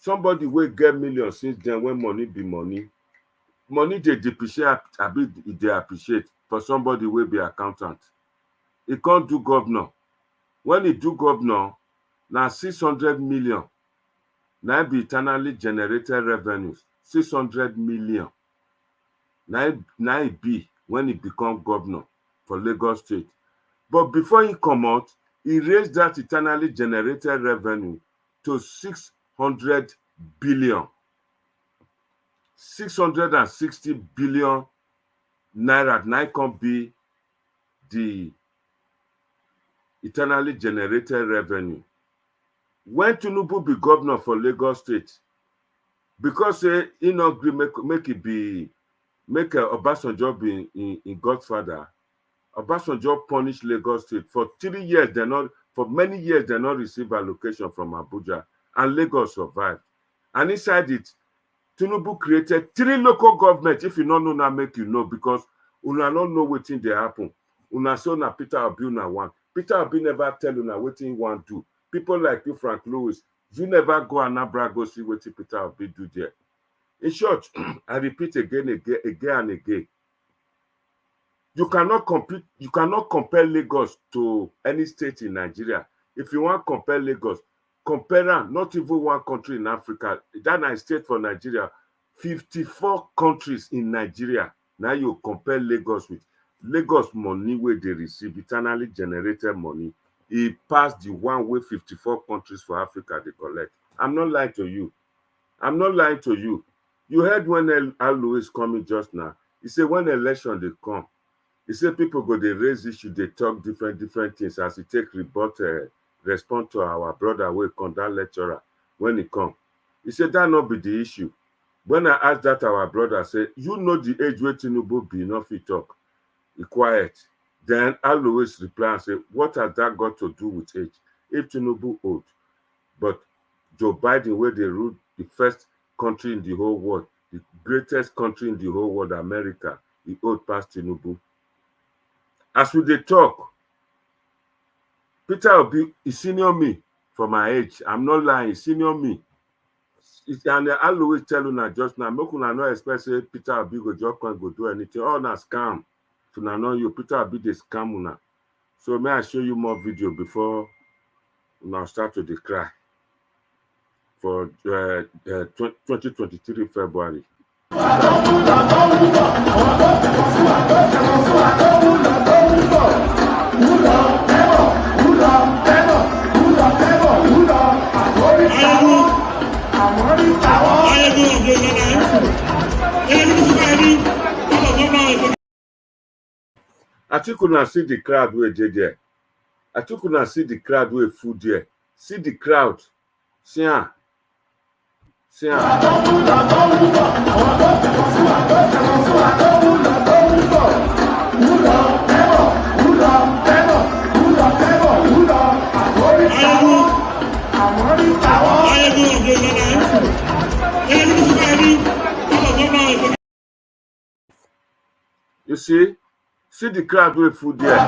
A: Somebody will get millions since then when money be money. Money they depreciate, a bit they appreciate for somebody will be accountant. He can't do governor. When he do governor, now 600 million. Now be eternally generated revenues. 600 million. Now it be when he become governor for Lagos State. But before he come out, he raised that eternally generated revenue to 600 billion. 660 billion naira now can be the eternally generated revenue. When Tinubu be governor for Lagos State, because he not agree make it be make Obasanjo be in Godfather, Obasanjo punish Lagos State for 3 years. For many years they not receive allocation from Abuja, and Lagos survived. And inside it, Tinubu created 3 local governments. If you don't know now, make you know, because una don't know wetin dey happen. Una say na Peter Obi una want. Peter Obi never tell una wetin he want do. People like you, Frank Lewis, you never go Anambra go see wetin Peter Obi do there. In short, I repeat again and again. You cannot compare Lagos to any state in Nigeria. If you want to compare Lagos, compare am, not even one country in Africa. That na state for Nigeria. 54 countries in Nigeria. Now you compare Lagos with Lagos money where they receive, eternally generated money. It passed the one way 54 countries for Africa they collect. I'm not lying to you. I'm not lying to you. You heard when Al Lewis coming just now. He said when election they come, he said people go they raise issue, they talk different things as he take respond to our brother wey come, that lecturer when he come. He said that not be the issue. When I asked that, our brother said, you know the age where Tinubu be enough he talk. He quiet. Then I'll always reply and say, what has that got to do with age? If Tinubu old, but Joe Biden, where they rule the first country in the whole world, the greatest country in the whole world, America, he old past Tinubu. As we dey talk, Peter Obi is senior me for my age. I'm not lying, he's senior me. And I'll always tell una just now, make una not expect say Peter Obi go just come go do anything. Oh, na scam. So now know you, Peter Obi dey scam una. So may I show you more video before una start to dey cry for 2023 February. I think una see the crowd wey dey there. I think una see the crowd wey full there. See the crowd. See am. See am. You see the crowd wey full there.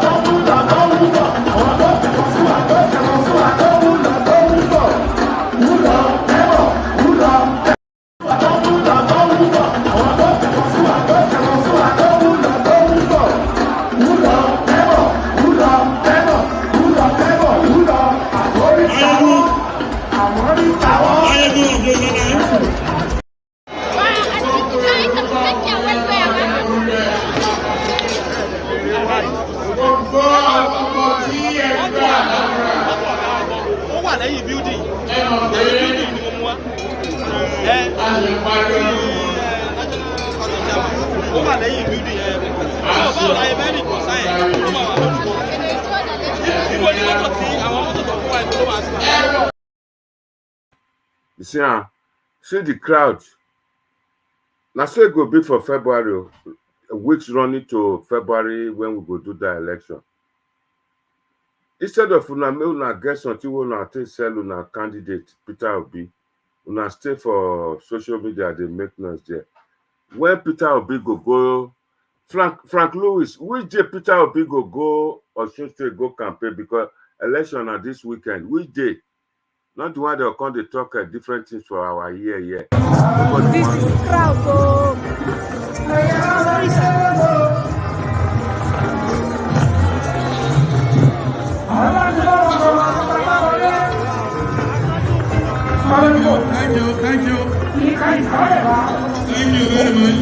A: You see the crowd. Now so it go be for February, weeks running to February when we go do the election. Instead of una get something wey una take sell una candidate Peter Obi, una stay for social media, they make noise there. When Peter Obi go Frank Lewis, which day Peter Obi go Osun State go campaign, because election are this weekend. Which day? Not the one that come to talk different things for our ear here.
C: This is crowd. Oh. Sorry, sir.
I: Thank you. Thank you very much.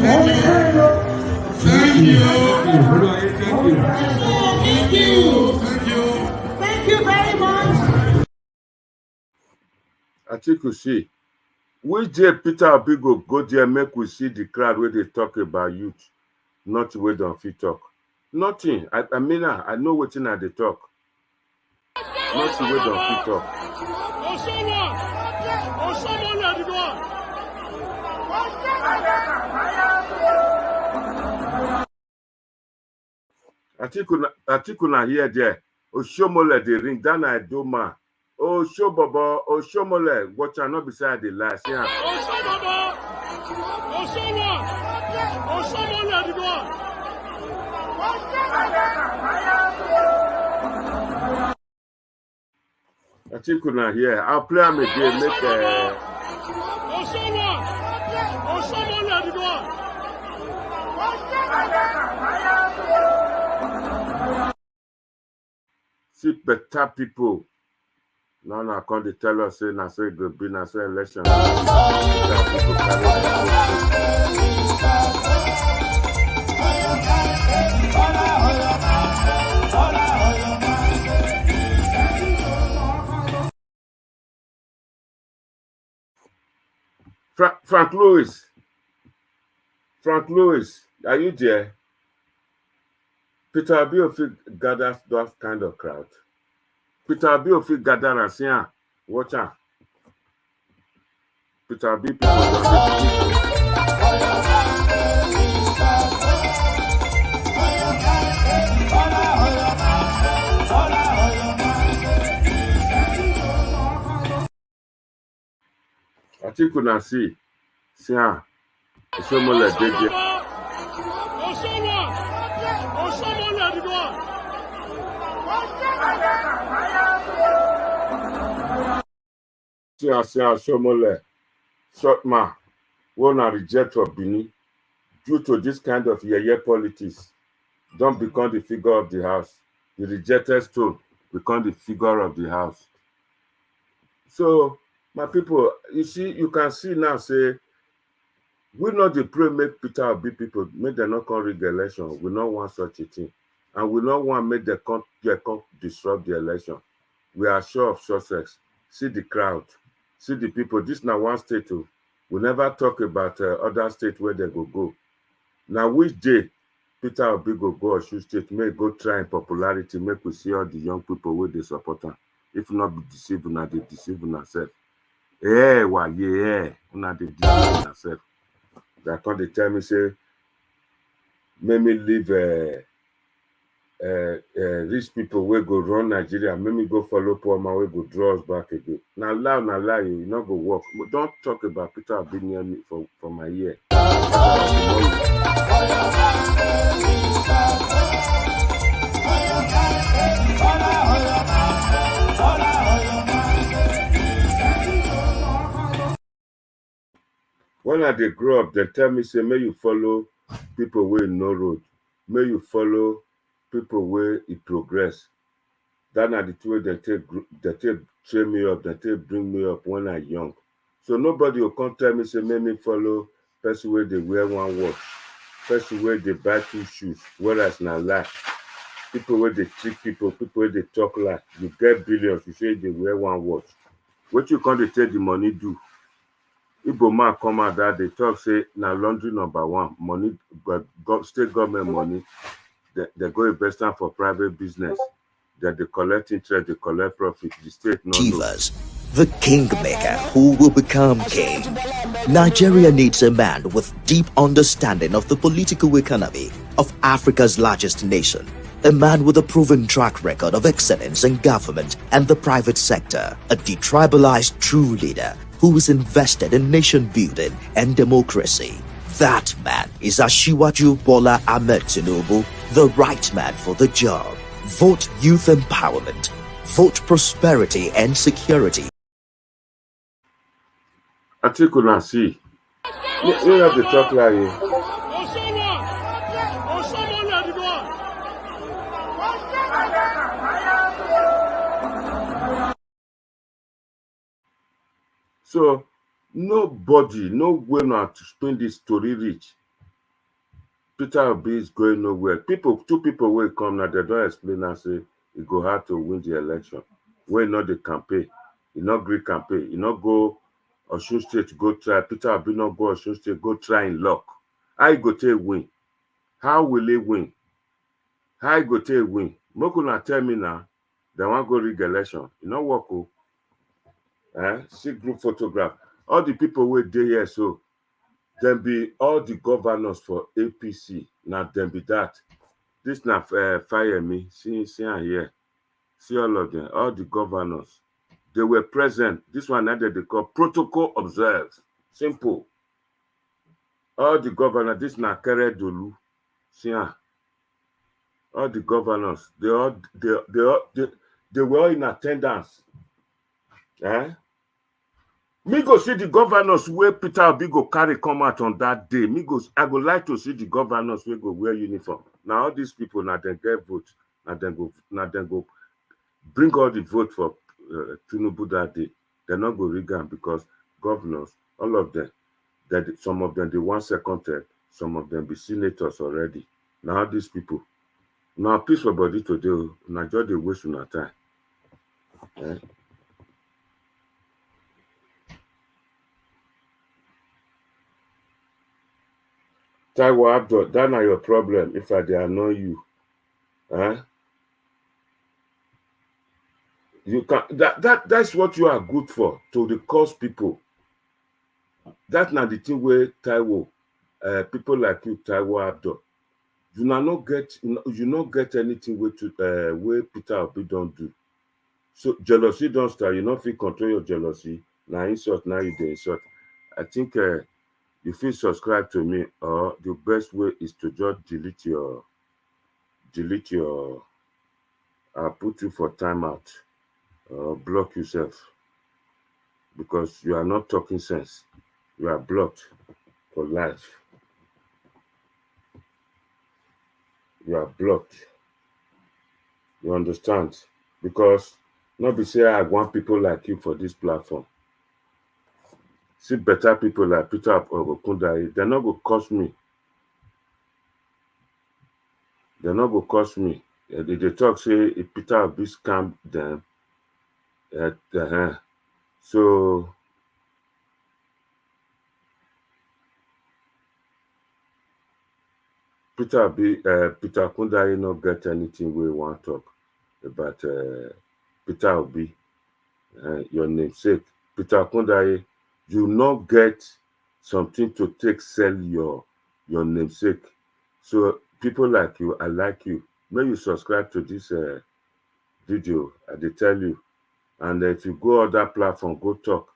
C: Thank you very much.
A: Atiku see, which day Peter Obi go there make we see the crowd where they talk about youth, not where don't fit talk. Nothing. I mean, I know what thing they talk. Not where don't fit talk. Atiku na here there. Oshomole the ring down at Doma. Oh, show Baba, oh, show Mole, watch her not beside the last. Yeah. Atiku na here. I'll play him again. Make see better people. Now come to tell us say na so it go be na so election. Frank Lewis, are you there? Peter Obi gathers that kind of crowd. Peter Obi gather and say, watch out. Peter Obi people I think we can see, Oshomole DJ. Oshomole, short man, one a reject of Bini due to this kind of yeye politics. Don't become the figure of the house. The rejected stone become the figure of the house. So, my people, you can see now, say, we not the pray make Peter Obi people, make them not come rig the election. We don't want such a thing. And we don't want to make the country disrupt the election. We are sure of success. See the crowd. See the people. This now one state too. We never talk about other states where they go. Now, which day Peter Obi go Osun State, may go try in popularity, make we see all the young people where they support them. If not be deceived, now they deceive themselves. Una they deceive themselves. They come they tell me, say, make me leave rich people will go run Nigeria, make me go follow poor man will go draw us back again. Now lie, you not go work. But don't talk about Peter being near me for my ear. When I they grow up, they tell me, say, may you follow people where no road. May you follow people where it progress. That are the two way they take train me up, they take bring me up when I'm young. So nobody will come tell me, say, make me follow person where they wear one watch, person where they buy 2 shoes, whereas now lie. People where they trick people where they talk lie. You get billions, you say they wear one watch. What you can't take the money do? Igbo man come out that they talk, say, now laundry number 1, money, state government money, they go invest time for private business. That they collect interest, they collect profit. The state no.
J: Achievers, the kingmaker who will become king. Nigeria needs a man with deep understanding of the political economy of Africa's largest nation. A man with a proven track record of excellence in government and the private sector. A detribalized true leader who is invested in nation building and democracy. That man is Asiwaju Bola Ahmed Tinubu, the right man for the job. Vote youth empowerment. Vote prosperity and security.
A: Article see. You have to talk like you. So nobody, no way not to spin this story rich. Peter Obi is going nowhere. Two people will come now, they don't explain and say it go hard to win the election. When not the campaign, you not great campaign, you not go Osun State go try. Peter Obi not go Osun State, go try in luck. How you go take win? How will he win? How you go take win? Mokuna tell me now, they want go rig election. You know what? See group photograph. All the people were there here, so then be all the governors for APC. Now then be that. This now fire me. See and here. See all of them. All the governors. They were present. This one now they call protocol observed. Simple. All the governors. This now Kere Dolu. See all the governors. They were all in attendance. Me go see the governors where Peter Obi go carry come out on that day. I go like to see the governors where go wear uniform. Now all these people now they get vote. Now then go bring all the vote for Tinubu that day. They're not go rig am because governors, all of them, some of them they want second term, some of them be senators already. Now all these people. Now peace for body today. Now just they waste on time. Taiwo Abdul, that's not your problem if I dey annoy you. You can that's what you are good for, to recall people. That's not the thing where Taiwo, people like you, Taiwo Abdul, you not get anything where Peter Obi don't do. So jealousy don't start. You not feel control your jealousy. Now insult, now you dey insult. I think if you subscribe to me, or the best way is to just delete your I'll put you for timeout or block yourself because you are not talking sense. You are blocked for life. You are blocked. You understand? Because not be say I want people like you for this platform. See better people like Peter Okundai, they're not going to cost me. They're not going to cost me. They talk say if Peter Obi scam them. So Peter Okundai not get anything we want to talk about Peter Obi, your namesake. Peter Okundai, you not get something to take sell your namesake. So people like you, I like you. May you subscribe to this video, I dey tell you. And if you go other platform, go talk.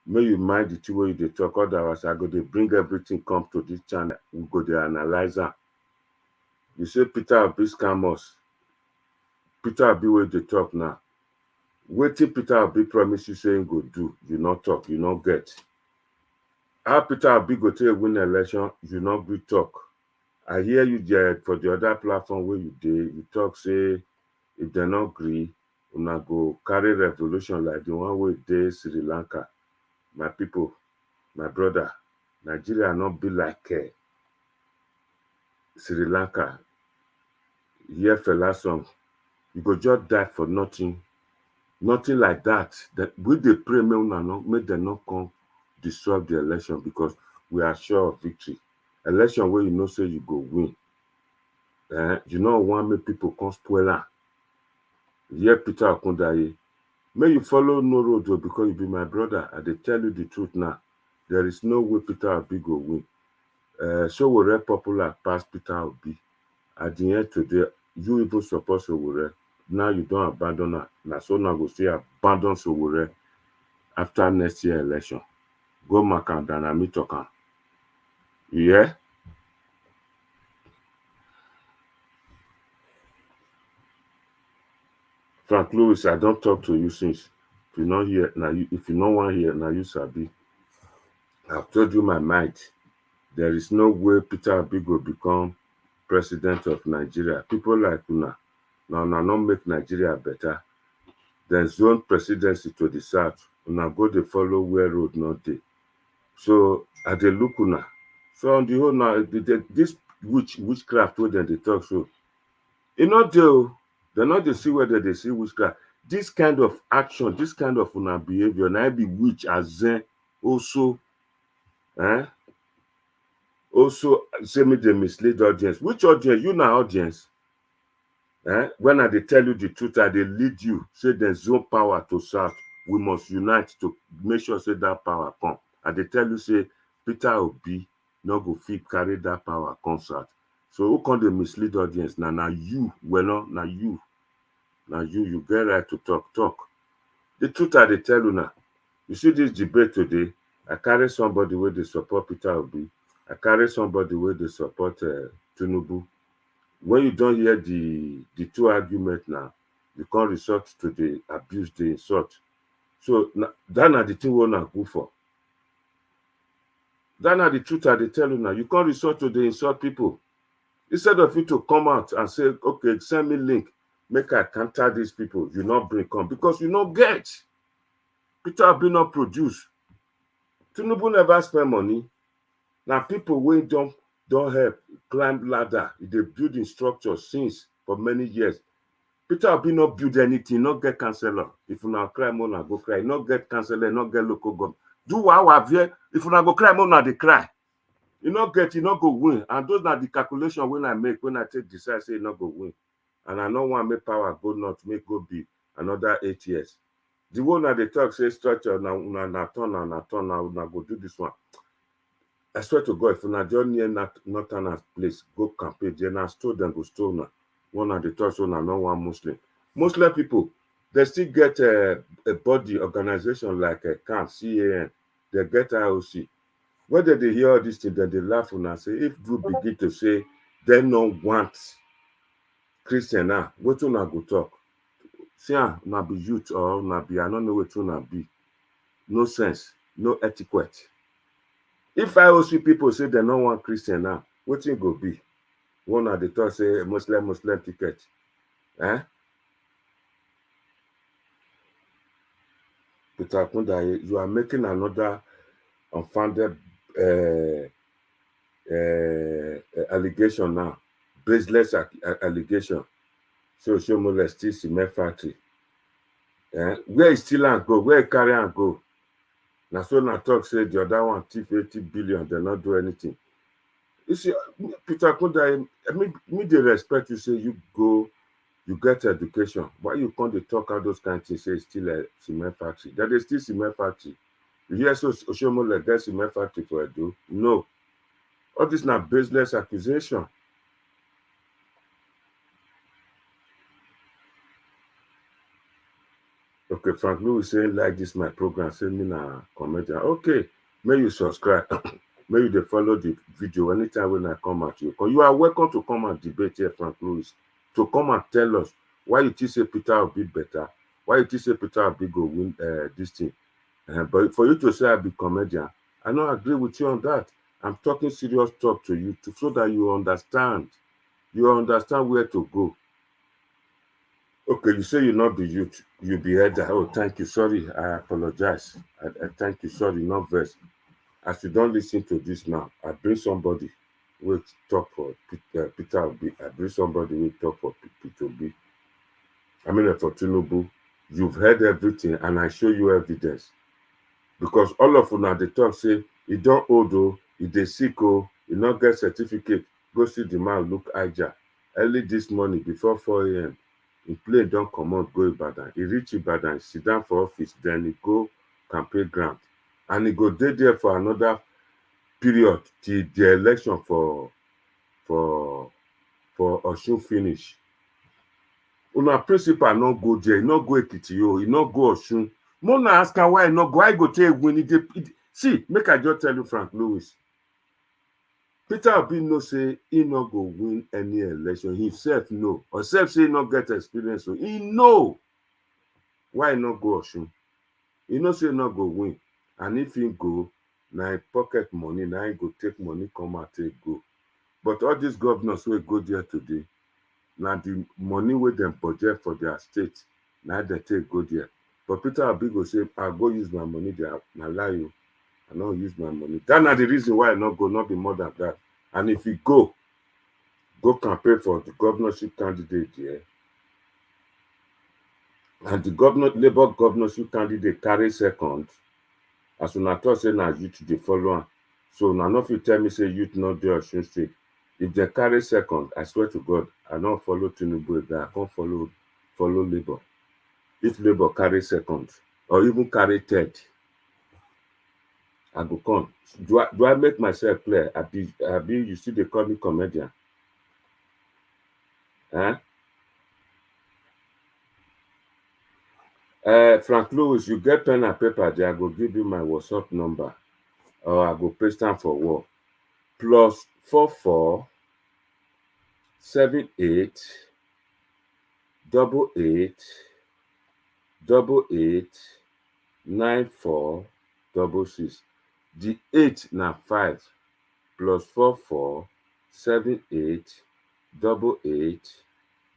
A: May you mind the two way they talk. Otherwise, I go to bring everything come to this channel. We go to analyze am. You say Peter Obi scam us. Peter Obi wey dey talk now. Wetin Peter Obi promise you say he go do, you not talk, you not get. How Peter Obi go take win election, you not be talk. I hear you there for the other platform where you dey, you talk say if they not agree, una go carry revolution like the one wey dey Sri Lanka. My people, my brother, Nigeria not be like Sri Lanka. Hear fella song, you go just die for nothing. Nothing like that. That we dey pray make them not come disrupt the election because we are sure of victory. Election where you know say you go win. You know want make people come spoil am. Hear Peter Okundai. May you follow no road though, because you be my brother. I dey tell you the truth now. There is no way Peter Obi go win. Sowore popular pass Peter Obi. At the end today, you even support Sowore. Now you don't abandon her. Now so now go say abandon Sowore after next year election. Go mark am down and me talk am. Yeah? Frank Lewis, I don't talk to you since. If you not hear, now if you not want hear, now you sabi. I've told you my mind. There is no way Peter Obi will become president of Nigeria. People like Una, now not make Nigeria better. Then zone presidency to the south. Una go dey follow where road not dey. So I dey look Una. So on the whole now, this witchcraft wey dem dey talk so, e no dey o. Dem no dey see whether they see witchcraft. This kind of action, this kind of Una behavior, na be witch as also, also say me dey mislead audience. Which audience? You na audience. When I dey tell you the truth, I dey lead you. Say there's no power to south. We must unite to make sure say that power come. I dey tell you say Peter Obi no go fit carry that power come south. So who can dey mislead audience? Na you, well, na you. Na you get right to talk. The truth I dey tell you now. You see this debate today, I carry somebody wey dey support Peter Obi. I carry somebody wey dey support Tinubu. When you don't hear the two arguments now, you can't resort to the abuse, the insult. So that na the thing we wanna go for. That na the truth I dey tell you now. You can't resort to the insult people. Instead of you to come out and say, okay, send me link, make I counter these people, you not bring come because you not get. Peter Obi not produce. Tinubu never spend money. Now people wey don't help climb ladder, they building structure since for many years. Peter Obi not build anything, not get councillor. If you not cry, more go cry. Not get councillor, not get local government. Do what here. If you not go cry, more they cry. You not get, you not go win. And those are the calculation when I make, when I take decide, say you not go win. And I don't want to make power go not make go be another 8 years. The one that they talk say structure now turn now go do this one. I swear to God, if you not just near Northern place, go campaign, then I stole them, go stole now. One of the talk so now no one Muslim. Muslim people, they still get a body organization like a CAN, CAN, they get IOC. Whether they hear all these things, then they laugh and say, if group begin to say they don't want Christian now, what you go talk? See, na be youth or na be, I don't know what you be. No sense, no etiquette. If IOC people say they don't want Christian now, what you go be? One of the talk say Muslim ticket. Peter Kunda, you are making another unfounded allegation now. Baseless allegation. So show molesty cement factory. Where is still and go? Where carry and go? Now so now talk say the other one thief 80 billion, they not do anything. You see, Peter Kunda, me they respect you, say you go, you get education. Why you can't talk out those kind of things, say it's still a cement factory? That is still cement factory. You hear so Oshomole get cement factory for Edo? No. All this now baseless accusation. Okay, Frank Louis saying like this my program, send me na comedian. Okay, may you subscribe. May you follow the video anytime when I come at you. Because you are welcome to come and debate here, Frank Louis. To come and tell us why you think say Peter will be better, why you think say Peter will be go win this thing. But for you to say I be comedian, I don't agree with you on that. I'm talking serious talk to you so that you understand. You understand where to go. Okay, you say you not be youth, you be elder. Oh, thank you. Sorry, I apologize. I thank you. Sorry, not verse. As you don't listen to this now, I bring somebody who talk for Peter Obi. I bring somebody who talk for Peter Obi. I mean, for Tinubu, you've heard everything, and I show you evidence. Because all of you now they talk say he don't old though, he dey sick oh, he not get certificate. Go see the man look Ija. Early this morning before 4 a.m. He plane don't come out, go Ibadan. He reach Ibadan, sit down for office, then he go campaign ground. And he go there for another period till the election for Osun finish. Una principal not go there, he not go Ekiti, he not go Osun. Mona ask him why not go. I go take win. See, make I just tell you, Frank Louis. Peter Obi no say he not go win any election. Himself no. Or self say he not get experience. So he know why not go Osun. He no say not go win. And if he go, na pocket money, na he go take money come out take go. But all these governors wey go there today, na the money wey dem budget for their state, na dem take go there. But Peter Obi go say, I go use my money there. Na lie you. I no use my money. That na the reason why I no go, not be more than that. And if you go campaign for the governorship candidate there, and the Labour governorship candidate carry second, as una talk say na youth dey follow am. So na no fit tell me say youth not dey Osun State. If they carry second, I swear to God, I don't follow Tinubu again. I can't follow Labour. If Labour carry second or even carry third, I go come. Do I make myself clear? Abi you still dey call me comedian? Frank Lewis, you get pen and paper there, I go give you my WhatsApp number, or I go paste am for wall. +44 78 88 88 94 66. The 8 na 5 +44 78 88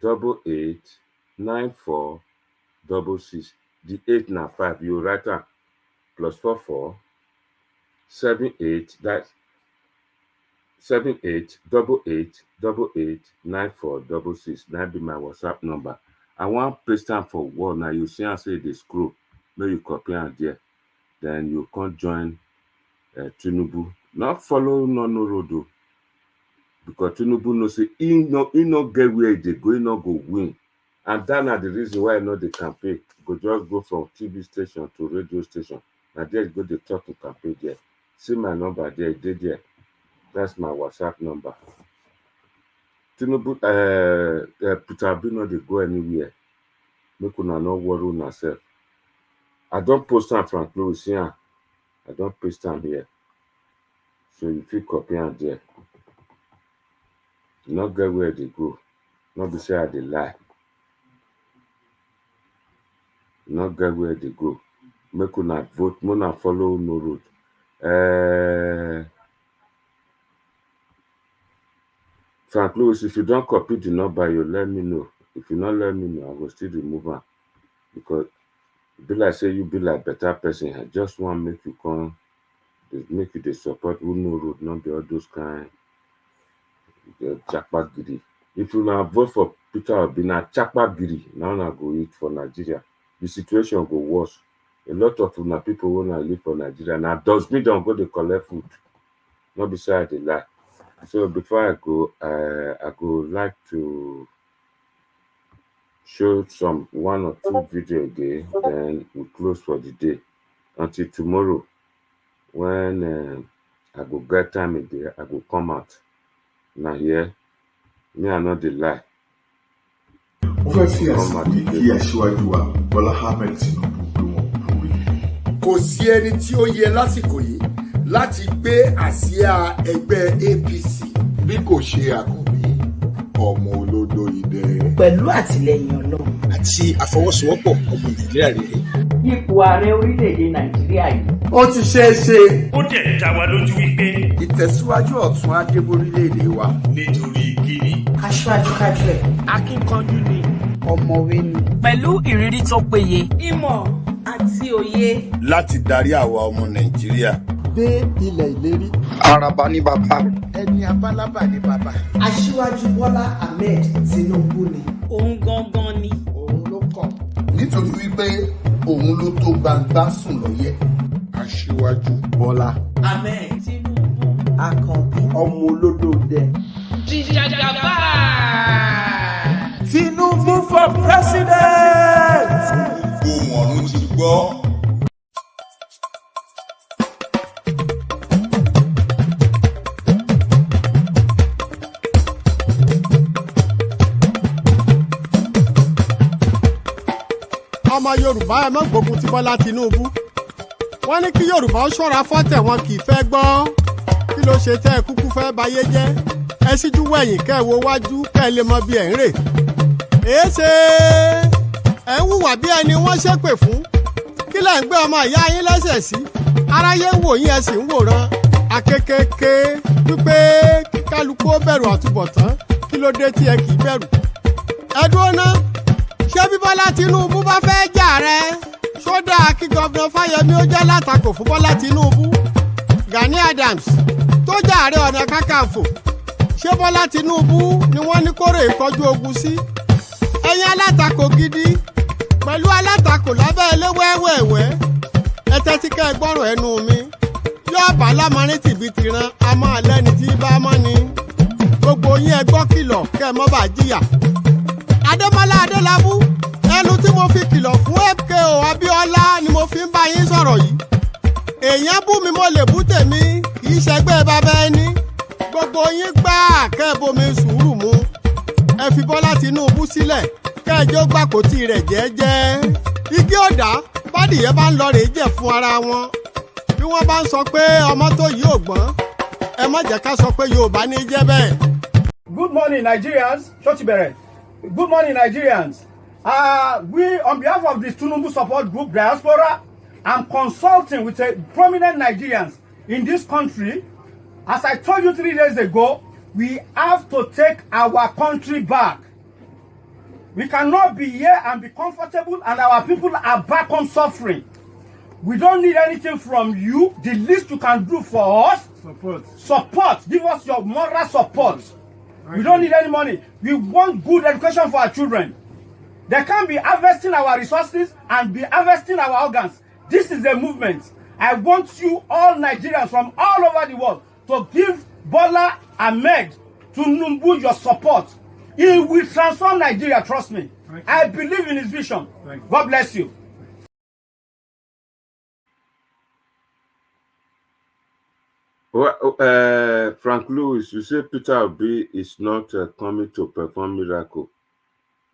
A: 88 94 66. The 8 na 5. You write am +44 78, that's 78 88 88 94 66. That be my WhatsApp number. I want paste am for wall. Now you see I say they scroll. Now you copy and there. Then you can't join Tinubu. Not follow no road, because Tinubu no say he no get where they go, he no go win. And that na the reason why I know the campaign. Go just go from TV station to radio station. Now there go the talk to campaign there. See my number there, there. That's my WhatsApp number. Tinubu, Peter Obi no dey go anywhere. Make una no worry una self. I don't post am Frank Lewis here. I don't paste am here. So you fit copy am there. Not get where they go. Not be say I dey lie. Not get where they go. Make una vote, una follow no road. Frank Lewis, if you don't copy the number, you let me know. If you not let me know, I will still remove am. Because be like say you be like better person. I just want make you come, make you the support who no road, not be all those kind chakpagiri. If you now vote for Peter Obi, na chakpagiri, now na go eat for Nigeria. The situation go worse. A lot of people who now live for Nigeria. Now does me don't go to collect food. Not beside the lie. So before I go, I go like to show some 1 or 2 video again, then we close for the day. Until tomorrow, when I go get time again, I go come out. Now here, me I not the lie.
K: Kò sí ẹni tí ó yẹ lásìkò yìí láti gbé àsíá ẹgbẹ́ APC bí kò ṣe Àkànbí ọmọ olódò idẹ.
L: Pẹ̀lú àtìlẹ́yìn Ọlọ́run
K: àti àfọwọ́sowọ́pọ̀ ọmọ Nàìjíríà rere.
L: Ipò ààrẹ orílẹ̀-èdè Nàìjíríà yìí.
K: Ó ti ṣeé ṣe.
M: Ó dẹ̀ dá wa lójú wípé
K: ìtẹ̀síwájú ọ̀tún á dé borílẹ̀-èdè wa.
M: Nítorí kíni.
L: Aṣáájú kájú ẹ̀.
C: Akíkanjú ni.
L: Ọ̀mọ̀wé ni.
C: Pẹ̀lú ìrírí tó péye. Ìmọ̀ àti òye.
K: Láti darí àwa ọmọ Nàìjíríà dé ilẹ̀ ìlérí. Àràbà ní bàbá. Ẹni abálábà ní bàbá.
L: Aṣíwájú Bọ́lá Ahmed Tinubu ni.
C: Òun gangan ni.
K: Òun ló kàn. Nítorí wípé òun ló tó gbangba sùn lọ́yẹ̀. Aṣíwájú Bọ́lá
C: Ahmed Tinubu.
L: Àkànbí
K: ọmọ olódò dẹ.
C: Jìjàgàbá.
K: Tinubu for president. Gbogbo ọ̀run ti gbọ́.
N: Ọmọ Yorùbá ẹ má gbógun ti Bọ́lá Tinubu. Wọ́n ní kí Yorùbá ó ṣọ́ra fọ́tẹ̀ wọn kì í fẹ́ gbọ́. Kí ló ṣe tẹ́ ẹ kúkú fẹ́ bayé jẹ́? Ẹ síjú wẹ̀yìn kẹ́ ẹ wo wájú kẹ́ ẹ lè mọ bí ẹ̀ ń rè. Èé ṣe ẹ̀ ń hùwà bí ẹni wọ́n ṣépè fún. Kí lẹ̀ ń gbé ọmọ ìyá yín lẹ́sẹ̀ sí? aráyé ń wò yín ẹ sì ń wòran akékèké wípé kí kálukú ó bẹ̀rù àtúbọ̀tán kí ló dé tí ẹ kì í bẹ̀rù. ẹ dúró ná ṣé bí Bọ́lá Tinubu bá fẹ́ jà rẹ sódà kí gọ́vnà Fáyẹmí ó jẹ́ látakò fún Bọ́lá Tinubu Gani Adams tó jà Ààrẹ Ọ̀nà Kakanfò ṣé Bọ́lá Tinubu ni wọ́n ní kórè ìkọjú ogun sí. ẹ̀yin alátakò gidi pẹ̀lú alátakò lábẹ́ ilé wẹ́wẹ́wẹ́ ẹ tẹ́tí kẹ́ ẹ gbọ́rọ̀ ẹnu mi yóò bá lámarin tìbí tìran a máa lẹ́ni tí bá mọ́ ni gbogbo yín ẹ gbọ́ kìlọ̀ kẹ́ ẹ mọ́ bá jìyà. Adémọ́lá Adélábù ẹnu tí mo fi kìlọ̀ fún FKO Abíọ́lá ni mo fi ń bá yín sọ̀rọ̀ yìí. èèyàn bú mi mo lè bú tèmi kì í ṣẹgbẹ́ bàbá ẹni gbogbo yín gbà kẹ́ ẹ bomi sùúrù mu ẹ fi Bọ́lá Tinubu sílẹ̀ kẹ́ ẹ jó gbàkótì rẹ̀ jẹ́jẹ́. igi ọ̀dà bádìyẹ bá ń lọ rèé jẹ̀ fún ara wọn bí wọ́n bá ń sọ pé ọmọ tó yìí ò gbọ́n ẹ má jẹ́ ká sọ pé Yorùbá ní jẹ́ bẹ́ẹ̀.
O: Good morning, Nigerians. Shochibere. Good morning, Nigerians. We, on behalf of the Tinubu support group Diaspora, I'm consulting with a prominent Nigerians in this country. As I told you 3 days ago, we have to take our country back. We cannot be here and be comfortable and our people are back home suffering. We don't need anything from you. The least you can do for us, support. Give us your moral support. We don't need any money. We want good education for our children. They can't be harvesting our resources and be harvesting our organs. This is a movement. I want you all Nigerians from all over the world to give Bola Ahmed Tinubu your support. He will transform Nigeria, trust me. I believe in his vision. God bless you.
A: Well, Frank Lewis, you say Peter Obi is not coming to perform miracle.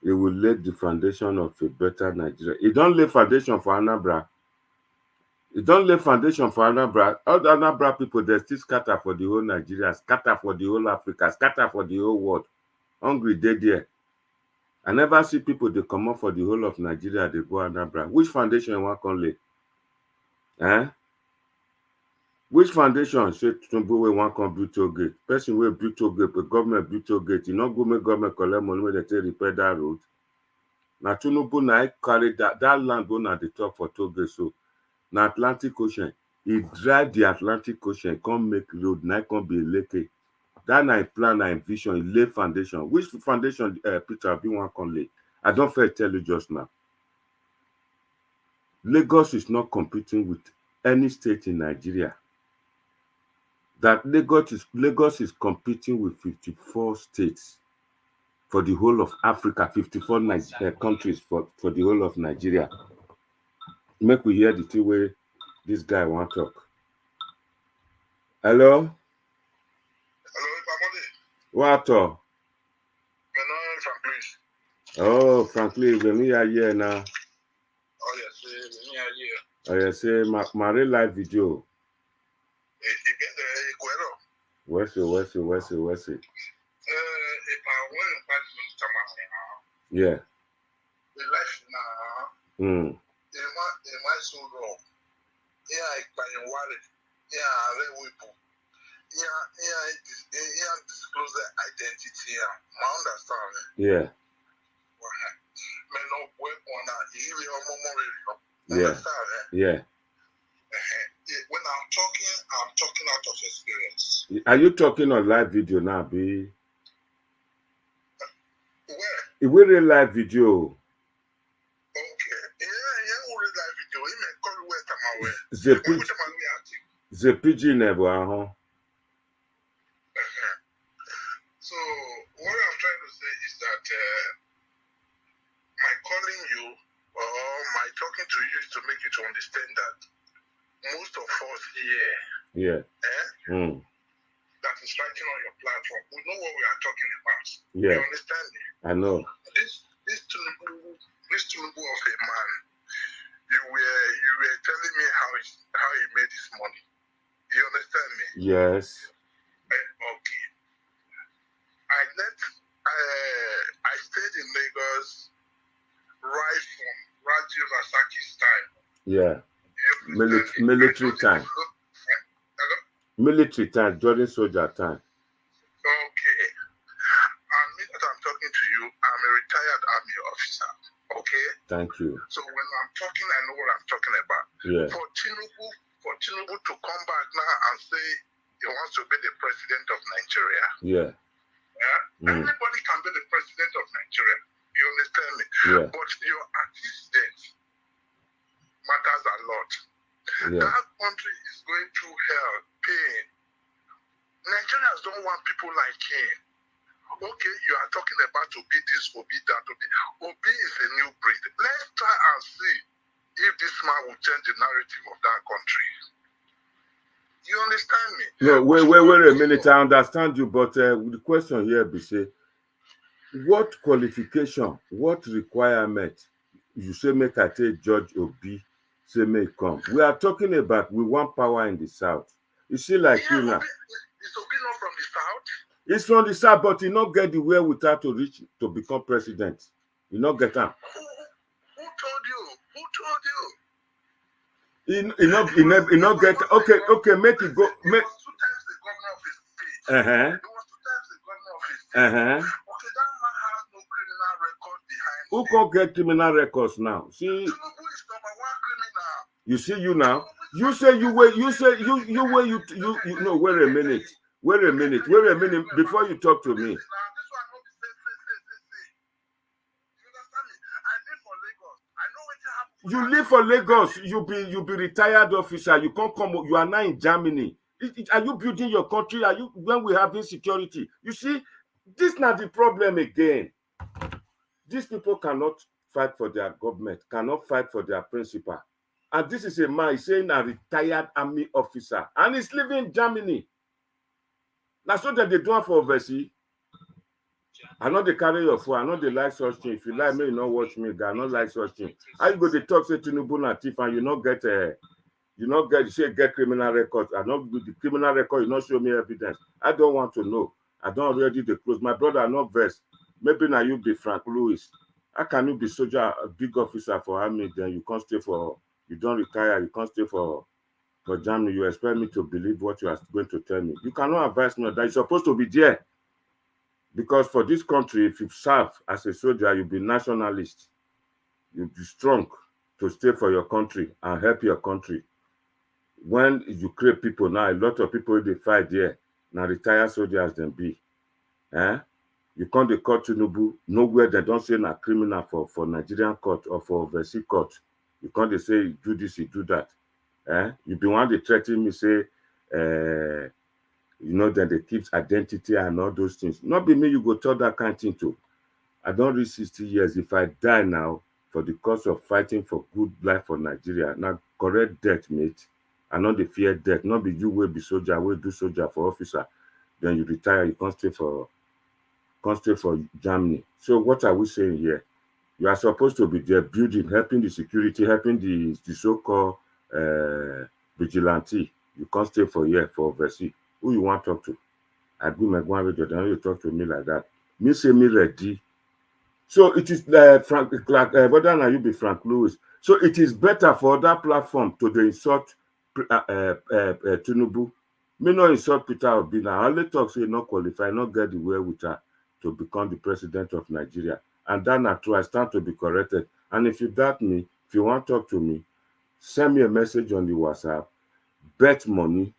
A: He will lay the foundation of a better Nigeria. He don't lay foundation for Anambra. He don't lay foundation for Anambra. All the Anambra people, they still scatter for the whole Nigeria, scatter for the whole Africa, scatter for the whole world. Hungry, they there. I never see people, they come up for the whole of Nigeria, they go Anambra. Which foundation you want to lay? Eh? Which foundation say Tinubu wey wan come build toll gate? Person wey build toll gate, the government build toll gate, e no go make government collect money wey dem take repair that road. Na Tinubu na e carry that land wey na dey talk for toll gate so. Na Atlantic Ocean. He drive the Atlantic Ocean, come make road, na come be Eleke. That na him plan, na him vision, he lay foundation. Which foundation Peter Obi wan come lay? I don first tell you just now. Lagos is not competing with any state in Nigeria. That Lagos is competing with 54 states for the whole of Africa, 54 countries for the whole of Nigeria. Make we hear the two way this guy want to talk. Hello? What? Oh, Franklin, when we are here now. Oh, yes, my real life video. Where's it? Yeah. Yeah. Yeah.
P: When I'm talking out of experience.
A: Are you talking on live video now, B?
P: Where?
A: It will be live video.
P: Okay. Yeah, we live video. You may call where come away.
A: The pigeon never, huh?
P: So what I'm trying to say is that my calling you or my talking to you is to make you to understand that most of us here, that is writing on your platform, we know what we are talking about.
A: Yeah.
P: You understand me?
A: I know.
P: This Tinubu of a man, you were telling me how he made his money. You understand me?
A: Yes.
P: Okay. I stayed in Lagos right from Rajiv Asaki's time.
A: Yeah. Military time. Military time, during soldier time.
P: Okay. And me that I'm talking to you, I'm a retired army officer. Okay?
A: Thank you.
P: So when I'm talking, I know what I'm talking about.
A: Yeah.
P: For Tinubu to come back now and say he wants to be the president of Nigeria.
A: Yeah.
P: Anybody can be the president of Nigeria. You understand me?
A: Yeah.
P: But your antecedents matters a lot.
A: Yeah.
P: That country is going through hell, pain. Nigerians don't want people like him. Okay, you are talking about Obi this, Obi that. Obi is a new breed. Let's try and see if this man will change the narrative of that country. You understand me?
A: No, wait a minute. I understand you, but the question here be say, what qualification, what requirement? You say make I take Judge Obi, say may come. We are talking about we want power in the south. You see, like you now.
P: Is Obi not from the south?
A: It's from the south, but he not get the way without to reach to become president. You not get him.
P: Who told you? Who told you?
A: He not get. Okay, make it go.
P: He was 2 times the governor of his state. He was 2 times the governor of his state. Okay, that man has no criminal record behind him.
A: Who can get criminal records now? See,
P: Tinubu is #1 criminal.
A: You see you now. You say you wait. You say you no. Wait a minute. Before you talk to me. You live for Lagos. You be retired officer. You can't come. You are now in Germany. Are you building your country? Are you when we have insecurity? You see, this is not the problem again. These people cannot fight for their government, cannot fight for their principal. And this is a man, he's saying a retired army officer, and he's living in Germany. Now, so that they do it for overseas. I know they carry your phone. I know they like such thing. If you like me, you not watch me. I not like such thing. How you go to talk say Tinubu na thief and you say get criminal records. I not with the criminal record. You not show me evidence. I don't want to know. I don't already close. My brother are not versed. Maybe now you be Frank Lewis. How can you be soldier, a big officer for army? Then you can't stay for. You don't retire. You can't stay for Germany. You expect me to believe what you are going to tell me. You cannot advise me that you're supposed to be there. Because for this country, if you serve as a soldier, you'll be nationalist. You'll be strong to stay for your country and help your country. When you create people now, a lot of people they fight there. Now retired soldiers then be. You can't they call Tinubu nowhere they don't say a criminal for Nigerian court or for overseas court. You can't they say do this, you do that. You be one they threaten me, say then they keep identity and all those things. Not be me, you go tell that kind of thing too. I don't reach 60 years. If I die now for the cause of fighting for good life for Nigeria, now correct death, mate. I know they fear death. Not be you will be soldier, will do soldier for officer. Then you retire, you can't stay for Germany. So what are we saying here? You are supposed to be there building, helping the security, helping the so-called vigilante. You can't stay for here for overseas. Who you want to talk to? I do my one radio, then you talk to me like that. Me say me ready. So it is Frank Clark, whether or not you be Frank Lewis. So it is better for that platform to the insult Tinubu. Me not insult Peter Obi. I only talk say not qualify, not get the way with her to become the president of Nigeria. And that not true. I stand to be corrected. And if you doubt me, if you want to talk to me, send me a message on the WhatsApp. Bet money.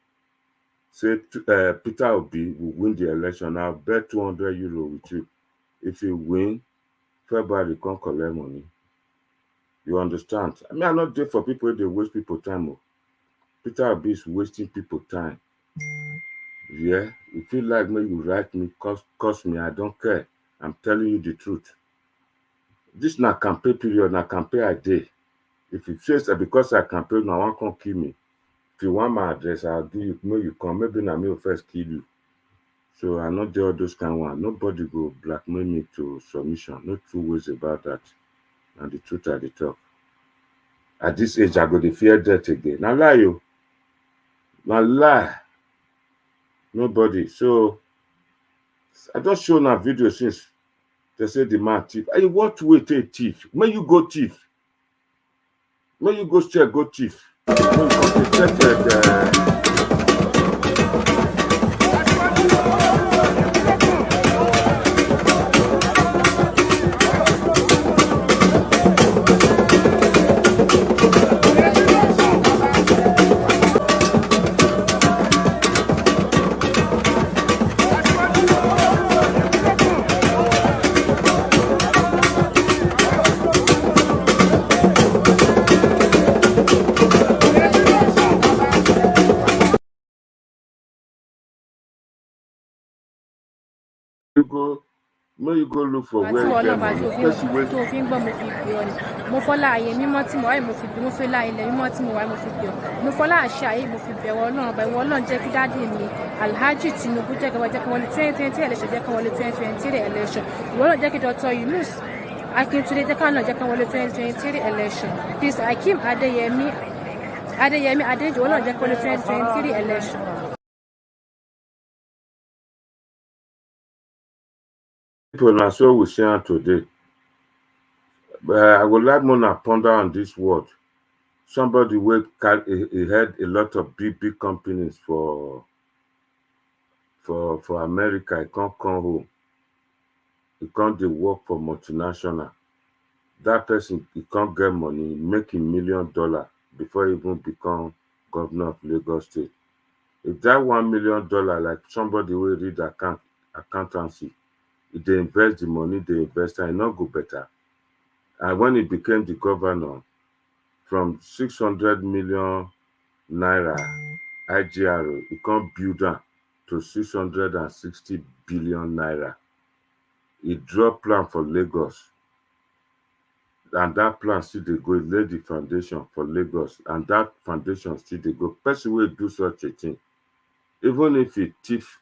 A: Say Peter Obi will win the election. I'll bet 200 euro with you. If you win, February can't collect money. You understand? I mean, I'm not there for people they waste people time. Peter Obi is wasting people time. Yeah, if you like me, you write me, cost me. I don't care. I'm telling you the truth. This not campaign period, not campaign a day. If you say that because I campaign, no one can kill me. If you want my address, I'll give you. No, you come. Maybe I will first kill you. So I'm not there those kind of one. Nobody go blackmail me to submission. No two ways about that. And the truth are the talk. At this age, I go to fear death again. Now lie you. Now lie. Nobody. So I just show a video since they say the man thief. Hey, what way take thief? When you go thief? When you go straight, go thief. You go look for where you get money.
Q: tó fi ń gbọ́ mo fi bí ọ ni mo fọlá ààyè mímọ́ tí mo wáyé mo fi bí mo fẹ́ lá ilẹ̀ mímọ́ tí mo wáyé mo fi bí ọ mo fọlá àṣẹ ayé mo fi bẹ̀wọ̀ ọlọ́run ọba ìwọ ọlọ́run jẹ́ kí dáàdì mi Alhaji Tinubu jẹ́ kí wọ́n lè 2020 election jẹ́ kí wọ́n lè 2023 election ìwọ ọlọ́run jẹ́ kí Dr. Yunus Akintunde jẹ́ káwọn náà jẹ́ kí wọ́n lè 2023 election Prince Hakeem Adeyemi Adeji ìwọ ọlọ́run jẹ́ kí wọ́n lè 2023 election.
A: People, na so we see am today. I would like more to ponder on this word. Somebody will he had a lot of big companies for America. He can't come home. He can't work for multinational. That person, he can't get money, making $1 million before he even become governor of Lagos State. If that $1 million, like somebody will read accountancy, if they invest the money, they invest, and it not go better. And when he became the governor, from 600 million naira IGR, he can't build down to 660 billion naira. He dropped plan for Lagos. And that plan still they go, lay the foundation for Lagos. And that foundation still they go. Person will do such a thing. Even if he thief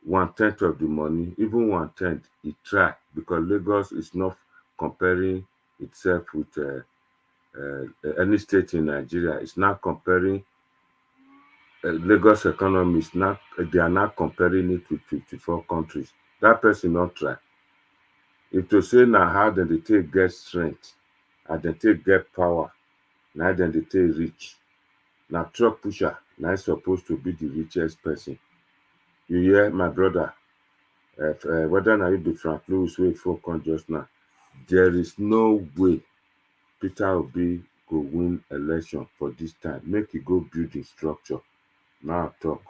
A: 1/10 of the money, even 1/10, he try, because Lagos is not comparing itself with any state in Nigeria. It's not comparing Lagos economy. They are not comparing it with 54 countries. That person not try. If to say now how then they take get strength, and they take get power, now then they take rich. Now truck pusher, now supposed to be the richest person. You hear, my brother? Whether now you do Frank Lewis way focus just now, there is no way Peter Obi go win election for this time. Make he go build the structure. Now talk.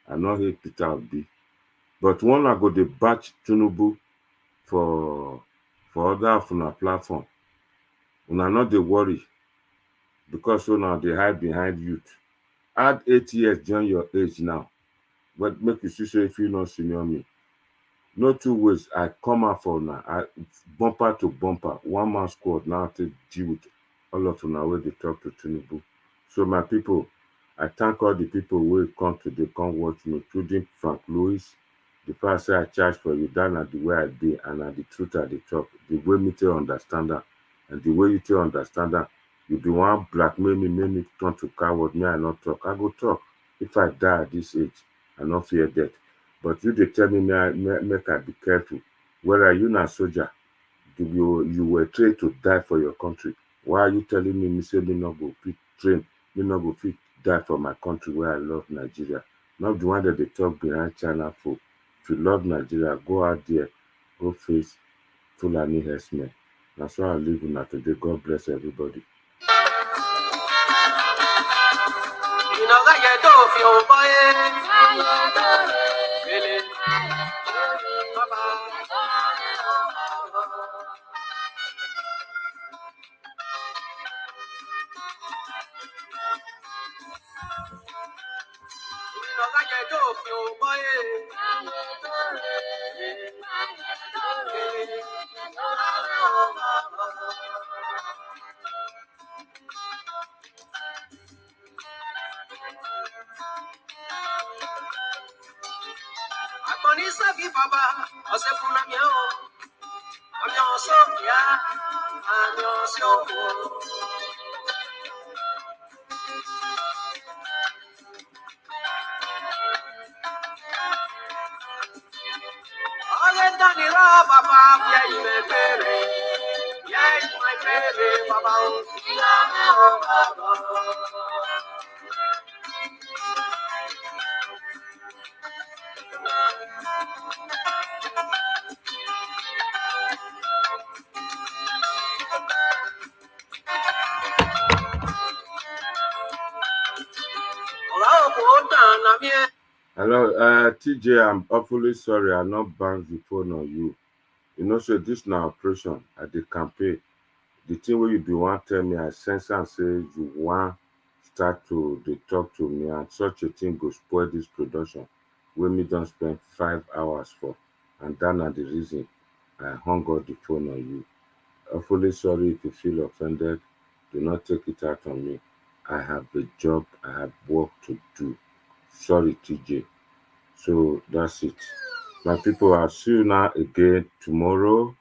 A: I not hate Peter Obi, but one I go the batch Tinubu for other of our platform. Una not dey worry, because so now they hide behind youth. Add 8 years join your age now, but make you see, so if you not senior me. No 2 ways. I come out for now. I bumper to bumper, one man squad now to deal with all of now where they talk to Tinubu. So my people, I thank all the people who come today, come watch me, including Frank Lewis. The first I charge for you, that are the way I be, and are the truth at the top. The way me to understand that, and the way you to understand that, you do want blackmail me, make me turn to coward. Me, I not talk. I go talk. If I die at this age, I not fear death. But you they tell me, make I be careful. Where are you not soldier? You were trained to die for your country. Why are you telling me say me not go fit train, me not go fit die for my country where I love Nigeria? Not the one that they talk behind China folk. If you love Nigeria, go out there, go face Fulani herdsmen. That's why I live in that today. God bless everybody. Hello, TJ, I'm awfully sorry I not bounce the phone on you. You know, so this now operation at the campaign. The thing where you be want tell me, I sense and say you want start to they talk to me, and such a thing go spoil this production when me don't spend 5 hours for, and that are the reason I hung up the phone on you. Awfully sorry if you feel offended. Do not take it out on me. I have a job, I have work to do. Sorry, TJ. So that's it. My people, I'll see you now again tomorrow.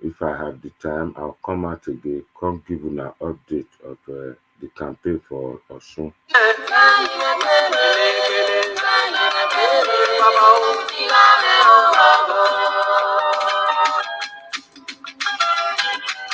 A: If I have the time, I'll come out again, come give you an update of the campaign for Osun.
F: Baba